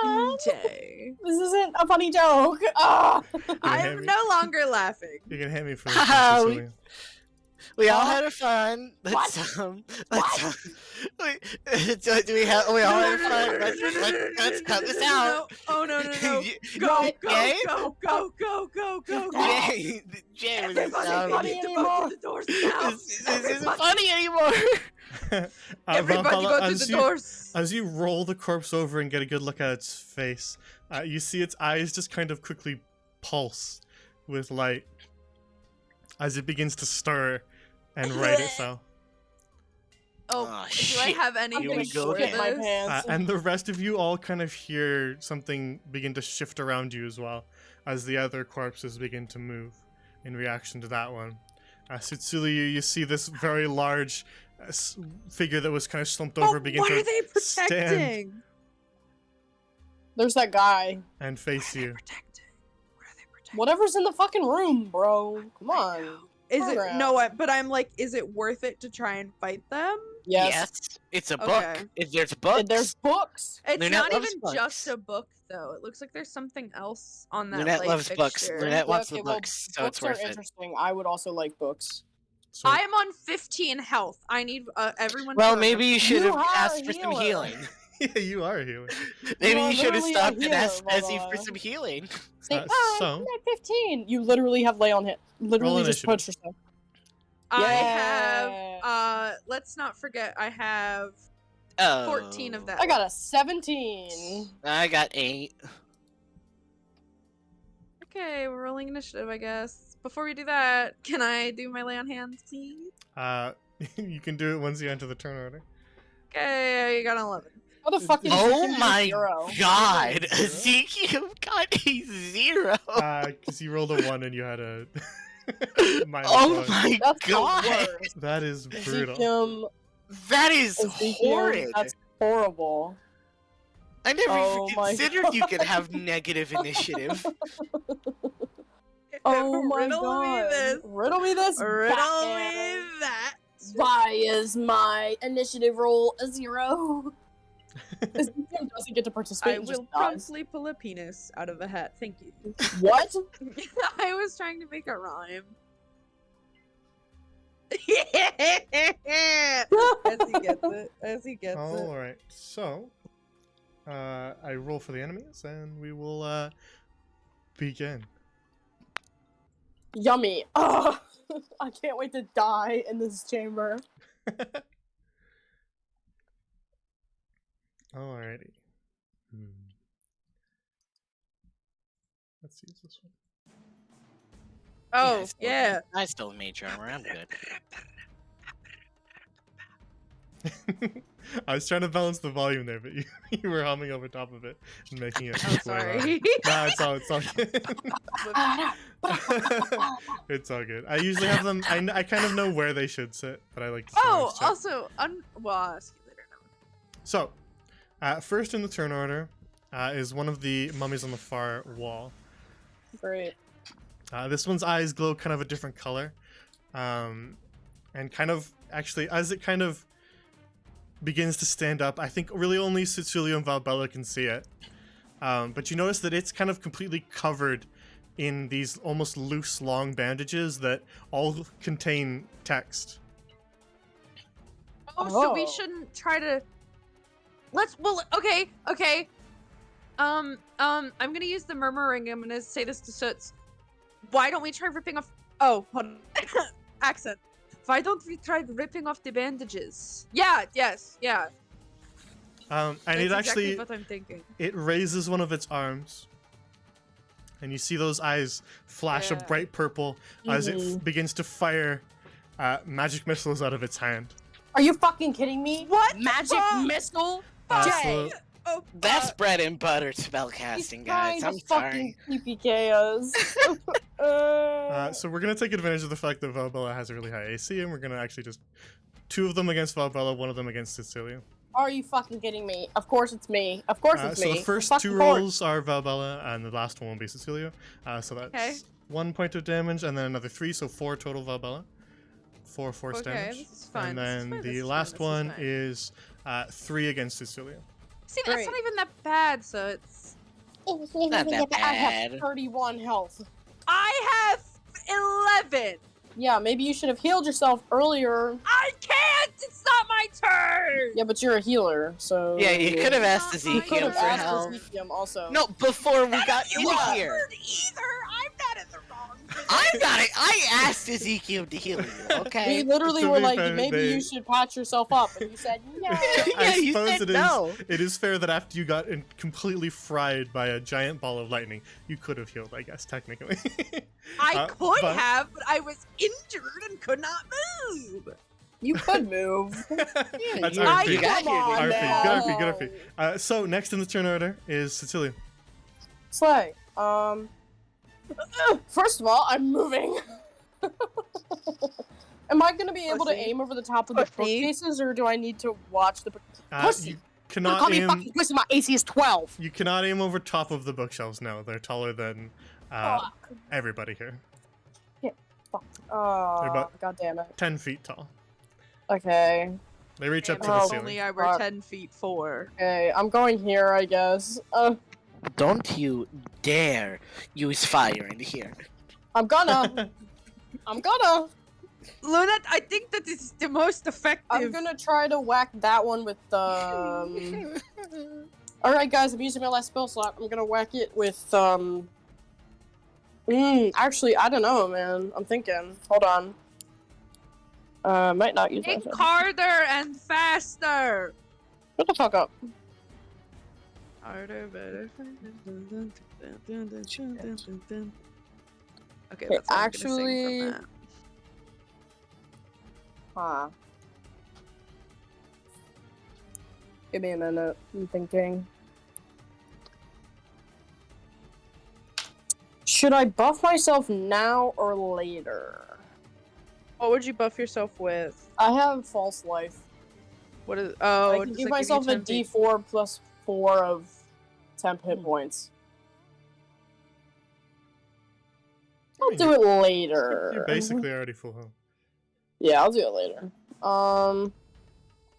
come on. Jay. This isn't a funny joke. Ah. I hit am me. no longer laughing. You can hit me for this, Haha, one, we- Cecilia. We all Huh? had fun. What? We all had fun. Let's cut this out. Oh no. Go, No, go, Jay? go. Jay, was Everybody funny get the anymore. fuck to the doors now. this isn't funny anymore. Everybody Valhalla, go to as the you- doors. As you roll the corpse over and get a good look at its face, you see its eyes just kind of quickly pulse with light as it begins to stir and right itself. Oh, Aw, do I shit. have any Here we go shit again. my this? pants. And the rest of you all kind of hear something begin to shift around you as well, as the other corpses begin to move in reaction to that one. Cecilia, you see this very large figure that was kind of slumped over begin what to are they stand protecting? There's that guy. and face What are they you. protecting? What are they protecting? Whatever's in the fucking room, bro. Come I on. know. Is it Program. no? But I'm like, is it worth it to try and fight them? Yes. It's a Okay. book. There's books. There's books. It's Lunette not loves even books. just a book, though. It looks like there's something else on that. Lunette light loves books. fixture. Lunette wants okay, the well, books, so books it's are worth it. interesting. I would also like books. So, I am on 15 health. I need everyone. Well, to maybe you should You have are asked a for some healer. healing. yeah, you are a healer. Maybe are you should have literally a stopped and healer, asked Bessie for Baba. some healing. Say, So- I'm at 15. You literally have lay on hit. Literally Roll just initiative. punch yourself. I Yeah. have. Let's not forget. I have Oh. 14 of that. I got a 17. I got 8. Okay, we're rolling initiative, I guess. Before we do that, can I do my lay on hands, please? You can do it once you enter the turn order. Okay, I got an 11. What the fuck is Oh Ezekiel my zero? god! Zero? Ezekiel got a 0! Because you rolled a 1 and you had a minus Oh 1. my That's the god! worst. That is brutal. Ezekiel, That is Ezekiel, horrid! that's horrible. I never Oh even my considered you could God. have negative initiative. Oh my Riddle god. me this. Riddle me this. Riddle Batman. me that. Why is my initiative roll a 0? Ezekiel doesn't get to participate. I he just will dies. promptly pull a penis out of a hat. Thank you. What? I was trying to make a rhyme. As he gets it. As he gets it. Alright, so I roll for the enemies and we will begin. Yummy. Ugh. I can't wait to die in this chamber. Alrighty. let's use this one. Oh, I still- yeah. I still have mage armor. I'm good. I was trying to balance the volume there, but you were humming over top of it and making it. I'm way sorry. louder. Nah, it's all good. It's all good. I usually have them. I kind of know where they should sit, but I like to. Oh, sometimes check. also, well, I'll ask you later. So, first in the turn order is one of the mummies on the far wall. Great. This one's eyes glow kind of a different color, and kind of actually as it kind of begins to stand up, I think really only Cecilia and Valbella can see it. But you notice that it's kind of completely covered in these almost loose, long bandages that all contain text. Oh, so we Oh. shouldn't try to. Okay. I'm gonna use the murmuring. I'm gonna say this to Soots. Why don't we try ripping off? Oh, hold on. Accent. Why don't we try ripping off the bandages? Yeah. Yes. Yeah. And That's it exactly actually what I'm thinking. it raises one of its arms, and you see those eyes flash a Yeah. bright purple as it Mhm. begins to fire magic missiles out of its hand. Are you fucking kidding me? What? Magic fuck? missile? So Oh, That's bread and butter spell He's casting, trying guys. to I'm fucking sorry. PPK us. so we're gonna take advantage of the fact that Valbella has a really high AC, and we're gonna actually just 2 of them against Valbella, 1 of them against Cecilia. Are you fucking kidding me? Of course it's me. Of course it's So me. the first Fucking 2 course. rolls are Valbella, and the last one will be Cecilia. So that's Okay. 1 point of damage, and then another 3, so 4 total Valbella. 4 force Okay, damage. this is fine, And this is then fine, this the is fine, last this is one fine. is 3 against Cecilia. see, that's Great. not even that bad. So it's. Not that I have bad. 31 health. I have 11. Yeah, maybe you should have healed yourself earlier. I can't. It's not my turn. Yeah, but you're a healer, so. Yeah, you could have asked Not You could Ezekiel have for asked help. Ezekiel also. No, before we got You in Yeah. here. offered either. I'm not in the wrong. I got it. I asked Ezekiel to heal you. We Okay. literally To were be like, fair, maybe they- you should patch yourself up, and you said no. Yeah, you suppose said it is. no. It is fair that after you got completely fried by a giant ball of lightning, you could have healed, I guess, technically. I could but- have, but I was injured and could not move. You could move. That's you- RP. you got Come here, on, dude. RP, now. good RP. So next in the turn order is Cecilia. Slay. First of all, I'm moving. Am I gonna be able to Pussy. aim over the top of the Pussy. bookcases, or do I need to watch the? Pussy. You Don't cannot call me aim. fucking pussy. My AC is 12. You cannot aim over top of the bookshelves. No, they're taller than Fuck. everybody here. Oh, about- god damn it. 10 feet tall. Okay. They reach up to Damn the it, if ceiling. only I were Fuck. 10 feet 4. Okay, I'm going here, I guess. Don't you dare use fire in here. I'm gonna. I'm gonna. Lunat, I think that this is the most effective. I'm gonna try to whack that one with the. Alright, guys, I'm using my last spell slot. I'm gonna whack it with, actually, I don't know, man. I'm thinking. Hold on. Might not use my Think spell. harder and faster. Shut the fuck up. Harder, better. Okay, Okay, that's all I'm gonna actually- sing from that. Huh. Give me a minute. I'm thinking. Should I buff myself now or later? What would you buff yourself with? I have false life. What is? Oh, I can does give that myself you a 10 feet? D4 plus 4 of temp hit points. I'll do it later. You're basically already full health. Yeah, I'll do it later.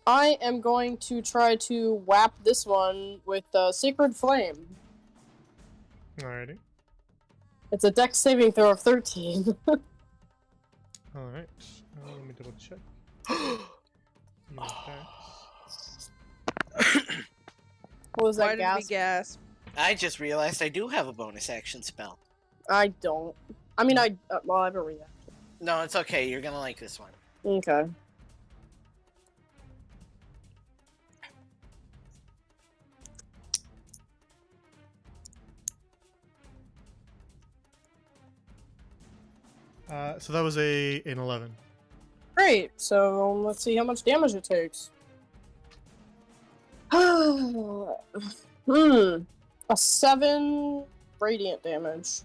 I am going to try to whap this one with Sacred Flame. Alrighty. It's a dex saving throw of 13. Alright. Let me double check. Use that. What was Why that did we gas? gasp? I just realized I do have a bonus action spell. I don't. I mean, well, I have a reaction. No, it's okay. You're gonna like this one. Okay. So that was an 11. Great. So let's see how much damage it takes. A 7 radiant damage.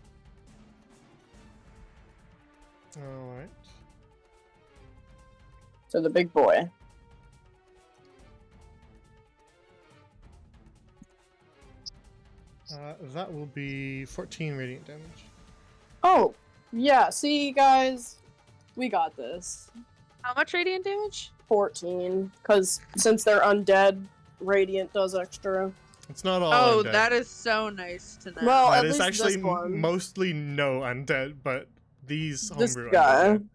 Alright. To the big boy. That will be 14 radiant damage. Oh, yeah. See, guys, we got this. How much radiant damage? 14, because since they're undead, radiant does extra. It's not all Oh, undead. that is so nice to know. Well, That at is least actually this one. mostly no undead, but these This homebrew guy. undead.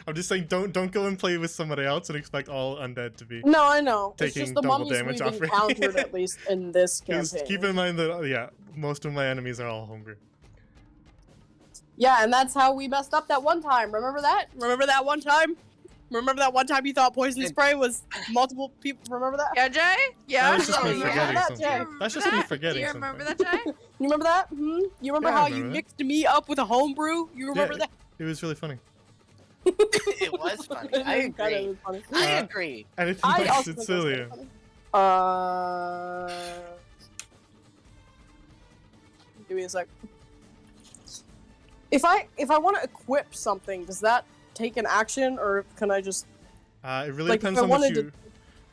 I'm just saying, don't go and play with somebody else and expect all undead to be. No, I know. It's Taking just the double mummies damage we've off encountered, at least in this Because campaign. keep in mind that yeah, most of my enemies are all homebrew. Yeah, and that's how we messed up that one time. Remember that? Remember that one time? Remember that one time you thought poison spray was multiple people? Remember that? Yeah, Jay? Yeah. That is just me yeah, forgetting that, something. Jay. That's just me forgetting Do you something. remember that, Jay? You remember that? Hmm? You remember Yeah, I how remember you that. mixed me up with a homebrew? You remember Yeah. It was really funny. It was funny. that? I It kinda agree. was funny. I Uh, agree. Anything I by also think it was kinda Cecilia. funny. Give me a sec. If I want to equip something, does that take an action, or can I just? It really Like, if depends I on what wanted you. to-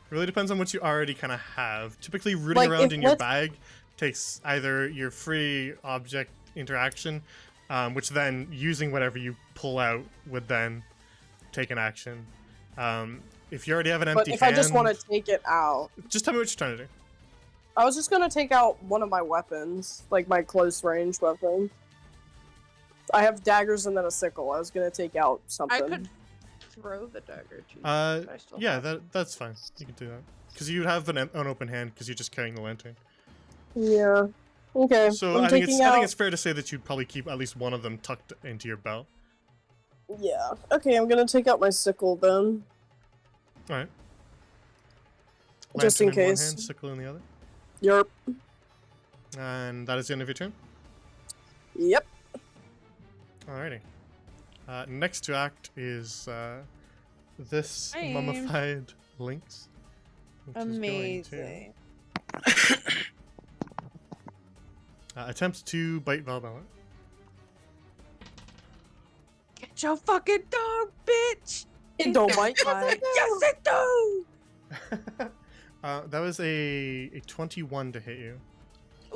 Really depends on what you already kind of have. Typically, rooting Like, around if in your let's- bag takes either your free object interaction, which then using whatever you pull out would then take an action. If you already have an But empty if hand, I just want to take it out, just tell me what you're trying to do. I was just gonna take out one of my weapons, like my close range weapon. I have daggers and then a sickle. I was gonna take out something. I could throw the dagger to you. Uh, but I still yeah, have- that's fine. You can do that because you have an open hand because you're just carrying the lantern. Yeah. Okay. So I'm I think taking I out. think it's fair to say that you'd probably keep at least one of them tucked into your belt. Yeah. Okay, I'm gonna take out my sickle then. All right. Just in Lantern one case. hand, sickle in the other, Yerp. and that is the end of your turn. Yep. Alrighty. Next to act is this Hi. mummified lynx. which is going to, Amazing. attempt to bite Valbella. Get your fucking dog, bitch! It don't bite. Yes, it do! That was a 21 to hit you.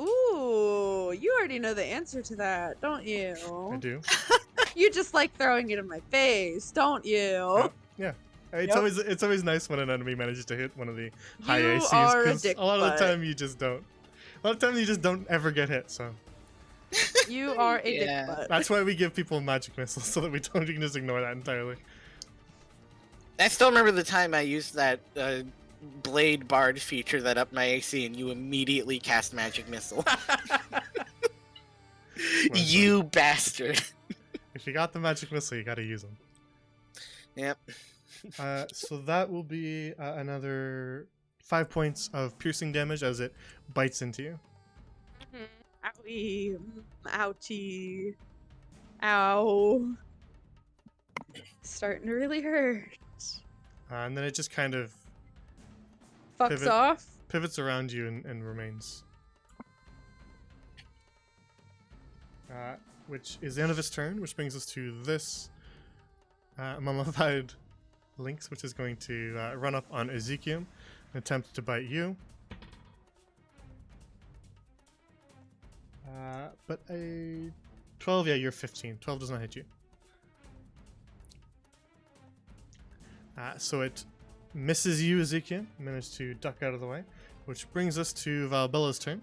Ooh, you already know the answer to that, don't you? I do. You just like throwing it in my face, don't you? It's Yep. always nice when an enemy manages to hit one of the high You ACs are a because dick a lot of butt. the time you just don't. A lot of time you just don't ever get hit. So You are a Yeah. dick butt. that's why we give people magic missiles so that we can just ignore that entirely. I still remember the time I used that Blade Bard feature that upped my AC, and you immediately cast Magic Missile. You bastard. If you got the magic missile, you got to use them. Yep. So that will be another 5 points of piercing damage as it bites into you. Owie. Ouchie. Ow. Starting to really hurt. And then it just kind of Fucks Pivot. off. pivots around you and remains. Which is the end of its turn, which brings us to this mummified lynx, which is going to run up on Ezekiel and attempt to bite you. But a 12, yeah, you're 15. 12 does not hit you. So it misses you, Ezekiel. Managed to duck out of the way, which brings us to Valbella's turn,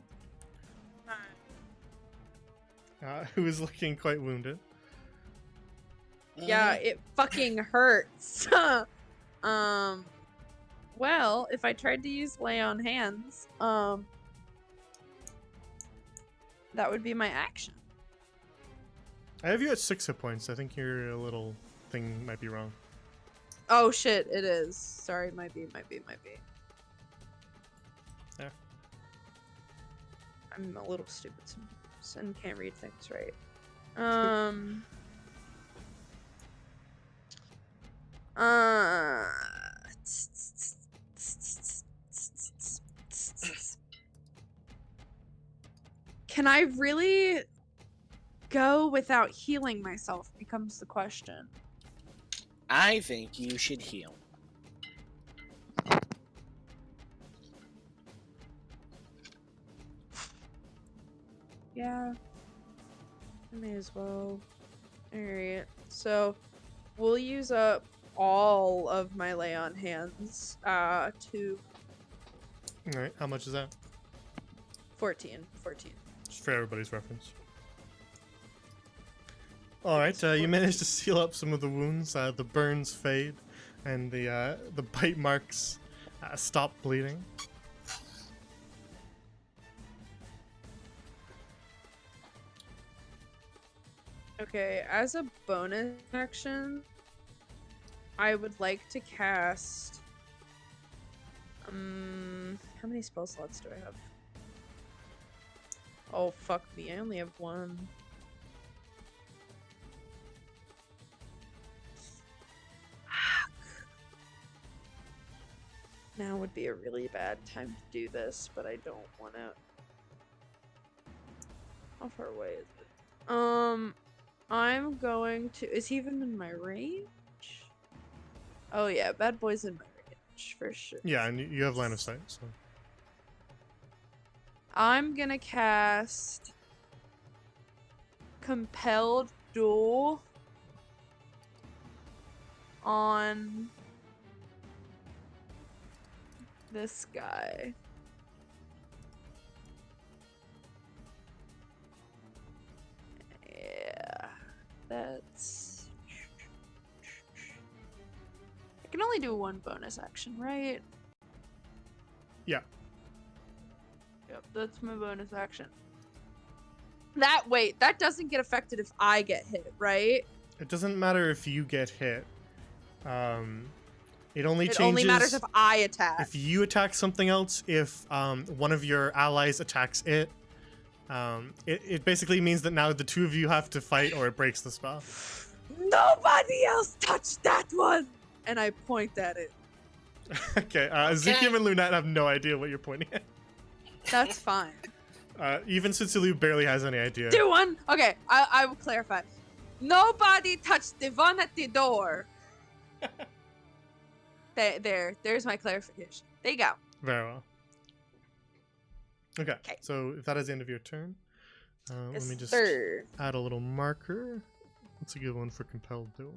who is looking quite wounded. Yeah, it fucking hurts. Well, if I tried to use lay on hands, that would be my action. I have you at 6 hit points. I think your little thing might be wrong. Oh shit, it is. Sorry, might be. There. I'm a little stupid sometimes and can't read things right. Um. Can I really go without healing myself? Becomes the question. I think you should heal. Yeah. I may as well. Alright. So we'll use up all of my lay on hands to All right, how much is that? 14. Just for everybody's reference. All right, you managed to seal up some of the wounds. The burns fade, and the bite marks stop bleeding. Okay, as a bonus action, I would like to cast. How many spell slots do I have? Oh, fuck me. I only have one. Fuck. Now would be a really bad time to do this, but I don't want to. How far away is it? I'm going to. Is he even in my range? Oh yeah, bad boy's in my range for sure. Yeah, and you have line of sight, so. I'm gonna cast Compelled Duel on this guy. Yeah, that's. I can only do one bonus action, right? Yeah. Yep, that's my bonus action. That doesn't get affected if I get hit, right? It doesn't matter if you get hit. It only It changes only matters if I attack. if you attack something else. If one of your allies attacks it, it basically means that now the two of you have to fight, or it breaks the spell. Nobody else touched that one! And I point at it. Okay, Ezekiel and Lunette have no idea what you're pointing at. That's fine. Even Tsutsulu barely has any idea. Do one! Okay, I will clarify. Nobody touched the one at the door. There's my clarification. There you go. Very well. Okay, 'Kay. so if that is the end of your turn, let Yes, me just sir. add a little marker. What's a good one for compelled duel?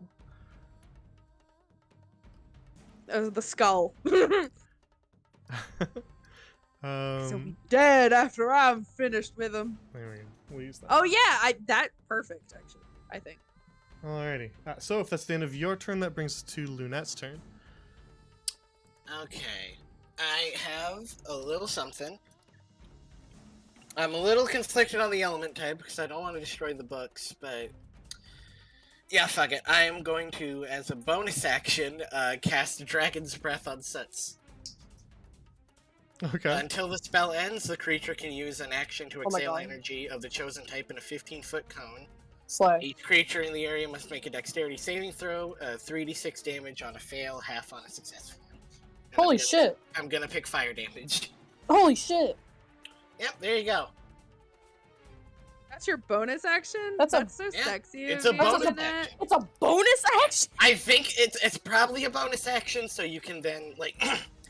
The skull. He'll be um, dead after I'm finished with him. there we go. We'll use that. Oh yeah, that perfect actually. I think. Alrighty. So if that's the end of your turn, that brings us to Lunette's turn. Okay. I have a little something. I'm a little conflicted on the element type because I don't want to destroy the books, but yeah, fuck it. I am going to, as a bonus action, cast Dragon's Breath on Suts. Okay. Until the spell ends, the creature can use an action to Oh my exhale God. energy of the chosen type in a 15-foot cone. Slay. Each creature in the area must make a dexterity saving throw, 3d6 damage on a fail, half on a successful. And Holy I'm gonna- shit. I'm gonna pick fire damage. Holy shit. Yep, there you go. That's your bonus action? That's a- so Yeah, sexy. it's of a you, bonus isn't it? action. It's a bonus action? I think it's probably a bonus action, so you can then, like,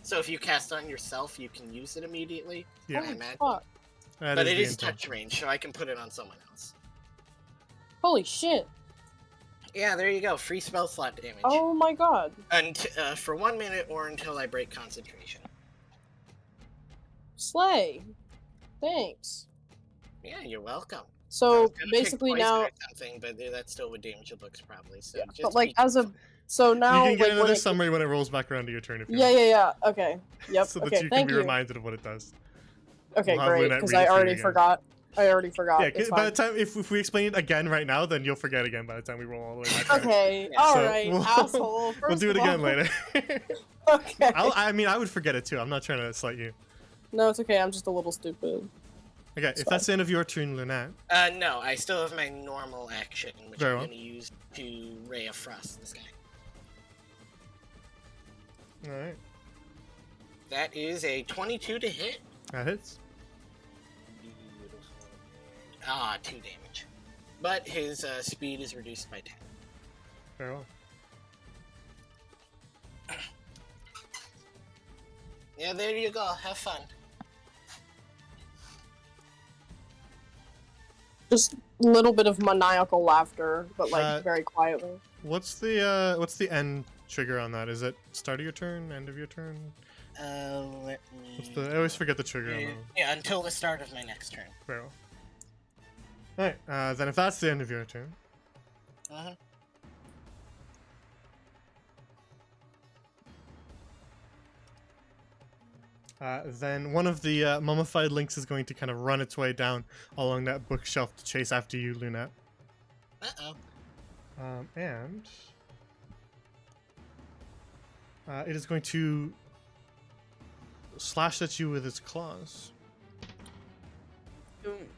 so if you cast on yourself, you can use it immediately. Yeah. I Holy imagine. fuck. That But is it the is intent. touch range, so I can put it on someone else. Holy shit. Yeah, there you go. Free spell slot damage. Oh my god. And for 1 minute or until I break concentration. Slay. Thanks. Yeah, you're welcome. I So was gonna pick basically poison now, or something, but that still would damage the books probably. So just but like be as a, careful. so now You can get like into when this it, summary when it rolls back around to your turn if you yeah, want. yeah, yeah. Okay. Yep. So that okay. you can Thank be you. reminded of what it does. Okay, We'll have great. Lynette Because read it I for you already again. forgot. I already forgot. Yeah, It's by the fine. time if we explain it again right now, then you'll forget again by the time we roll all the way back. around. Okay. Yeah. All So right, we'll- asshole. First We'll do it of again all- later. Okay. I mean, I would forget it too. I'm not trying to slight you. No, it's okay. I'm just a little stupid. Okay, if that's the end of your turn, Lunat. No, I still have my normal action, which Very I'm well. going to use to Ray of Frost this guy. Alright, That is a 22 to hit. that hits. Beautiful. Ah, 2 damage. But his speed is reduced by 10. Very well. Yeah, there you go. Have fun. Just a little bit of maniacal laughter, but like Uh, very quietly. What's the end trigger on that? Is it start of your turn, end of your turn? Let What's me... the? I always forget the trigger on that. Yeah, until the start of my next turn. Very well. Alright, then if that's the end of your turn, Uh-huh. then one of the mummified links is going to kind of run its way down along that bookshelf to chase after you, Lunat. Uh-oh. And it is going to slash at you with its claws.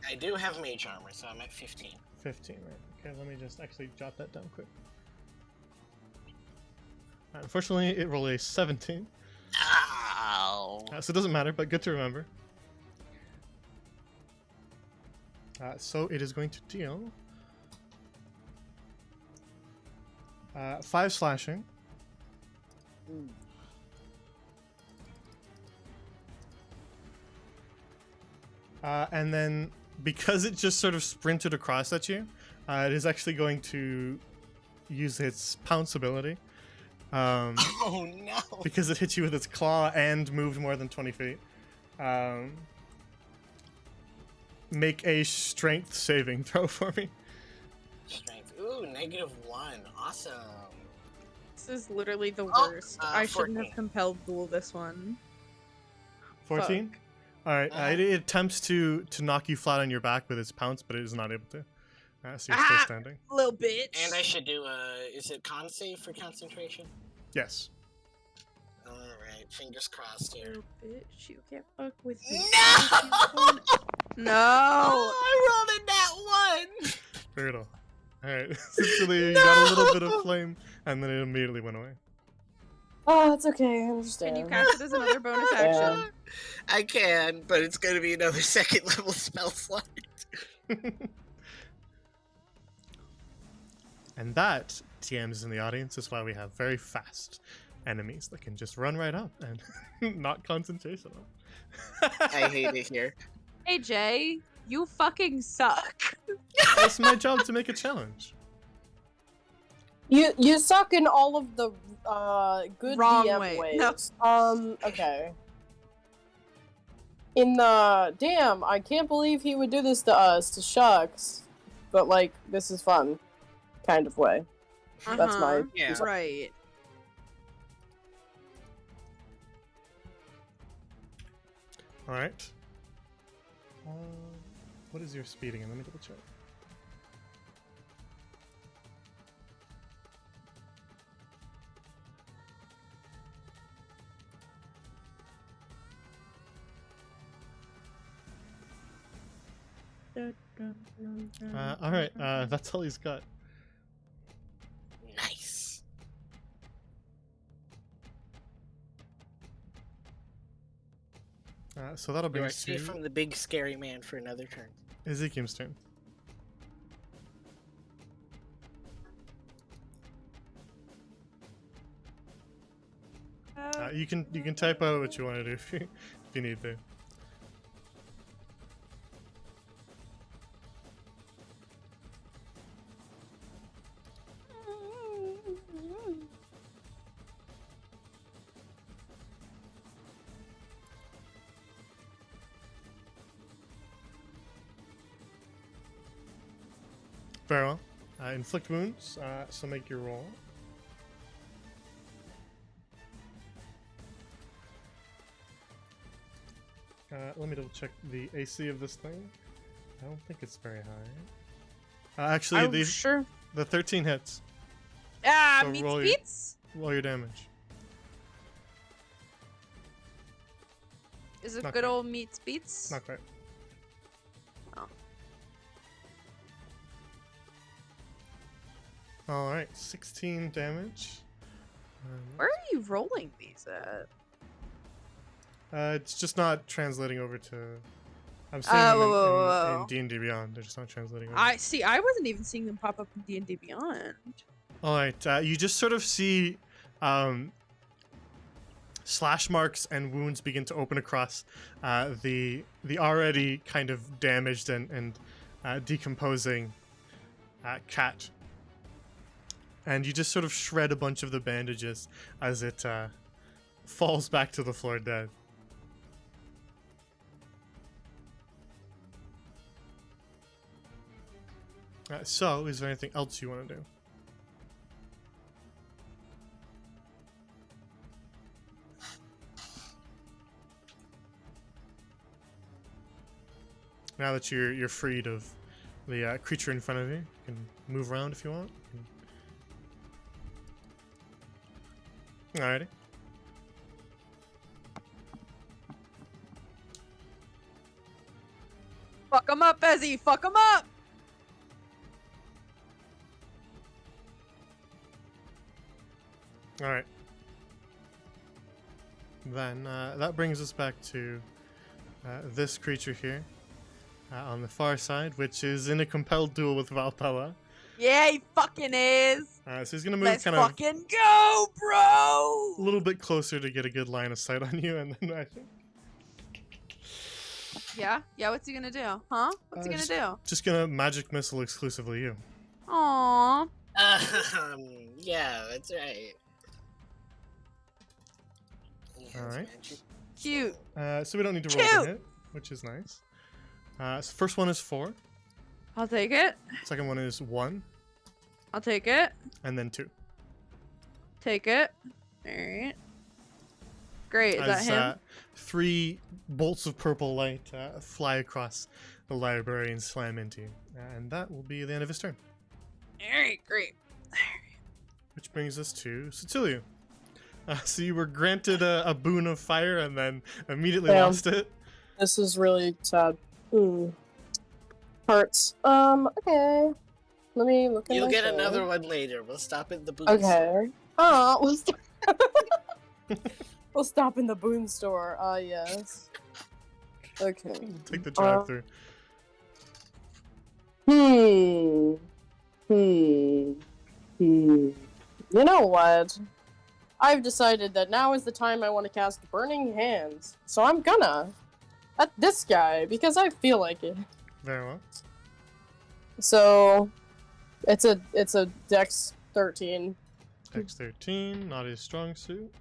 I do have mage armor, so I'm at 15. 15, right? Okay, let me just actually jot that down quick. Unfortunately, it rolled a 17, Ow! so it doesn't matter, but good to remember. So it is going to deal 5 slashing. And then, because it just sort of sprinted across at you, it is actually going to use its pounce ability. Oh no! Because it hit you with its claw and moved more than 20 feet. Make a strength saving throw for me. Strength. Ooh, -1. Awesome. This is literally the Oh, worst. I shouldn't 14. have compelled duel this one. 14? Alright, Uh-huh. it attempts to knock you flat on your back with its pounce, but it is not able to. So you're still Ah! standing. Little bitch. And I should do is it con save for concentration? Yes. Alright, fingers crossed here. Little bitch, you can't fuck with me. No! No. Oh, I rolled a nat 1! Brutal. Alright, essentially you got a little bit of flame, and then it immediately went away. Oh, it's okay. I Can understand. you cast it as another bonus action? I can, but it's gonna be another second level spell slot. And that, TMs in the audience, is why we have very fast enemies that can just run right up and not concentration on. I hate it here. Hey Jay, you fucking suck. It's my job to make a challenge. You suck in all of the good Wrong DM way. ways. No. Okay. In the damn, I can't believe he would do this to us, to shucks. But like, this is fun, kind of way. That's my Yeah. Right. Alright. What is your speeding? Let me double check. Alright, that's all he's got. Nice. So that'll You bring are us safe to from the big scary man for another turn. Ezekiel's turn. You can type out what you want to do if you need to. Very well. Inflict wounds, so make your roll. Let me double check the AC of this thing. I don't think it's very high. Actually, I'm sure. the 13 hits. Ah, So meat roll your- beats? Roll your damage. Is it Not good quite. old meat beats? Not quite. All right, 16 damage. Where are you rolling these at? It's just not translating over to. I'm seeing Oh, them whoa, whoa, whoa. in D&D Beyond. They're just not translating over. I see. I wasn't even seeing them pop up in D&D Beyond. All right, you just sort of see slash marks and wounds begin to open across the already kind of damaged and decomposing cat, and you just sort of shred a bunch of the bandages as it falls back to the floor dead. So, is there anything else you want to do? Now that you're freed of the creature in front of you, you can move around if you want. Alrighty. Fuck him up, Ezzy! Fuck him up! Alright. Then that brings us back to this creature here on the far side, which is in a compelled duel with Valpella. Yeah, he fucking is! So he's gonna move Let's kind of fucking go, bro! a little bit closer to get a good line of sight on you, and then I think Yeah? Yeah, what's he gonna do? Huh? What's he gonna do? just gonna magic missile exclusively you. Aww. Yeah, that's right. Alright. Cute. So we don't need to roll Cute. to hit, which is nice. So first one is 4, I'll take it. second one is 1, I'll take it. and then 2. Take it. Alright. Great, is that As him? 3 bolts of purple light fly across the library and slam into you. And that will be the end of his turn. Alright, great. Which brings us to Cecilia. So you were granted a boon of fire and then immediately Damn. lost it. This is really sad. Hurts. Okay. Let me look at You'll my get phone. another one later. We'll stop at the booth. Okay. We'll stop in the Boon store. Yes. Okay. Take the drive through. You know what? I've decided that now is the time I want to cast Burning Hands. So I'm gonna. At this guy, because I feel like it. Very well. So it's a Dex 13. Dex 13, not his strong suit.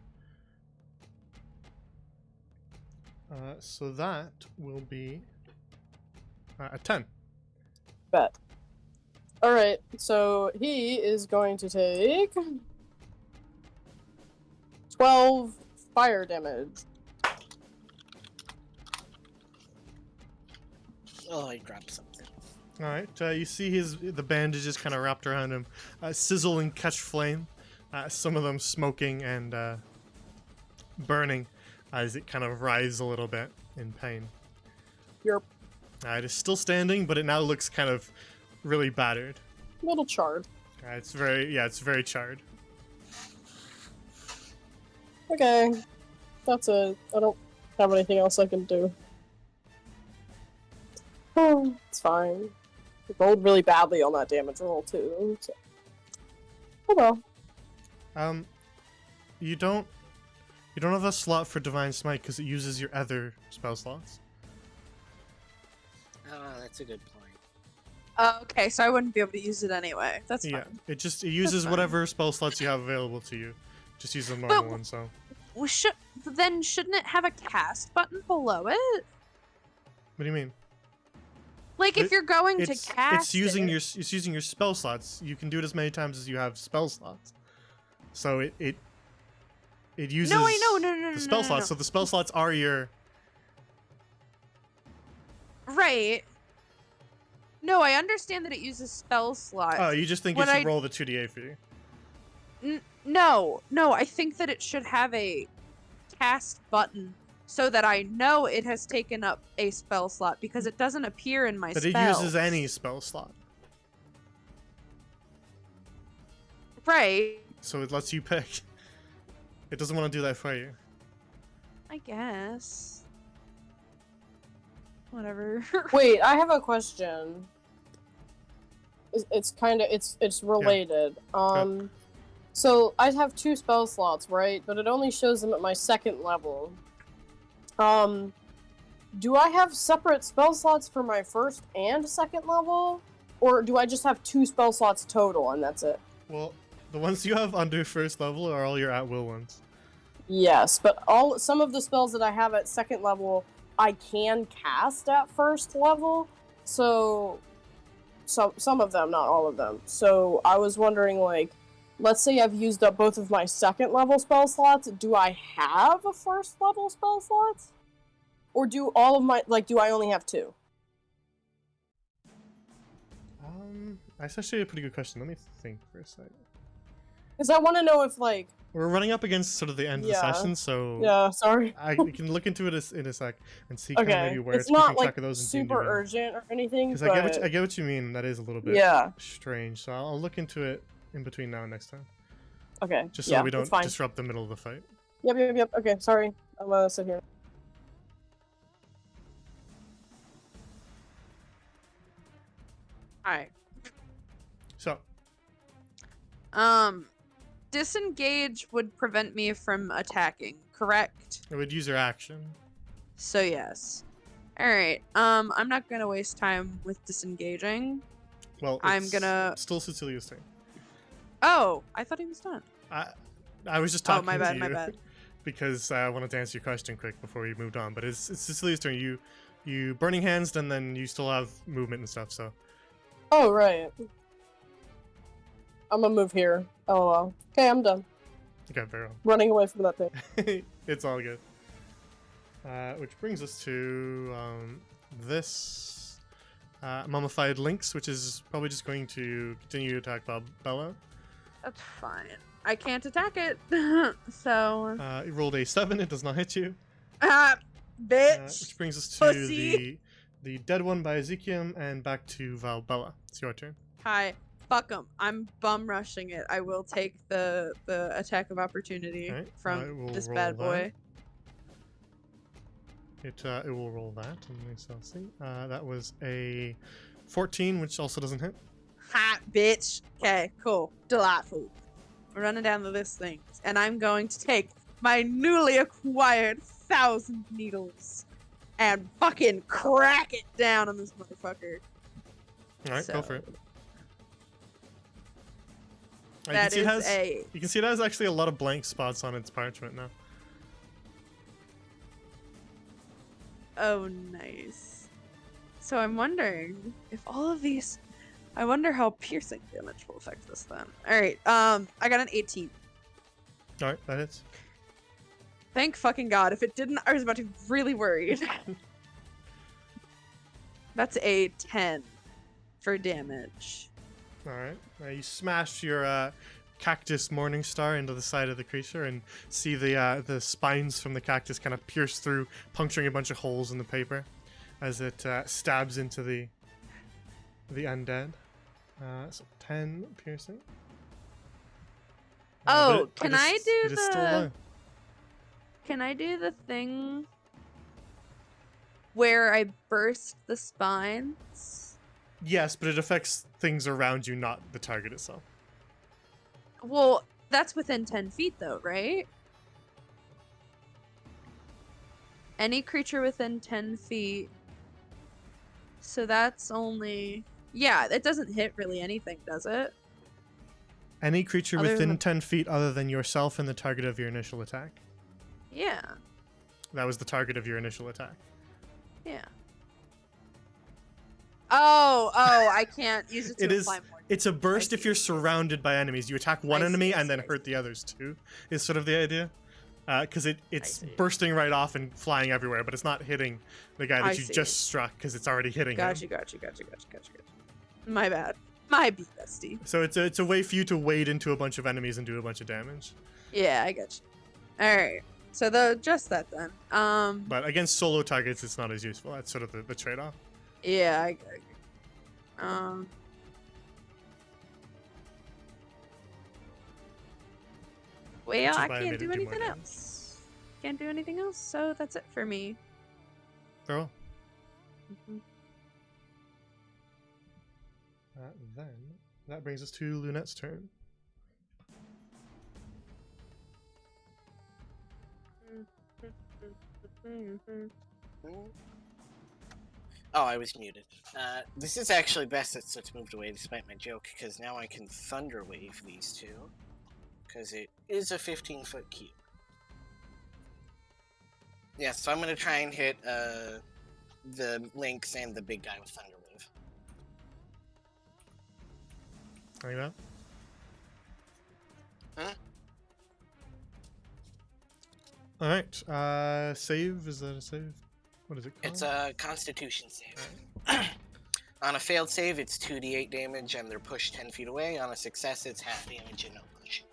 So that will be a 10. Bet. Alright, so he is going to take 12 fire damage. Oh, I dropped something. All right, you see the bandages kind of wrapped around him, sizzle and catch flame. Some of them smoking and burning as it kind of writhes a little bit in pain. You're It is still standing, but it now looks kind of really battered. a little charred. It's very charred. Okay. That's it. I don't have anything else I can do. Oh, it's fine. I rolled really badly on that damage roll, too. So. Oh well. You don't have a slot for Divine Smite because it uses your other spell slots. Oh, that's a good point. Okay, so I wouldn't be able to use it anyway. That's Yeah, fine. it uses fine. whatever spell slots you have available to you. Just use the But normal one. So Well, then shouldn't it have a cast button below it? what do you mean? Like if you're going to It's cast using it, your spell slots. You can do it as many times as you have spell slots. So it uses No, I know, no, the spell no, slots. no. So the spell slots are your Right. No, I understand that it uses spell slots. Oh, you just think What you should I- roll the 2d8 for you. No, I think that it should have a cast button so that I know it has taken up a spell slot because it doesn't appear in my But spells. it uses any spell slot. Right. So it lets you pick. It doesn't want to do that for you. I guess. Whatever. Wait, I have a question. It's kind of it's related. So I have 2 spell slots, right? But it only shows them at my 2nd level. Do I have separate spell slots for my 1st and 2nd level, or do I just have 2 spell slots total and that's it? Well, the ones you have under first level are all your at-will ones. Yes, but some of the spells that I have at 2nd level, I can cast at 1st level. So some of them, not all of them. So I was wondering, like, let's say I've used up both of my 2nd level spell slots. Do I have a 1st level spell slots? Or do all of my, like, do I only have 2? That's actually a pretty good question. Let me think for a second. Because I want to know if, like... We're running up against sort of the end of the Yeah. session, so Yeah, sorry. I can look into it in a sec and see kind of Okay, maybe where it's keeping not, track like, of those and super urgent or anything, Because but... I get what you mean. That is a little bit Yeah, strange. So I'll look into it in between now and next time, okay. just so yeah, we don't it's fine. disrupt the middle of the fight. Yep, okay, sorry. I'm gonna sit here. Alright. So Disengage would prevent me from attacking, correct? it would use your action. So yes. Alright, I'm not gonna waste time with disengaging. Well, I'm it's gonna- still Cecilia's turn. Oh, I thought he was done. I was just Oh, talking my to bad, you my bad. because I wanted to answer your question quick before we moved on. But it's Cecilia's turn. You burning hands, and then you still have movement and stuff. So Oh, right. I'm gonna move here. LOL. Okay, I'm done. okay, very Running away from that thing. well. It's all good. Which brings us to this mummified lynx, which is probably just going to continue to attack Bella. That's fine. I can't attack it. So It rolled a 7. It does not hit you. bitch. Which brings us to Pussy. the dead one by Ezekiel, and back to Bella. It's your turn. Hi. Fuck him. I'm bum rushing it. I will take the attack of opportunity Alright, I from will this roll bad boy. It will roll that, and we shall see. That was a 14, which also doesn't hit. Hot bitch. Okay, cool. Delightful. We're running down to this thing. And I'm going to take my newly acquired 1,000 needles and fucking crack it down on this motherfucker. All right, go So, for it. You can That see it is has. a You can see it has actually a lot of blank spots on its parchment now. oh nice. So I'm wondering if all of these I wonder how piercing damage will affect this then. Alright, I got an 18. All right, that hits. Thank fucking god. If it didn't, I was about to be really worried. That's a 10 for damage. All right, you smash your cactus Morningstar into the side of the creature and see the spines from the cactus kind of pierce through, puncturing a bunch of holes in the paper as it stabs into the undead. So 10 piercing. Oh, can I it do is still the alive. Can I do the thing where I burst the spines? Yes, but it affects things around you, not the target itself. Well, that's within 10 feet though, right? Any creature within 10 feet. So that's only... Yeah, it doesn't hit really anything, does it? Any creature Other within than- 10 feet other than yourself and the target of your initial attack. Yeah, That was the target of your initial attack. yeah. Oh, I can't use it to It is- apply more. It's a burst I if see, you're I see. surrounded by enemies. You attack one I see, enemy I and see, then I hurt see. the others too, is sort of the idea. Because it's see. bursting right off and flying everywhere, but it's not hitting the guy that I you see. just struck because it's already hitting him. Gotcha. My bad. My B bestie. So it's a way for you to wade into a bunch of enemies and do a bunch of damage. Yeah, I got you. Alright. So just that then. But against solo targets, it's not as useful. That's sort of the trade-off. Yeah, I got you. Well, Which is I why I can't made do it do more anything damage. else. Can't do anything else, so that's it for me. Very well. Mhm. Then that brings us to Lunette's turn. Oh, I was muted. This is actually best that Soot's moved away despite my joke, because now I can Thunder Wave these two. Because it is a 15-foot cube. Yeah, so I'm going to try and hit the Lynx and the big guy with Thunder Wave. Like that. Huh? All right. Save. Is that a save? What is it called? It's a Constitution save. On a failed save, it's 2d8 damage and they're pushed 10 feet away. On a success, it's half damage and no push.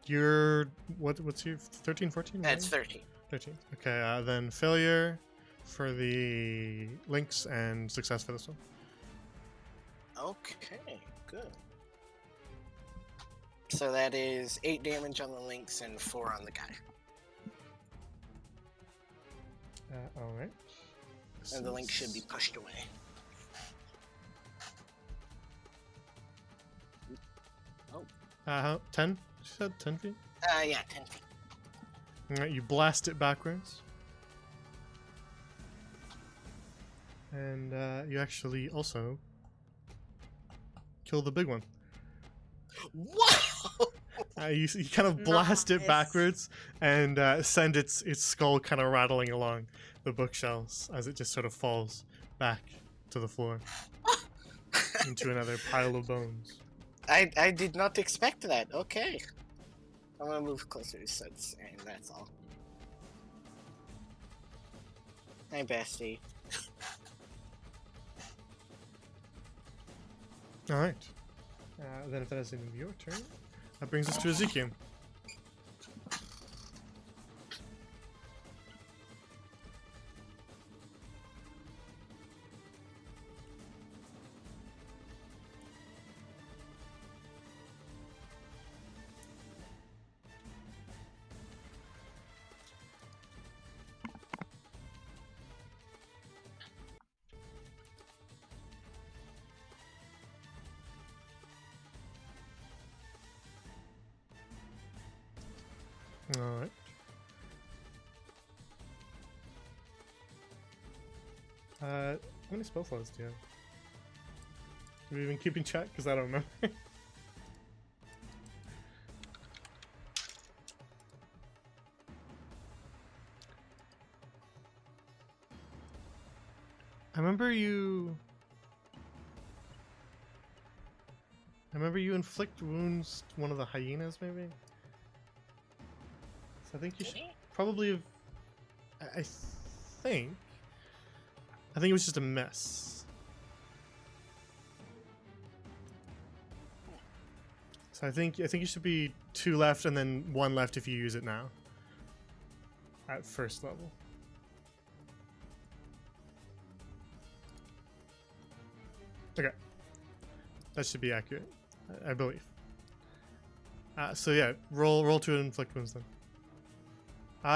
You're what's your 13, 14? That's right? 13. 13. Okay, then failure for the Lynx and success for this one. Okay, good. So that is 8 damage on the Lynx and 4 on the guy. All right. And the Lynx should be pushed away. How 10? You said 10 feet? Yeah, 10 feet. All right, you blast it backwards. And you actually also kill the big one. Whoa! You kind of blast it Nice. backwards and send its skull kind of rattling along the bookshelves as it just sort of falls back to the floor into another pile of bones. I did not expect that. Okay. I'm gonna move closer to Suds, and that's all. Hi, bestie. All right. Then if that is in your turn, that brings us to Ezekiel. All right. How many spell slots do you have? Have you been keeping track? Because I don't remember. I remember you inflict wounds to one of the hyenas, maybe? So I think you should probably have... I think it was just a mess. So I think you should be 2 left and then 1 left if you use it now. At first level. Okay. That should be accurate, I believe. So yeah, roll to inflict wounds then.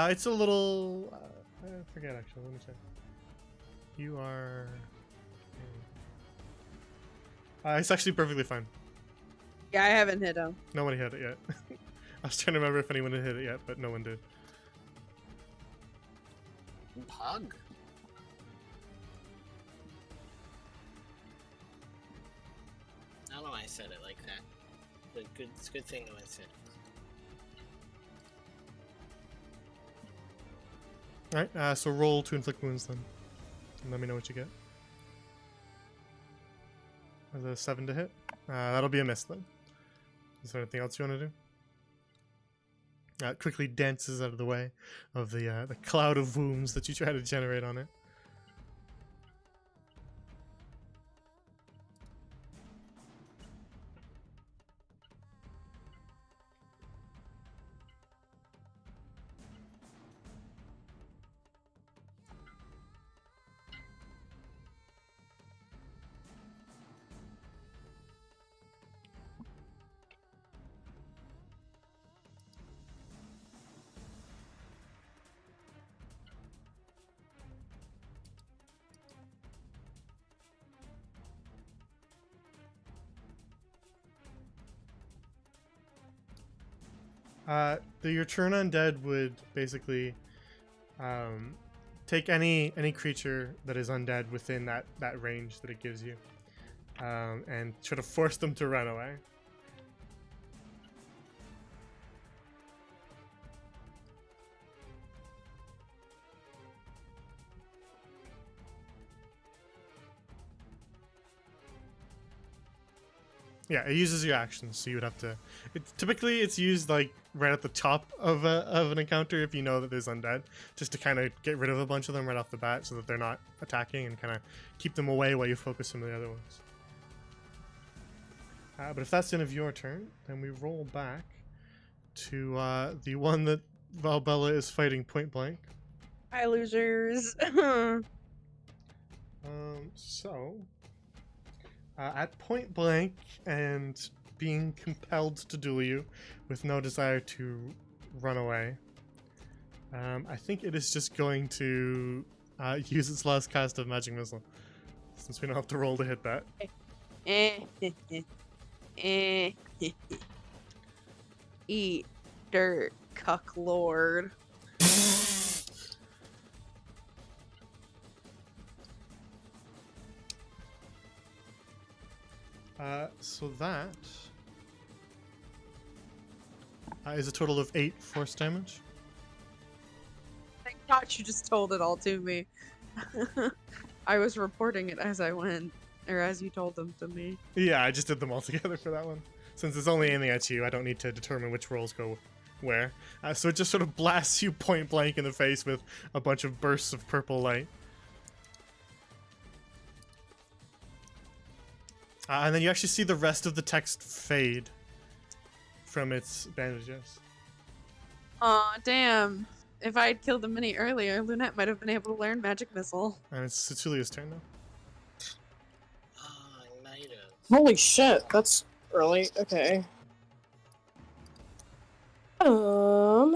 It's a little... I forget actually, let me check. You are... it's actually perfectly fine. Yeah, I haven't hit him. Nobody hit it yet. I was trying to remember if anyone had hit it yet, but no one did. Pug. I don't know why I said it like that. But it's a good thing that I said it. Alright, so roll to inflict wounds then. And let me know what you get. There's a 7 to hit. That'll be a miss then. Is there anything else you want to do? It quickly dances out of the way of the cloud of wounds that you try to generate on it. Your turn undead would basically take any creature that is undead within that range that it gives you, and try to force them to run away. Yeah, it uses your actions, so you would have to. Typically, it's used like right at the top of an encounter if you know that there's undead, just to kind of get rid of a bunch of them right off the bat, so that they're not attacking and kind of keep them away while you focus on the other ones. But if that's the end of your turn, then we roll back to the one that Valbella is fighting point blank. Hi, losers. So, at point blank and being compelled to duel you with no desire to run away, I think it is just going to use its last cast of Magic Missile, since we don't have to roll to hit that. Eat dirt, cuck lord. So that is a total of 8 force damage. Thank God you just told it all to me. I was reporting it as I went, or as you told them to me. Yeah, I just did them all together for that one. Since it's only aiming at you, I don't need to determine which rolls go where. So it just sort of blasts you point blank in the face with a bunch of bursts of purple light. And then you actually see the rest of the text fade from its bandages. Aw, damn. If I had killed the mini earlier, Lunette might have been able to learn Magic Missile. And it's Cecilia's turn now. I might have. Holy shit, that's early. Okay. Well,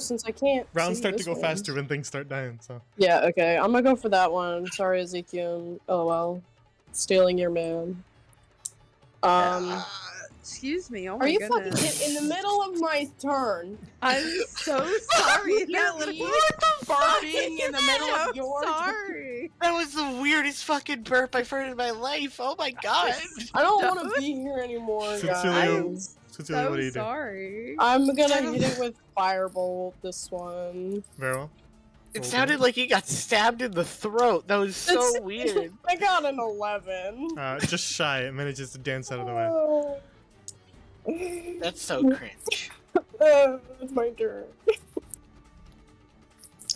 since I can't. Rounds see start to this go one- faster when things start dying, so. Yeah, okay. I'm gonna go for that one. Sorry, Ezekiel. LOL. Stealing your man. Excuse me, oh Are my you goodness. fucking in the middle of my turn? I'm so sorry. That That was was barking in the middle I'm of your turn. sorry. That was the weirdest fucking burp I've heard in my life. Oh my god. I don't That want to be here anymore, Cecilia, guys. Cecilia, So what do you do? sorry. I'm gonna hit it with Firebolt this one. Very well. It Roll sounded like he got stabbed in the throat. That was so It's- weird. I got an 11. Just shy. It manages to dance out of the way. Oh. That's so cringe. It's my turn.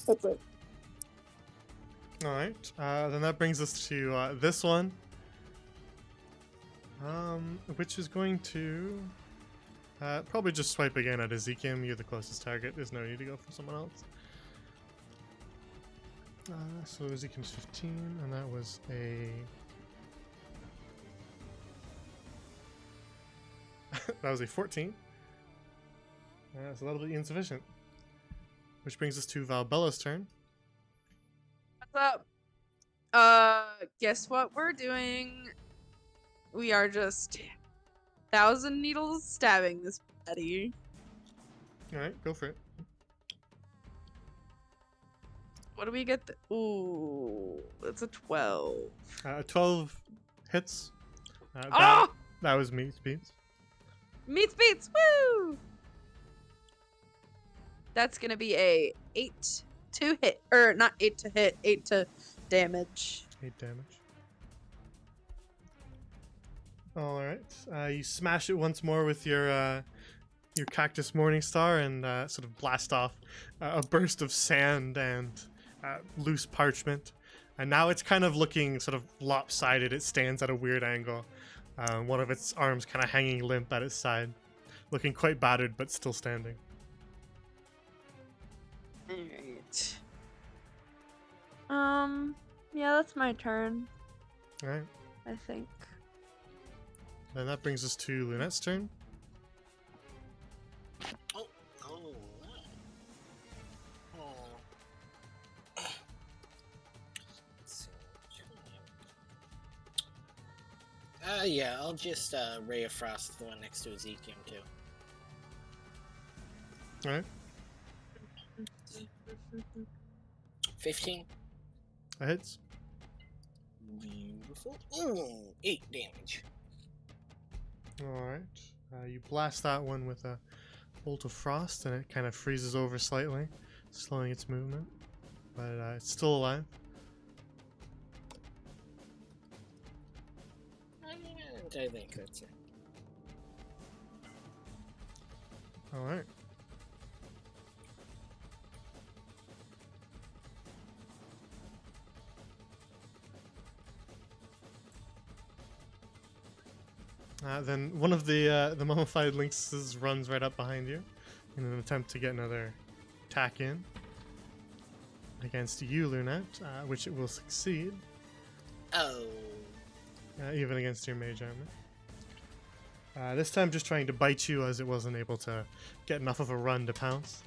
That's it. Alright. Then that brings us to this one. Which is going to probably just swipe again at Ezekiel. You're the closest target. There's no need to go for someone else. So Ezekiel's 15, and that was a... that was a 14. So that'll be insufficient. Which brings us to Valbella's turn. What's up? Guess what we're doing? We are just 1,000 needles stabbing this Betty. Alright, go for it. What do we get? Ooh, it's a 12. 12 hits. Oh! That was meat beats. Meets beats! Woo! That's gonna be a 8 to hit, or not 8 to hit, 8 to damage. 8 damage. Alright. You smash it once more with your Cactus Morningstar and sort of blast off a burst of sand and loose parchment. And now it's kind of looking sort of lopsided. It stands at a weird angle. One of its arms kind of hanging limp at its side. Looking quite battered, but still standing. Alright. Yeah, that's my turn, Alright. I think. Then that brings us to Lunette's turn. Oh, oh, oh. Let's see. Yeah, I'll just Ray of Frost the one next to Ezekiel too. All right, 15. that hits. Beautiful. Ooh, 8 damage. All right, you blast that one with a bolt of frost, and it kind of freezes over slightly, slowing its movement, but it's still alive. And I think that's it. All right. Then one of the mummified lynxes runs right up behind you in an attempt to get another attack in against you, Lunette, which it will succeed, Oh. even against your mage armor. This time just trying to bite you as it wasn't able to get enough of a run to pounce.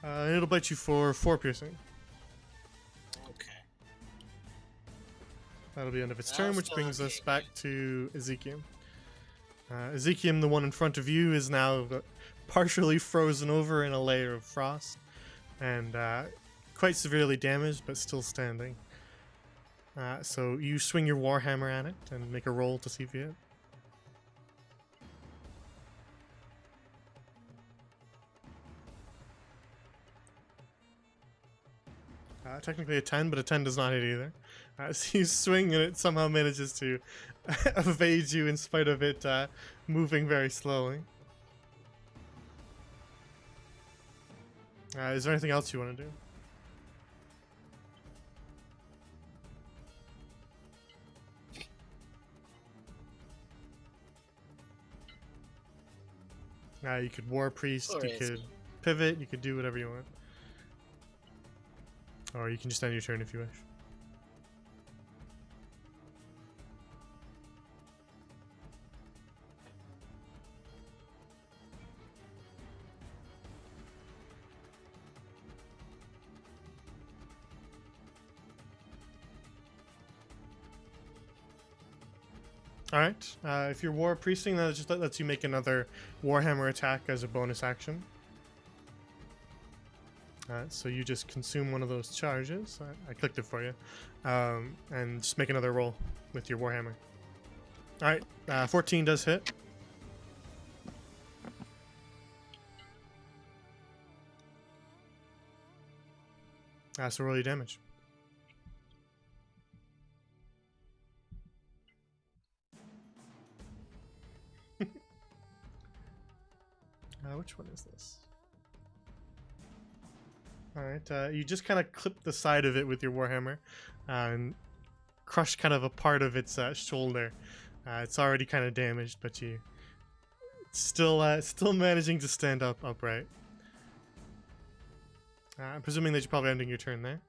And it'll bite you for 4 piercing. Okay. That'll be the end of its That'll turn, which still brings us okay, back to Ezekiel. Ezekiel, the one in front of you, is now partially frozen over in a layer of frost and quite severely damaged, but still standing. So you swing your warhammer at it and make a roll to see if you hit. Technically a 10, but a 10 does not hit either. So you swing and it somehow manages to evade you in spite of it moving very slowly. Is there anything else you want to do? You could War Priest, Or you is could he? pivot, you could do whatever you want. Or you can just end your turn if you wish. Alright, if you're War Priesting, that just lets you make another Warhammer attack as a bonus action. So you just consume one of those charges. I clicked it for you. And just make another roll with your Warhammer. Alright, 14 does hit. So roll your damage. Which one is this? Alright, you just kind of clip the side of it with your warhammer and crush kind of a part of its shoulder. It's already kind of damaged, but you still managing to stand up upright. I'm presuming that you're probably ending your turn there.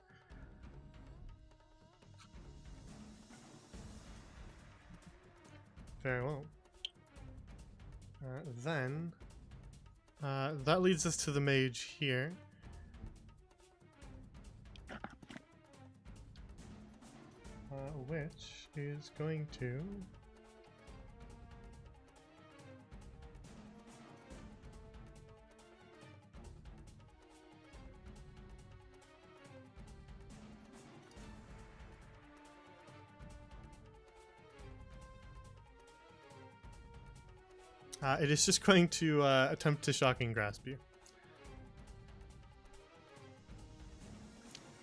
Very well. Then that leads us to the mage here. Which is going to it is just going to attempt to shocking grasp you.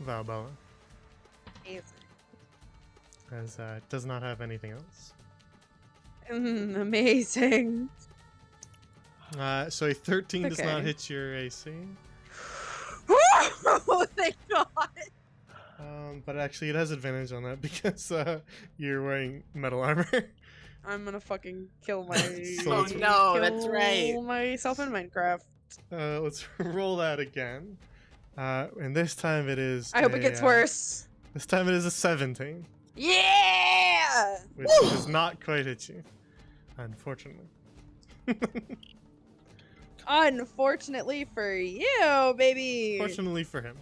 Valbella. As it does not have anything else. Amazing. So a 13 does not Okay. hit your AC. Oh, thank God. But actually it has advantage on that because you're wearing metal armor. I'm gonna fucking kill my. So Oh let's- no, that's right. Kill myself in Minecraft. Let's roll that again. And this time it is I hope it gets worse. This time it is a 17, Yeah. which does not quite hit you. Unfortunately. Unfortunately for you, baby. Fortunately for him.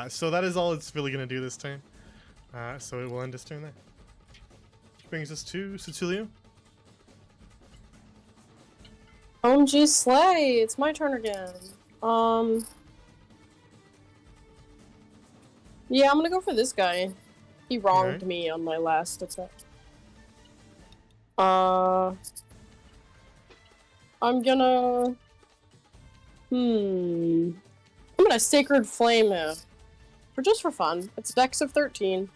So that is all it's really going to do this turn. So it will end its turn there. Which brings us to Cecilio. OMG Slay! It's my turn again. Yeah, I'm gonna go for this guy. He wronged Alright. me on my last attack. I'm gonna... I'm gonna Sacred Flame him. Just for fun. It's Dex of 13.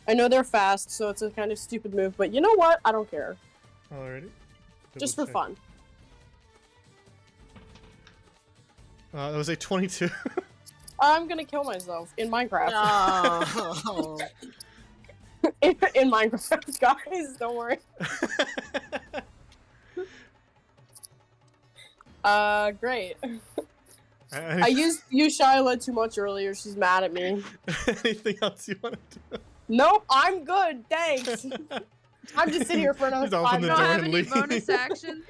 I know they're fast, so it's a kind of stupid move, but you know what? I don't care. Alrighty. Just for Double check. fun. That was a 22. I'm gonna kill myself in Minecraft. No. in Minecraft, guys, don't worry. Great. I used Shyla too much earlier. She's mad at me. Anything else you want to do? Nope, I'm good. Thanks. I'm just sitting here for another Just open 5 the Don't door have and any leave. bonus actions.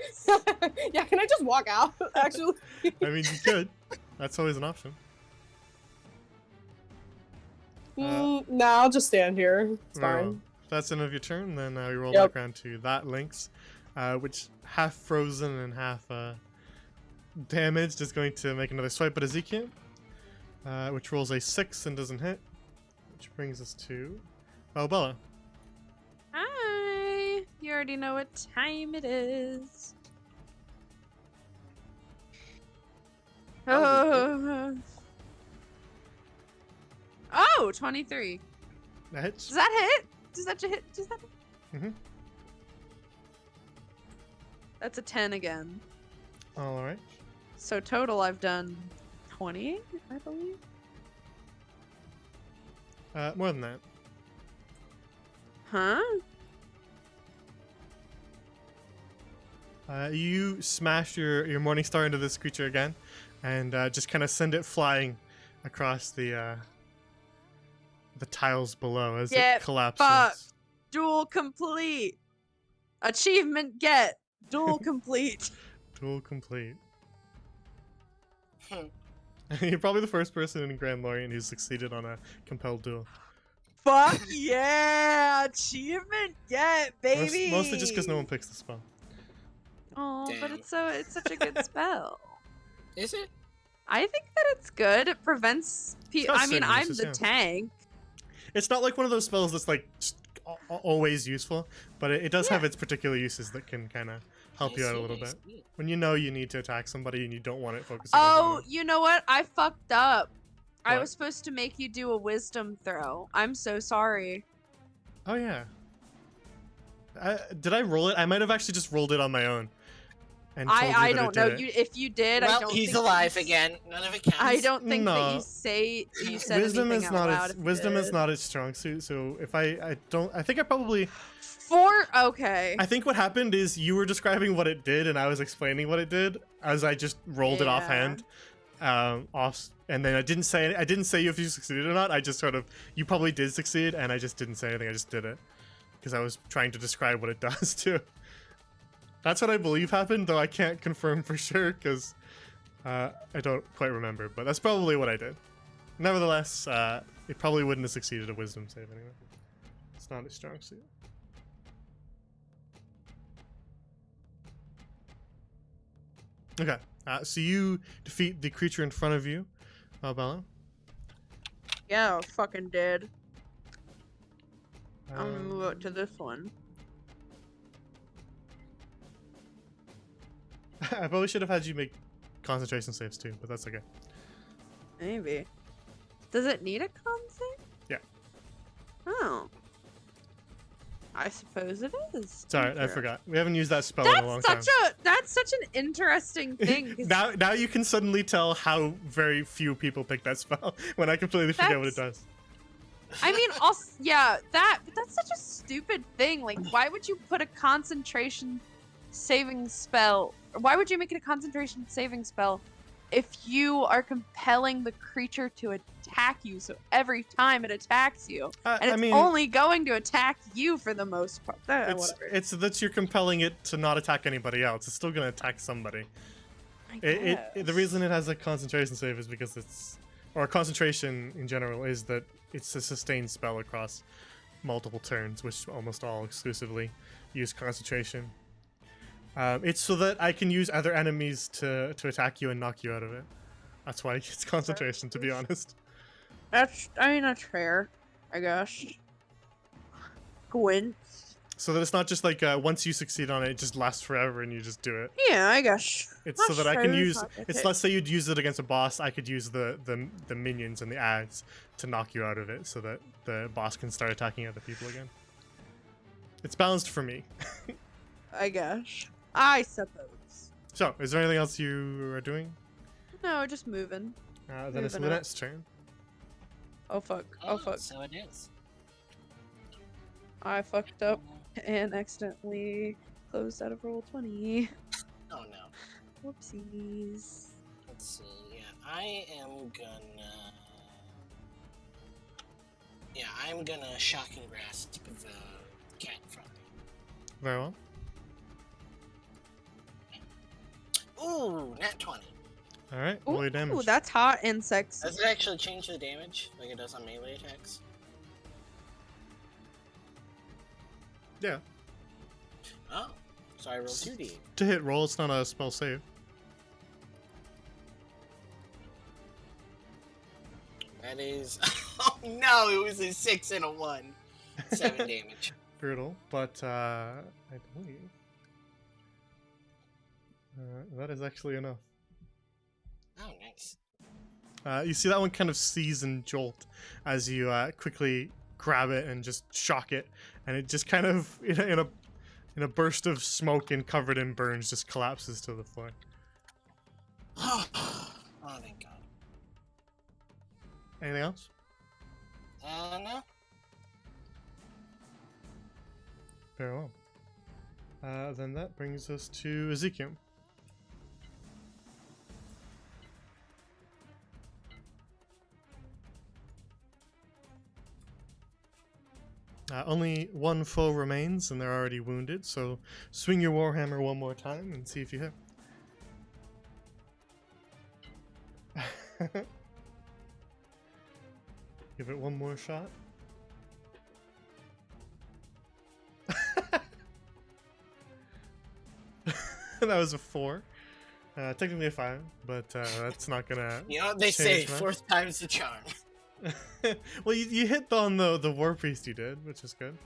Yeah, can I just walk out? Actually. I mean, you could. That's always an option. No, I'll just stand here. It's Very well. fine. If that's the end of your turn, then we roll Yep. back around to that Lynx, which half frozen and half damaged is going to make another swipe at Ezekiel, which rolls a 6 and doesn't hit, which brings us to Bella. Hi. You already know what time it is. Oh. Oh, 23. That hits. Does that hit? Does that hit? Does that hit? Mm-hmm. That's a 10 again. All right. So total I've done 20, I believe. More than that. Huh? You smash your Morning Star into this creature again, and just kind of send it flying across the tiles below as Get it collapses. fucked. Duel complete. Achievement get. Duel complete. Duel complete. Hmm. You're probably the first person in Grand Lorien who's succeeded on a compelled duel. Fuck yeah! Achievement get, baby. Mostly just because no one picks the spell. Oh, but Dang. it's such a good spell. Is it? I think that it's good. It prevents got I mean, certain I'm uses, the yeah. tank. It's not like one of those spells that's like just always useful, but it does have Yeah. its particular uses that can kind of help I you out a see, little I bit. see. When you know you need to attack somebody and you don't want it focusing on Oh, someone. you know what? I fucked up. I What? was supposed to make you do a wisdom throw. I'm so sorry. Oh yeah. Did I roll it? I might have actually just rolled it on my own. And told you I that don't it know. did it. You if you did, I Well, don't he's think that alive you again. None of it counts. I don't think that No. you said Wisdom anything is out not loud. its if you wisdom is did. not its strong suit. So if I think I probably Okay. I think what happened is you were describing what it did and I was explaining what it did as I just rolled it Yeah. offhand. And then I didn't say if you succeeded or not. I just sort of you probably did succeed and I just didn't say anything. I just did it because I was trying to describe what it does too. That's what I believe happened, though I can't confirm for sure because I don't quite remember. But that's probably what I did. Nevertheless, it probably wouldn't have succeeded a wisdom save anyway. It's not a strong suit. Okay, so you defeat the creature in front of you, Bella. Yeah, fucking did. I'm gonna move Um, up to this one. I probably should have had you make concentration saves too, but that's okay. Maybe. Does it need a con save? Yeah. Oh. I suppose it is. Sorry, I Sure. forgot. We haven't used that spell in a long That's time. that's such an interesting thing. 'cause now you can suddenly tell how very few people pick that spell when I completely forget what it does. I mean, also, yeah, but that's such a stupid thing. Like, why would you put a concentration saving spell? Or why would you make it a concentration saving spell if you are compelling the creature to attack you? So every time it attacks you, and it's I mean, only going to attack you for the most part. Whatever. it's that you're compelling it to not attack anybody else. It's still gonna attack somebody. The reason it has a concentration save is because or concentration in general is that it's a sustained spell across multiple turns, which almost all exclusively use concentration. It's so that I can use other enemies to attack you and knock you out of it. That's why it's concentration, to be honest. That's fair, I guess. Gwyn. So that it's not just like once you succeed on it, it just lasts forever and you just do it. Yeah, I guess. It's so that I can use. Okay. It's let's say you'd use it against a boss, I could use the minions and the ads to knock you out of it, so that the boss can start attacking other people again. It's balanced for me. I guess. I suppose. So, is there anything else you are doing? No, just moving. Then it's Moving up. Lynette's turn. Oh fuck. Oh fuck. So it is. I fucked up and accidentally closed out of roll 20. Oh no. Whoopsies. Let's see. Yeah, I am gonna. Yeah, I'm gonna shocking grasp the cat in front of me. Very well. Ooh, nat 20. All right. Roll your Ooh, damage. that's hot and sexy. Does it actually change the damage like it does on melee attacks? Yeah. Oh, so I roll 2d. To hit roll, it's not a spell save. That is. Oh no, it was a 6 and a 1. 7 damage. Brutal, but I believe that is actually enough. Oh, nice. You see that one kind of seize and jolt as you quickly grab it and just shock it, and it just kind of in a burst of smoke and covered in burns just collapses to the floor. Oh, thank God. Anything else? No. Very well. Then that brings us to Ezekiel. Only one foe remains, and they're already wounded, so swing your Warhammer one more time and see if you hit. Give it one more shot. That was a 4. Technically a 5, but that's not gonna. You know what they say, change much. 4th time's the charm. Well, you hit on the War Priest you did, which is good.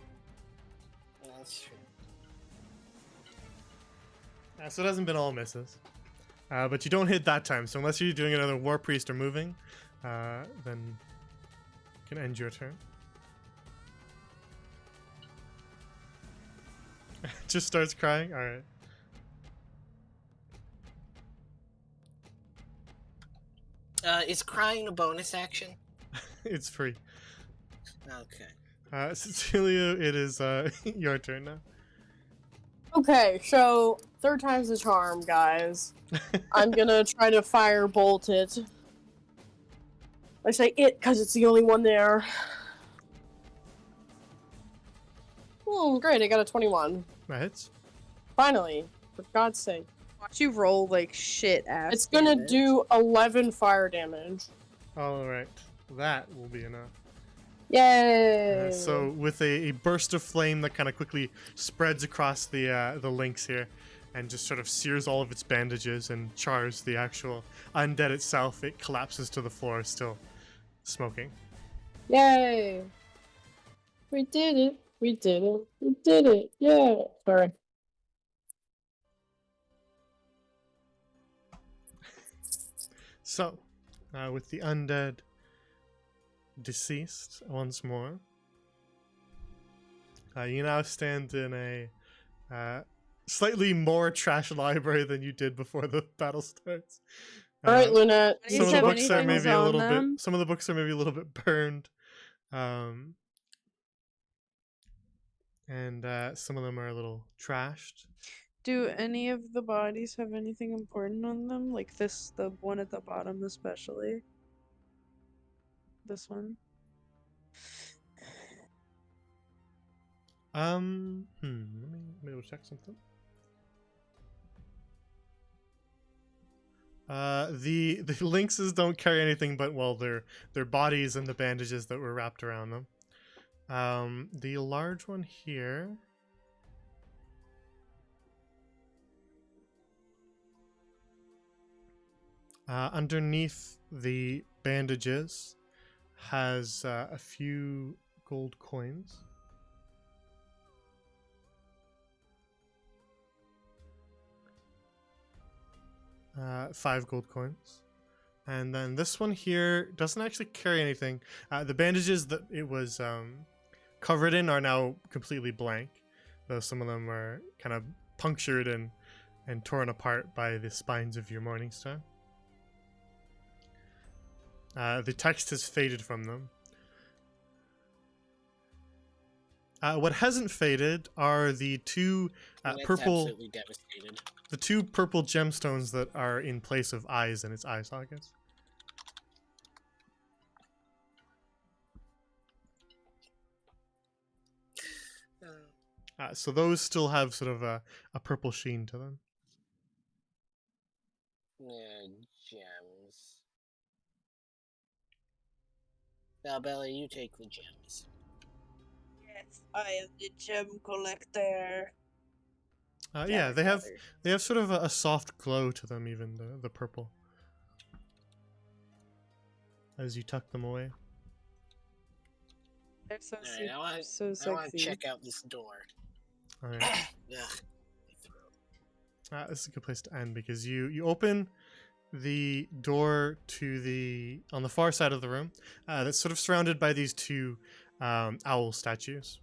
That's true. So it hasn't been all misses. But you don't hit that time, so unless you're doing another War Priest or moving, then you can end your turn. Just starts crying? Alright. Is crying a bonus action? It's free. Okay. Cecilia, it is your turn now. Okay, so 3rd time's the charm, guys. I'm gonna try to firebolt it. I say it because it's the only one there. Great, I got a 21. That hits. Finally, for God's sake. Watch you roll like shit ass. It's gonna damage. do 11 fire damage. Alright. That will be enough. Yay! So with a burst of flame that kind of quickly spreads across the links here, and just sort of sears all of its bandages and chars the actual undead itself, it collapses to the floor, still smoking. Yay! We did it! We did it! We did it! Yeah! Sorry. So, with the undead deceased once more, you now stand in a slightly more trash library than you did before the battle starts. Alright, Lynette. Do Some of you the have books are anything maybe a on little them? bit. Some of the books are maybe a little bit burned, and some of them are a little trashed. Do any of the bodies have anything important on them? Like this, the one at the bottom especially? This one? Let me go check something. The lynxes don't carry anything but, well, their bodies and the bandages that were wrapped around them. The large one here Underneath the bandages has a few gold coins. Five gold coins. And then this one here doesn't actually carry anything. The bandages that it was covered in are now completely blank, though some of them are kind of punctured and torn apart by the spines of your Morning Star. The text has faded from them. What hasn't faded are the two That's purple, absolutely devastated. the two purple gemstones that are in place of eyes in its eye sockets. So those still have sort of a purple sheen to them. Gems. Now, Bella, you take the gems. Yes, I am the gem collector. Yeah, they have sort of a soft glow to them, even the purple. As you tuck them away. They're so Alright, I want so to sexy. check out this door. All right. Ugh, my throat. This is a good place to end because you open the door to on the far side of the room that's sort of surrounded by these two owl statues.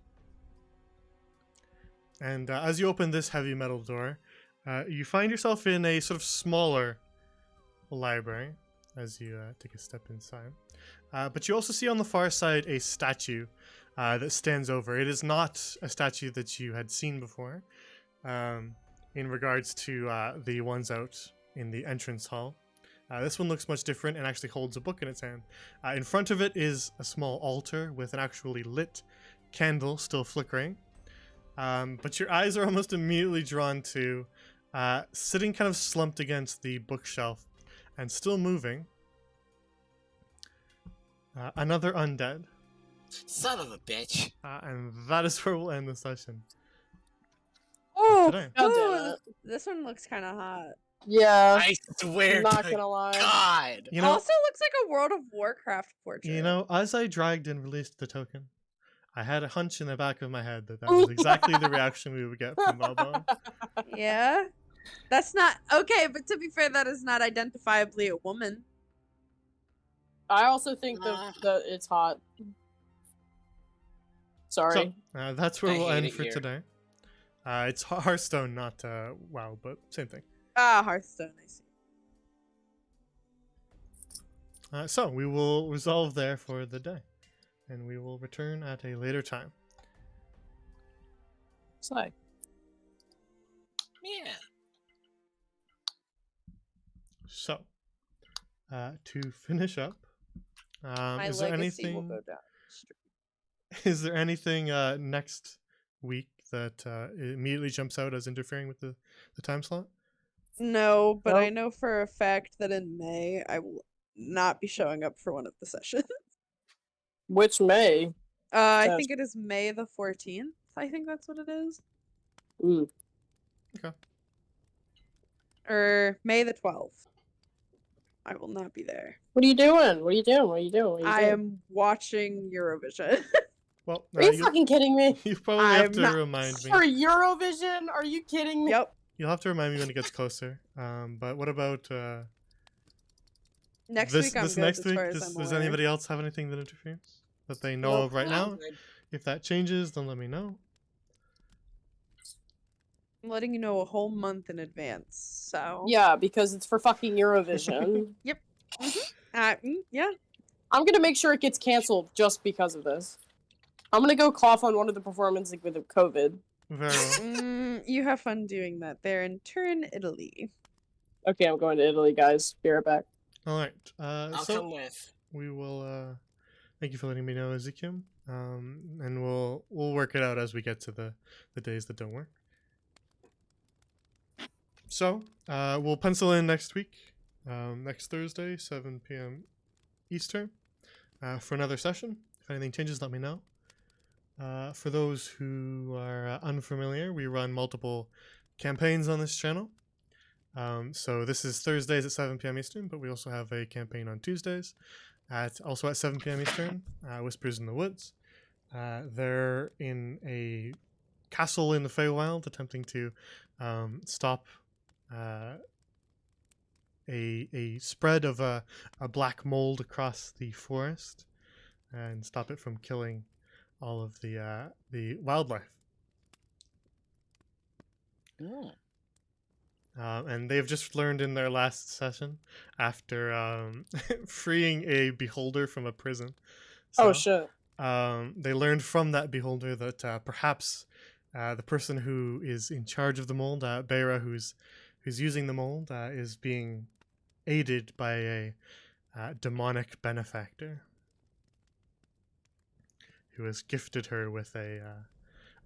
And as you open this heavy metal door, you find yourself in a sort of smaller library as you take a step inside. But you also see on the far side a statue that stands over. It is not a statue that you had seen before in regards to the ones out in the entrance hall. This one looks much different and actually holds a book in its hand. In front of it is a small altar with an actually lit candle still flickering. But your eyes are almost immediately drawn to sitting kind of slumped against the bookshelf and still moving. Another undead. Son of a bitch. And that is where we'll end the session. Oh, today. God damn ooh, it. this one looks kind of hot. Yeah, I swear not to gonna lie. God. You know, Also looks like a World of Warcraft portrait. you know, as I dragged and released the token, I had a hunch in the back of my head that was exactly the reaction we would get from Balboa. Yeah, that's not okay. But to be fair, that is not identifiably a woman. I also think that it's hot. Sorry. So, that's where I we'll hate end it for here. today. It's Hearthstone, not WoW, but same thing. Ah, Hearthstone. I see. So we will resolve there for the day, and we will return at a later time. Sorry. Yeah. So, to finish up, My is there legacy will anything? go down. Is there anything next week that immediately jumps out as interfering with the time slot? No, but I Nope. know for a fact that in May I will not be showing up for one of the sessions. Which May? I Yes. think it is May the 14th. I think that's what it is. Mm. Or May the 12th. I will not be there. What are you doing? What are you doing? What are you doing? What are you I doing? am watching Eurovision. Well, Are you you'll, fucking kidding me? you probably have I'm to not- remind me. For Eurovision? Are you kidding me? Yep. You'll have to remind me when it gets closer. But what about Next this week I'm this good next as week? far as Does I'm aware. anybody else have anything that interferes that they know Nope. of right now? Good. If that changes, then let me know. I'm letting you know a whole month in advance. So Yeah, because it's for fucking Eurovision. yeah. I'm gonna make sure it gets canceled just because of this. I'm gonna go cough on one of the performances with COVID. Very well. You have fun doing that there in Turin, Italy. Okay, I'm going to Italy, guys. Be right back. All right. I'll So come with. we will. Thank you for letting me know, Ezekiel. And we'll work it out as we get to the days that don't work. So we'll pencil in next week, next Thursday, 7 p.m. Eastern, for another session. If anything changes, let me know. For those who are unfamiliar, we run multiple campaigns on this channel. So this is Thursdays at 7 p.m. Eastern, but we also have a campaign on Tuesdays, also at 7 p.m. Eastern. Whispers in the Woods. They're in a castle in the Feywild, attempting to stop a spread of a black mold across the forest and stop it from killing all of the wildlife. Mm. And they've just learned in their last session, after freeing a beholder from a prison. Oh So, shit. they learned from that beholder that perhaps the person who is in charge of the mold, Beira, who's using the mold, is being aided by a demonic benefactor who has gifted her with a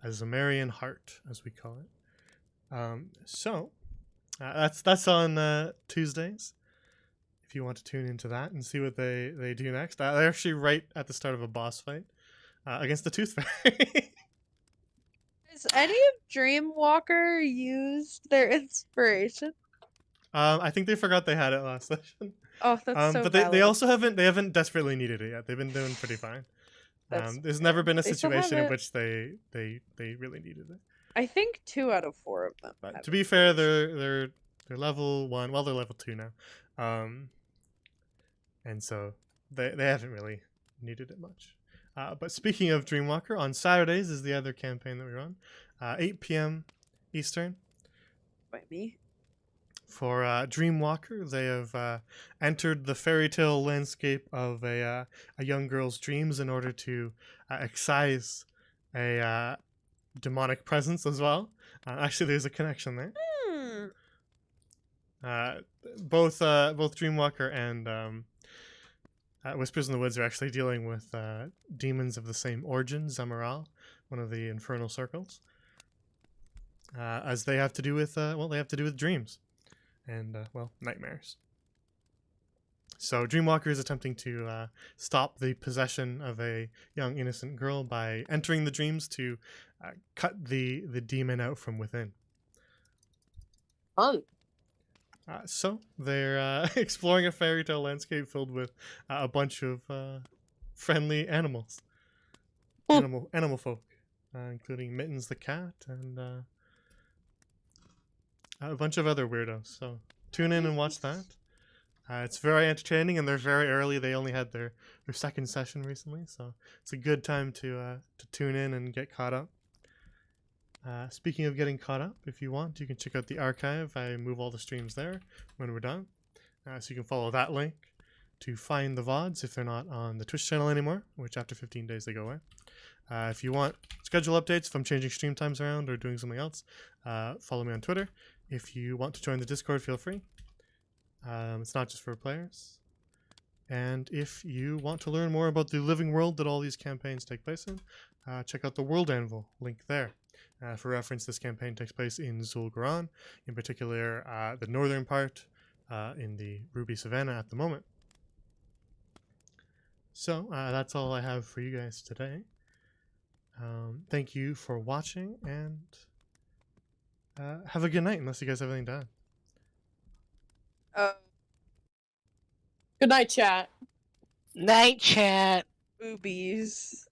Zamarian heart, as we call it. So that's on Tuesdays. If you want to tune into that and see what they do next, they're actually right at the start of a boss fight against the Tooth Fairy. Has any of Dreamwalker used their inspiration? I think they forgot they had it last session. Oh, that's so But they valid. also haven't desperately needed it yet. They've been doing pretty fine. That's There's never been a They still situation in have it. which they really needed it. I think 2 out of 4 of them. But have to be fair, inspiration. they're level 1. Well, they're level 2 now, and so they haven't really needed it much. But speaking of Dreamwalker, on Saturdays is the other campaign that we run, 8 p.m. Eastern. By me. For Dreamwalker, they have entered the fairy tale landscape of a young girl's dreams in order to excise a demonic presence as well. Actually, there's a connection there. Hmm. Both Dreamwalker and Whispers in the Woods are actually dealing with demons of the same origin, Zamaral, one of the infernal circles, as they have to do with they have to do with dreams and nightmares. So Dreamwalker is attempting to stop the possession of a young innocent girl by entering the dreams to cut the demon out from within. Fun. So they're exploring a fairy tale landscape filled with a bunch of friendly animals, animal folk, including Mittens the cat and a bunch of other weirdos. So tune in and watch that. It's very entertaining, and they're very early. They only had their second session recently, so it's a good time to tune in and get caught up. Speaking of getting caught up, if you want, you can check out the archive. I move all the streams there when we're done. So you can follow that link to find the VODs if they're not on the Twitch channel anymore, which after 15 days they go away. If you want schedule updates, if I'm changing stream times around or doing something else, follow me on Twitter. If you want to join the Discord, feel free. It's not just for players. And if you want to learn more about the living world that all these campaigns take place in, check out the World Anvil, link there. For reference, this campaign takes place in Zul'Garan, in particular the northern part in the Ruby Savannah at the moment. So that's all I have for you guys today. Thank you for watching, and have a good night, unless you guys have anything to add. Good night, chat. Night chat. Boobies.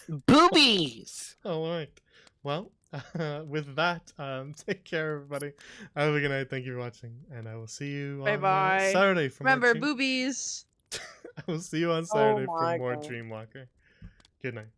Boobies. All right. Well, with that, take care, everybody. Have a good night. Thank you for watching, and I will see you on Bye-bye. Saturday for Remember, more. boobies. I will see you on Saturday for my more God. Dreamwalker. Good night.